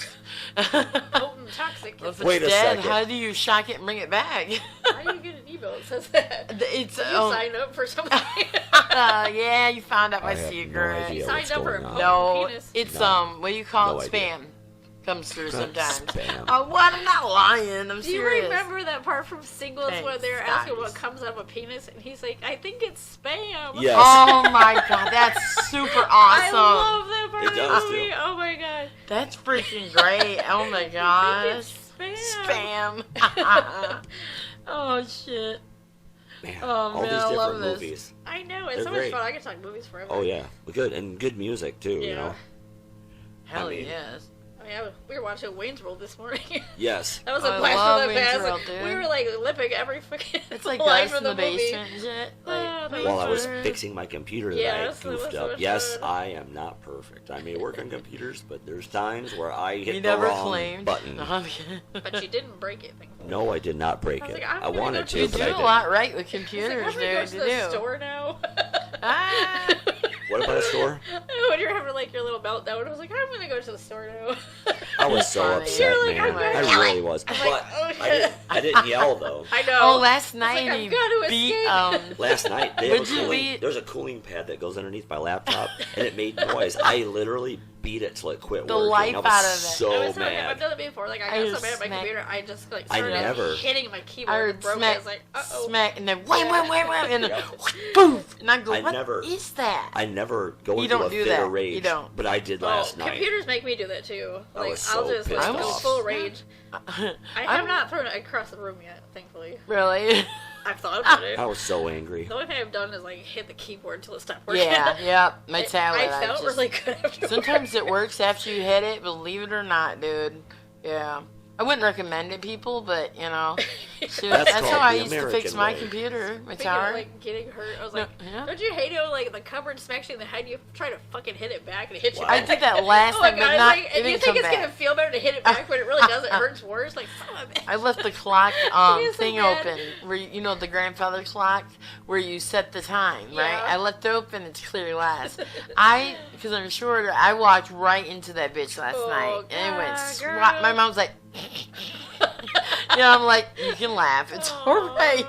Potent toxic. Well, if Wait it's a dead, second. how do you shock it and bring it back? How do you get an email that says that? It's Did you sign up for something? yeah, you found out I my have no secret. idea. Signed what's up for going a on. potent No, penis. it's No. what do you call No it? idea. Spam. Comes through sometimes. Spam. Oh, what? I'm not lying. I'm Do you serious. remember that part from Singles when Thanks, they're asking guys. what comes out of a penis, and he's like, "I think it's spam." Yes. Oh my god, that's super I awesome. love that part It of the does, movie. too. Oh my god. That's freaking great. Oh my I think gosh. it's spam. Spam. oh shit. Man, Oh, all man, these I love different this. movies. I know, it's They're so great. much fun. I can talk movies forever. Oh yeah, good and good music too. You Yeah. know. Hell I mean- yes. Oh, yeah, we were watching Wayne's World this morning. Yes. That was a I blast love from the Wayne's past. World, dude. We were like lipping every fucking It's like line us from in the movie. basement and shit. Oh, Like, that While I was fun. fixing my computer that I Yes, had it was goofed so up. much Yes, fun. I am not perfect. I may work on computers, but there's times where I hit you the never wrong claimed. button. No, I'm kidding. But you didn't break it, thankfully. No, I did not break I was it. like, I'm I gonna wanted go to, You to but do I a didn't. lot right with I was like, computers, I'm gonna go dude. to You the do. store now. Ah. What about a store? When you're having like your little meltdown, I was like, I'm gonna go to the store now. I was so funny. upset, You're like, man. I'm gonna I kill really it. was. I'm But like, oh, I, shit. I didn't yell though. I know. Oh, last It's night like, he I've got to beat escape. Last night they have Would you beat- there's a cooling pad that goes underneath my laptop, and it made noise. I literally beat it till it quit The working. life I was out of it. so I was so mad. I've mad. done it before. Like I I got just so mad at my smacked- computer, I just like I started never- hitting my I keyboard and heard broke it. I smack, was like, uh-oh. smack, and then wham, wham, wham, wham, and then Yeah. poof, and I go, I what never- is that? I never go You into don't a do fit that. of rage, You don't. but I did Oh, last night. computers make me do that too. I Like was I'll so just like pissed go off. full rage. I I'm- have not thrown it across the room yet, thankfully. Really? I've thought about it. I was so angry. The only thing I've done is like hit the keyboard until it stopped working. yeah. My tablet. I felt just- really good afterwards. Sometimes it works after you hit it, believe it or not, dude. Yeah. I wouldn't recommend it, people, but you know, shoot, That's that's called how I the used to fix American my way. computer, my Speaking of, tower. like getting hurt, I was No, like, yeah. don't you hate how like the cupboard smacks you in the head? You try to fucking hit it back and it hits you. Wow. I did that last Oh my time, god! but It's not. like, It and you didn't think come it's gonna back. feel better to hit it back, but it really doesn't. It hurts worse. Like, son of a bitch. I left the clock It is so thing bad. open, where you know the grandfather clock, where you set the time, right? Yeah. I left it open. It's clear last. Because I'm shorter, I walked right into that bitch last Oh, night, and it went God, swat. girl. My mom's like, I'm like, you can laugh. It's Aw. all right.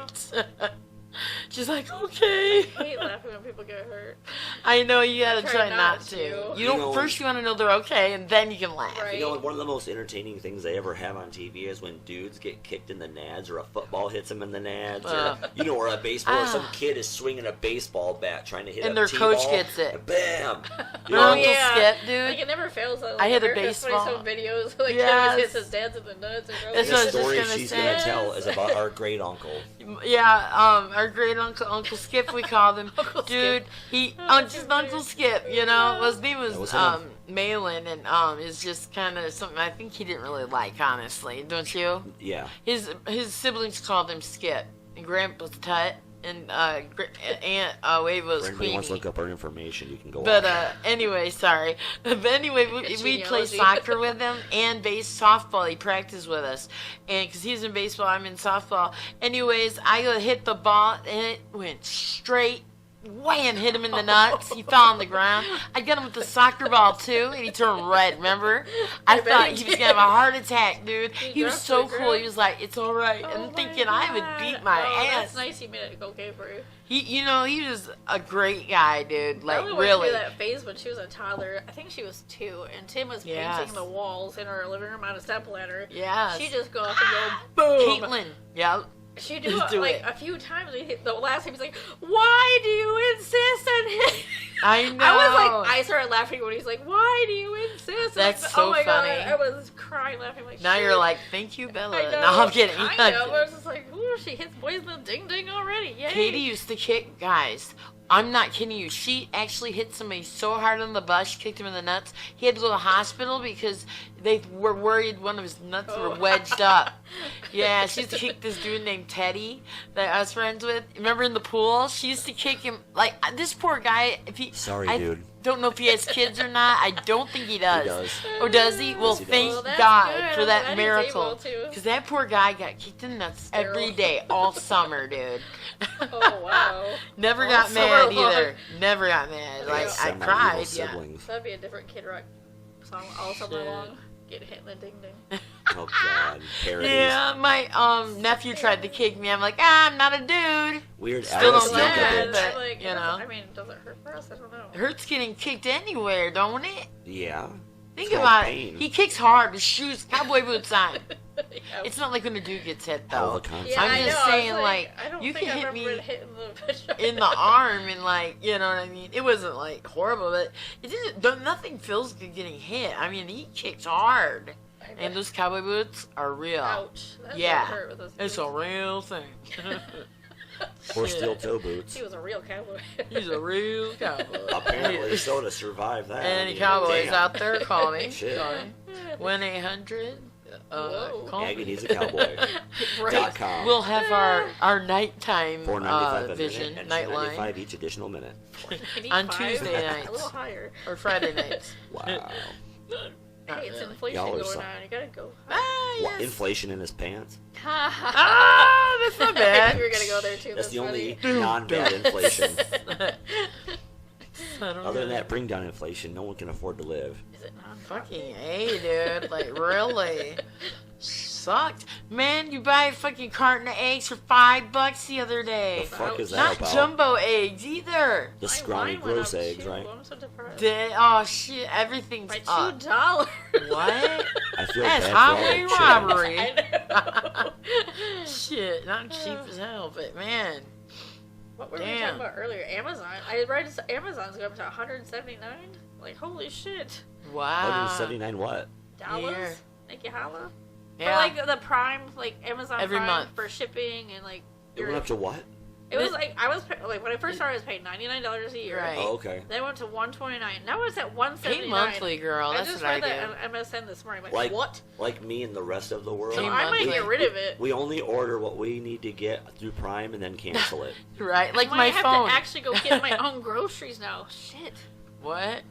She's like, okay. I hate laughing when people get hurt. I know you gotta Try try not not to. to. You You don't. know- First, you want to know they're okay, and then you can laugh. Right. You know, one of the most entertaining things they ever have on TV is when dudes get kicked in the nads, or a football hits them in the nads, or or a baseball, or some kid is swinging a baseball bat trying to hit And a their T-ball, coach gets it. and bam! You Oh, know, yeah. Skip, dude. Like it never fails. Like, I hit a America's baseball. 20-some videos. Like Yes. kid hits his dad's in the nuts. And That's the what I was just story gonna she's say. gonna tell is about our great uncle. Yeah, our great Uncle Skip, we called him. Uncle Dude, Skip. he, Oh, just that's Uncle Skip, you know. His name That was was him. Malin, and it's just kind of something I think he didn't really like, honestly, don't you? Yeah. His siblings called him Skip, and Grandpa's Tut, and Aunt Wade was If anybody Queenie. wants to look up our information, you can go But on. anyway, sorry. But anyway, we play Genealogy. soccer with him and softball. He practiced with us, and because he's in baseball, I'm in softball. Anyways, I hit the ball and it went straight wham, hit him in the nuts. He fell on the ground. I got him with the soccer ball, too, and he turned red, remember? I thought he was going to have a heart attack, dude. He was so cool. He was like, it's all right. And I'm thinking I would beat my ass. That's nice he made it okay for you. He was a great guy, dude. Like, I only really. went through that phase when she was a toddler. I think she was 2, and Tim was painting the walls in her living room on a stepladder. Yes. She just go up and go, boom. Caitlin. Yeah. She do it like a few times. The last time he's like, "Why do you insist on him?" I know. I started laughing when he's like, "Why do you insist?" That's so oh my funny. God, I was crying laughing like. Now shit. you're like, thank you, Bella. I know. No, I'm kidding. I know. I was just like, ooh, she hits boys with a ding ding already. Yay. Katie used to kick guys. I'm not kidding you. She actually hit somebody so hard on the bus, she kicked him in the nuts. He had to go to the hospital because they were worried one of his nuts were wedged up. Yeah, she used to kick this dude named Teddy that I was friends with. Remember in the pool? She used to kick him. Like, this poor guy, if he... Sorry, I dude. don't know if he has kids or not. I don't think he does. He does. Oh, does he? Well, Yes, he does. thank Well, that's God good. for I'm that glad he's miracle. able to. Because that poor guy got kicked in the nuts every day, all summer, dude. Oh wow. Never All got summer mad long. either. Never got mad. Like, I Semi-evil cried, yeah. siblings. That'd be a different Kid Rock song all summer Shit. long. Get hit in the ding ding. Oh God, parodies. Yeah, my nephew tried to kick me. I'm like, I'm not a dude. Weird. Still Alice don't Luca get it, bitch. but, Like, you know. I mean, does it hurt for us? I don't know. It hurts getting kicked anywhere, don't it? Yeah. Think It's called about pain. it. He kicks hard with shoes, cowboy boots on. Yeah. It's not like when a dude gets hit, Hell of though. a concept. Yeah, I'm I just know, I was saying, I don't you think can I've hit ever me been hit in the vagina. in the arm and, like, you know what I mean? It wasn't, like, horrible, but it didn't, nothing feels good getting hit. I mean, he kicks hard. I And know. those cowboy boots are real. Ouch. That Yeah. really hurt with those It's a boots. real thing. Or Shit. steel toe boots. He was a real cowboy. He's a real cowboy. Apparently, so to survive that. Any I mean, cowboys damn. out there, call me. Shit. Call me. 1-800. Whoa. Call Aggie me. needs a cowboy. Right. .com. We'll have our nighttime $4.95 a vision, minute and nightline, $2.95 each additional minute. on 85. Tuesday A nights. little higher. or Friday nights. Wow. Hey, it's really. inflation Y'all are going some- on. You gotta go. Ah, What, yes. inflation in his pants? Ah, that's not I bad. knew we were gonna go there too. That's the only funny. non-bad inflation. I don't Other than know. that, bring down inflation. No one can afford to live. Is it non Fucking A, dude. Like, really? Sucked. Man, you buy a fucking carton of eggs for $5 the other The day. fuck is that Not about? jumbo eggs either. The scrawny, Mine went gross up eggs, too. right? I'm so depressed. Oh, shit. Everything's By up. $2. What? I feel That's bad highway for all the robbery. I know. Shit, not cheap as hell, but man. What were we Damn. talking about earlier? Amazon. I read Amazon's going up to 179. Like, holy shit. Wow. 179 what? Dollars? Here. Make you holla? Yeah. For like the Prime, like Amazon Every Prime month. for shipping and like. It went up to what? It was like I was like when I first started, I was paying $99 a year. Right. Oh, okay. Then it went to $129. Now it's at $179. Pay monthly, girl. I That's just what I read do. that on MSN this morning. I'm Like- like, what? Like me and the rest of the world. So Pay I might monthly. get rid of it. We only order what we need to get through Prime and then cancel it. Right? Like I my might have phone. to actually go get my own groceries now. Shit. What?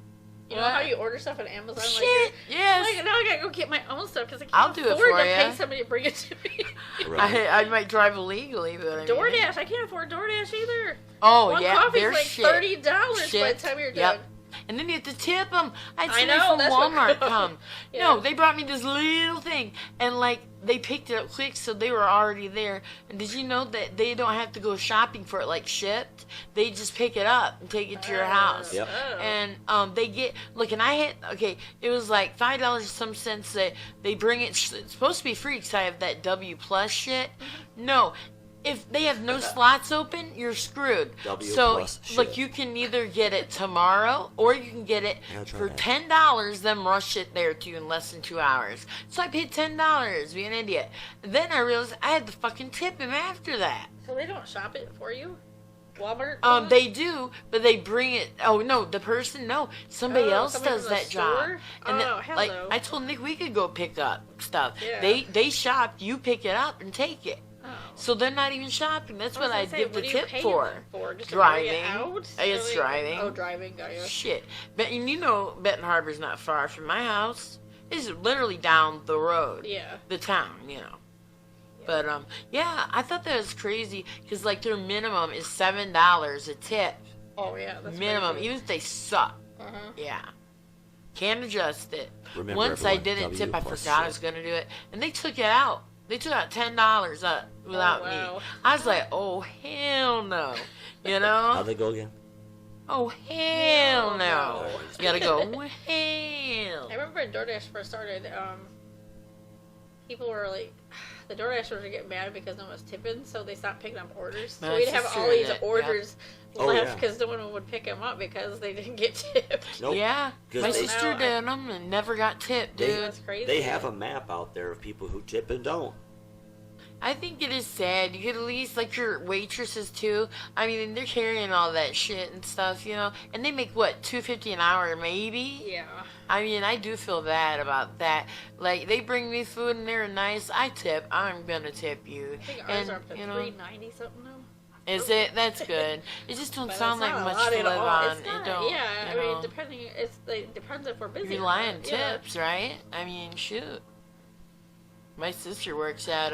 You know What? how you order stuff on Amazon? Shit. Yes. Like, now I gotta go get my own stuff because I can't I'll do it afford for to ya. pay somebody to bring it to me. Right. I might drive illegally, but I mean. DoorDash, I can't afford DoorDash either. Oh, One yeah. coffee's They're like shit. $30 by Shit. the time you're Yep. done. And then you have to tip them. I had I somebody know, from that's what- Walmart come. Yeah. No, they brought me this little thing. And, like, they picked it up quick, so they were already there. And did you know that they don't have to go shopping for it, like, shipped? They just pick it up and take it to your house. Yep. Oh. And they get, look, and I had, okay, it was like $5 some cents that they bring it, it's supposed to be free because I have that W Plus shit. No. If they have no slots open, you're screwed. W so, plus look, shit. you can either get it tomorrow or you can get it Yeah, try for that. $10, then rush it there to you in less than 2 hours. So I paid $10, be an idiot. Then I realized I had to fucking tip him after that. So they don't shop it for you? Walmart? They do, but they bring it. Oh no, the person, no, somebody Oh, else somebody does from the that job. store? And Oh, hell like no. I told Nick, we could go pick up stuff. Yeah. They shop, you pick it up and take it. Oh. So they're not even shopping. That's what I I was gonna give say, the what do you tip pay for. them for? Just to Driving. bring it out? It's Really? driving. Oh, driving, got you. Shit, but and you know Benton Harbor's not far from my house. It's literally down the road. Yeah. The town, you know. But yeah, I thought that was crazy because like their minimum is $7 a tip. Oh yeah, that's Minimum, crazy. even if they suck. Uh-huh. Yeah. Can't adjust it. Remember, Once I everyone, didn't W tip, I plus forgot I shit. was going to do it. And they took it out. They took out $10 without wow. me. I was like, oh, hell no. You know? How'd they go again? Oh, hell no. no. You gotta go, hell. I remember when DoorDash first started, people were like, the DoorDashers would get mad because no one was tipping, so they stopped picking up orders. So My we'd have sister all these did, yeah. orders Oh, left yeah. because no one would pick them up because they didn't get tipped. Nope. Yeah, 'Cause my they- sister No, did them and never got tipped, They- dude. That's crazy. They have a map out there of people who tip and don't. I think it is sad. You could at least, like your waitresses too. I mean, they're carrying all that shit and stuff, you know. And they make what, $2.50 an hour, maybe? Yeah. I mean, I do feel bad about that. Like they bring me food and they're nice. I tip. I'm gonna tip you. I think ours And are up to you know, $3.90 something now. is it? That's good. It just don't But sound it's like not a much lot to at live all. on. It's It not, don't. yeah, you I know. mean, it depends if we're busy. You or rely not. on Yeah. tips, right? I mean, shoot. My sister works at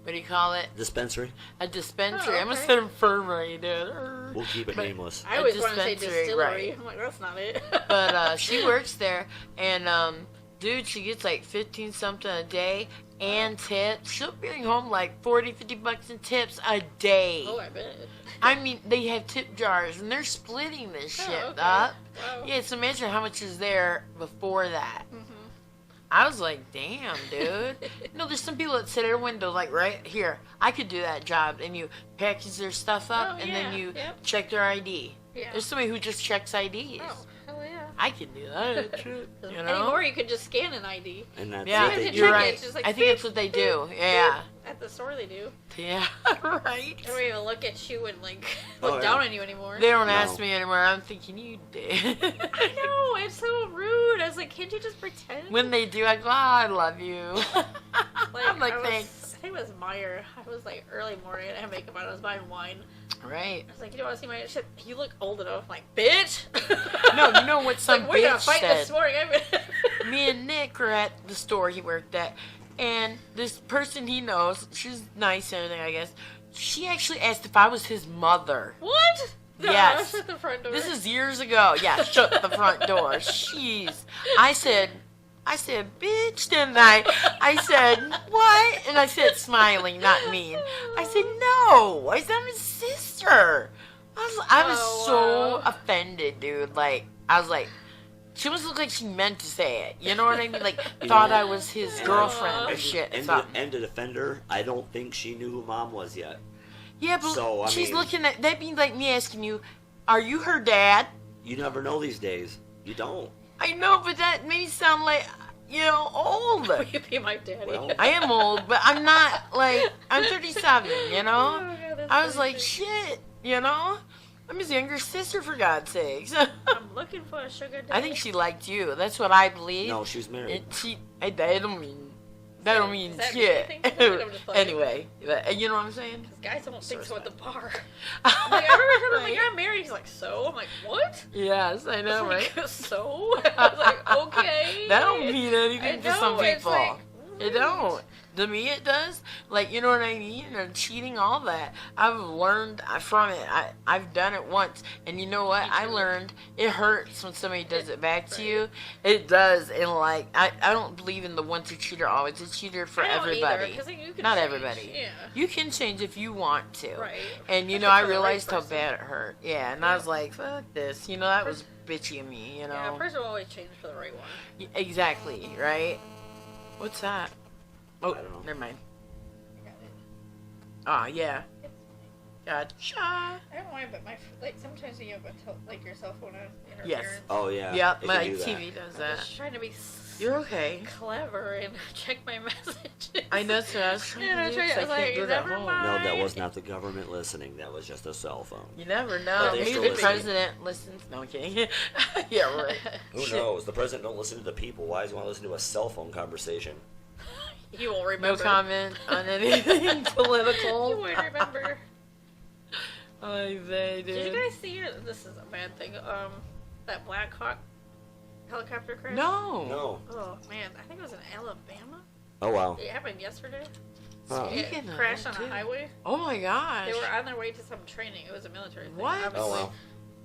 what do you call it? Dispensary? A dispensary. Oh, I'm gonna okay. say infirmary, dude. We'll keep it But- nameless. I A always want to say dispensary, distillery. right. I'm like, that's not it. But she works there, and dude, she gets like 15 something a day and tips. She'll bring home like 40-50 bucks in tips a day. Oh, I bet. I mean, they have tip jars, and they're splitting this Oh, shit okay. up. Wow. Yeah, so imagine how much is there before that. Mhm. I was like, damn, dude. There's some people that sit at a window, like right here. I could do that job, and you package their stuff up, Oh, and yeah, then you yep. check their ID. Yeah. There's somebody who just checks IDs. Oh, hell yeah. I can do that. You know? Anymore, you could just scan an ID. And that's Yeah, what they have to you're check it, right. it's just like I think beep, that's what they beep, do. beep. Yeah. At the store, they do. Yeah, right. They don't even look at you and like Oh, look yeah. down on you anymore. They don't No. ask me anymore. I'm thinking you did. I know, it's so rude. I was like, can't you just pretend? When they do, I go, oh, I love you. I'm like, I was, thanks. I think it was Meyer. I was like early morning. I had makeup on. I was buying wine. Right. I was like, you don't want to see my shit? You look old enough. I'm like, bitch. No, you know what some like, we're gonna bitch fight said? this morning. Me and Nick were at the store he worked at, and this person he knows, she's nice and everything, I guess. She actually asked if I was his mother. What? No, Yes. shut the front door. This is years ago. Yeah, shut the front door. Jeez. I said, bitch, didn't I? I said, what? And I said, smiling, not mean. I said, no. I said, I'm his sister. I was Oh, so wow. offended, dude. Like, I was like, she almost looked like she meant to say it. You know what I mean? Like, You thought know, I was his girlfriend or And, shit. and, something. and to defend her, I don't think she knew who Mom was yet. Yeah, but so, I she's mean- looking at, that'd be like me asking you, are you her dad? You never know these days. You don't. I know, but that made me sound like, old. Will you be my daddy? Well, I am old, but I'm not, like, I'm 37, you know? Oh, God, that's I was funny. like, shit, you know? I'm his younger sister, for God's sakes. I'm looking for a sugar daddy. I think she liked you. That's what I believe. no, she's married. That don't mean Is that shit. anything? I think I'm just playing. Anyway, you know what I'm saying? Guys don't think so at the Respect. bar. I'm like, I remember him, like, I'm married. He's like, so? I'm like, what? Yes, I know, I right? was like, so? I was like, okay. That don't mean I anything to some know, it's people. like, It don't. To me, it does. Like, you know what I mean? And cheating, all that. I've learned from it. I've done it once. And you know what? Me I too. learned it hurts when somebody does it back to Right. you. It does. And, like, I don't believe in the once a cheater, always a cheater for I don't everybody. Either, 'cause, like, you can Not change. everybody. Yeah. You can change if you want to. Right. And, you know, Especially I for the right realized how person. bad it hurt. Yeah. And I was like, fuck this. You know, that was bitchy of me, you know? Yeah, a person will always change for the right one. Exactly, right? What's that? Oh, I don't know. never mind. I got it. Oh, yeah. It's Gotcha. I don't mind, but like sometimes when you have like your cell phone interference. Yes. Oh, yeah. Yep, it my can do that. TV does I'm that. just trying to be You're okay. clever and check my messages. I know, so I was trying Yeah, to I do tried- this. I I was can't like, do that never home. mind. No, that was not the government listening. That was just a cell phone. You never know. But they Maybe still the listen. president listens. No, I'm kidding. Yeah, right. Who Shit. knows? The president don't listen to the people. Why does he want to listen to a cell phone conversation? You won't No remember. comment on anything political. You won't remember. I they Did you guys see it? This is a bad thing. That Black Hawk helicopter crash. No. No. Oh man, I think it was in Alabama. Oh, wow. It happened yesterday. Speaking of crashed that, on a too. highway. Oh my gosh. They were on their way to some training. It was a military thing. What? Obviously. Oh, wow.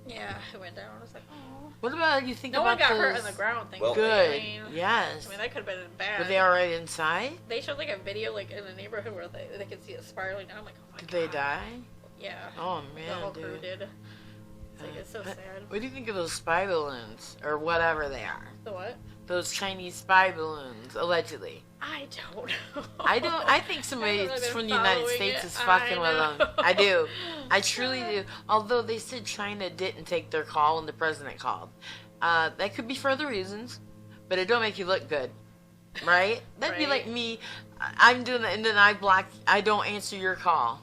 Yeah, it went down. I was like, oh. What about you think No about one got those? hurt on the ground. Well- Thankfully. Good. I mean, Yes. I mean, that could have been bad. Were they already inside? They showed like a video like in the neighborhood where they could see it spiraling down. I'm like, oh my Did god. they die? Yeah. Oh The man, whole crew dude. did. It's like it's so sad. What do you think of those spy balloons or whatever they are? The what? Those Chinese spy balloons, allegedly. I don't know. I think somebody I haven't really from been the United following States it. is fucking I with know. them. I do. I truly do. Although they said China didn't take their call and the president called. That could be for other reasons, but it don't make you look good. Right? That'd be Right. like me. I'm doing that and then I don't answer your call.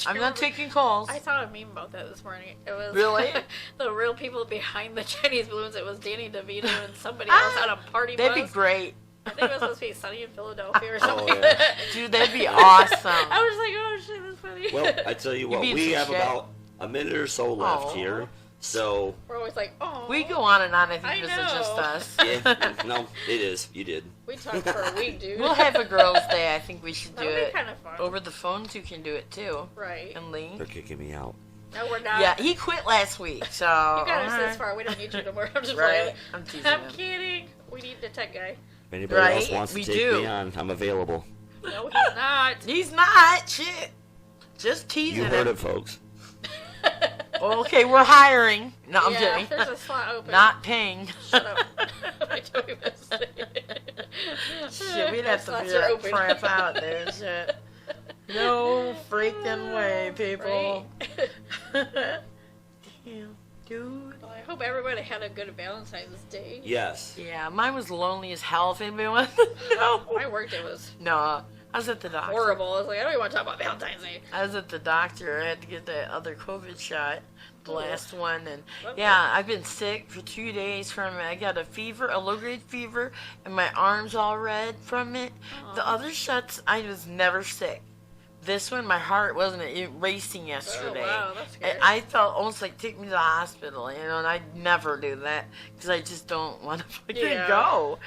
I'm not taking calls. I saw a meme about that this morning. It was Really? the real people behind the Chinese balloons. It was Danny DeVito and somebody else on a party That'd bus. be great. I think it was supposed to be sunny in Philadelphia or something. yeah. like that. Dude, that'd be awesome. I was like, oh shit, that's funny. Well, I tell you what, being we some have shit. about a minute or so left Aw. here. So, We're always like, oh. We go on and on. I think I this is just know. us. yeah, no, it is. You did. We talked for a week, dude. We'll have a girls' day. I think we should do That'll be it. kind of fun. Over the phones, you can do it too. Right. And Lee. They're kicking me out. No, we're not. Yeah, he quit last week, so. You got us alright. this far. We don't need you no more. I'm just Right. playing. I'm teasing I'm him. kidding. We need the tech guy. If anybody Right, else wants to we take do. me on, I'm available. No, he's not. He's not. Shit. Just teasing You heard him. it, folks. Okay, we're hiring. No, I'm yeah, kidding. there's a slot open. Not paying. Shut up. I don't even say it. Shit, we'd have to Slots figure are that open. crap out there. Shit. No freaking way, people. Right? Damn, dude. Well, I hope everybody had a good Valentine's Day. Yes. Yeah, mine was lonely as hell. If anybody wants to know. My work day was No, I was at the doctor. horrible. I was like, I don't even want to talk about Valentine's Day. I was at the doctor. I had to get that other COVID shot, the Oh. last one, and Lovely. yeah, I've been sick for 2 days from it. I got a fever, a low-grade fever, and my arms all red from it. The Aw. other shots, I was never sick. This one, my heart wasn't racing yesterday. Oh, wow, that's And scary. I felt almost like take me to the hospital, and I never do that because I just don't want to fucking Yeah. go,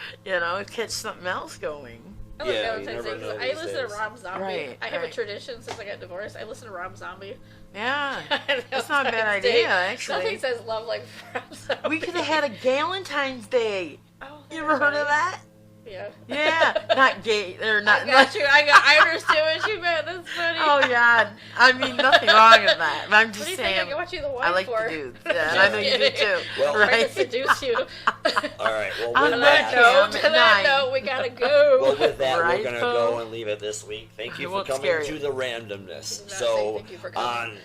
catch something else going. I love Yeah, you Valentine's never Day 'cause know I these listen days. to Rob Zombie. Right, I have a right. tradition since I got divorced. I listen to Rob Zombie. Yeah, on that's not a bad Valentine's Day. idea, actually. Nothing says love like Rob Zombie. We could have had a Galentine's Day. Oh, You ever heard of that? Yeah. Yeah, not gay or not. I got you. I understand what you meant. That's funny. Oh God, I mean nothing wrong with that. But I'm What just do you think I saying. can watch you the wine I like for? to do that. I know you do too. Well- Trying to right? seduce you. All right. Well, On with that that, note, To that Nine. note, we gotta go. well, with that, Right, we're gonna Bo? go and leave it this week. Thank you I for won't coming scare to you. the randomness. Do not So, say thank you for coming.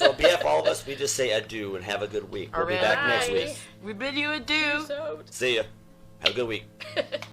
on behalf of all of us, we just say adieu and have a good week. We'll be back next Bye. week. We bid you adieu. So See ya. Have a good week.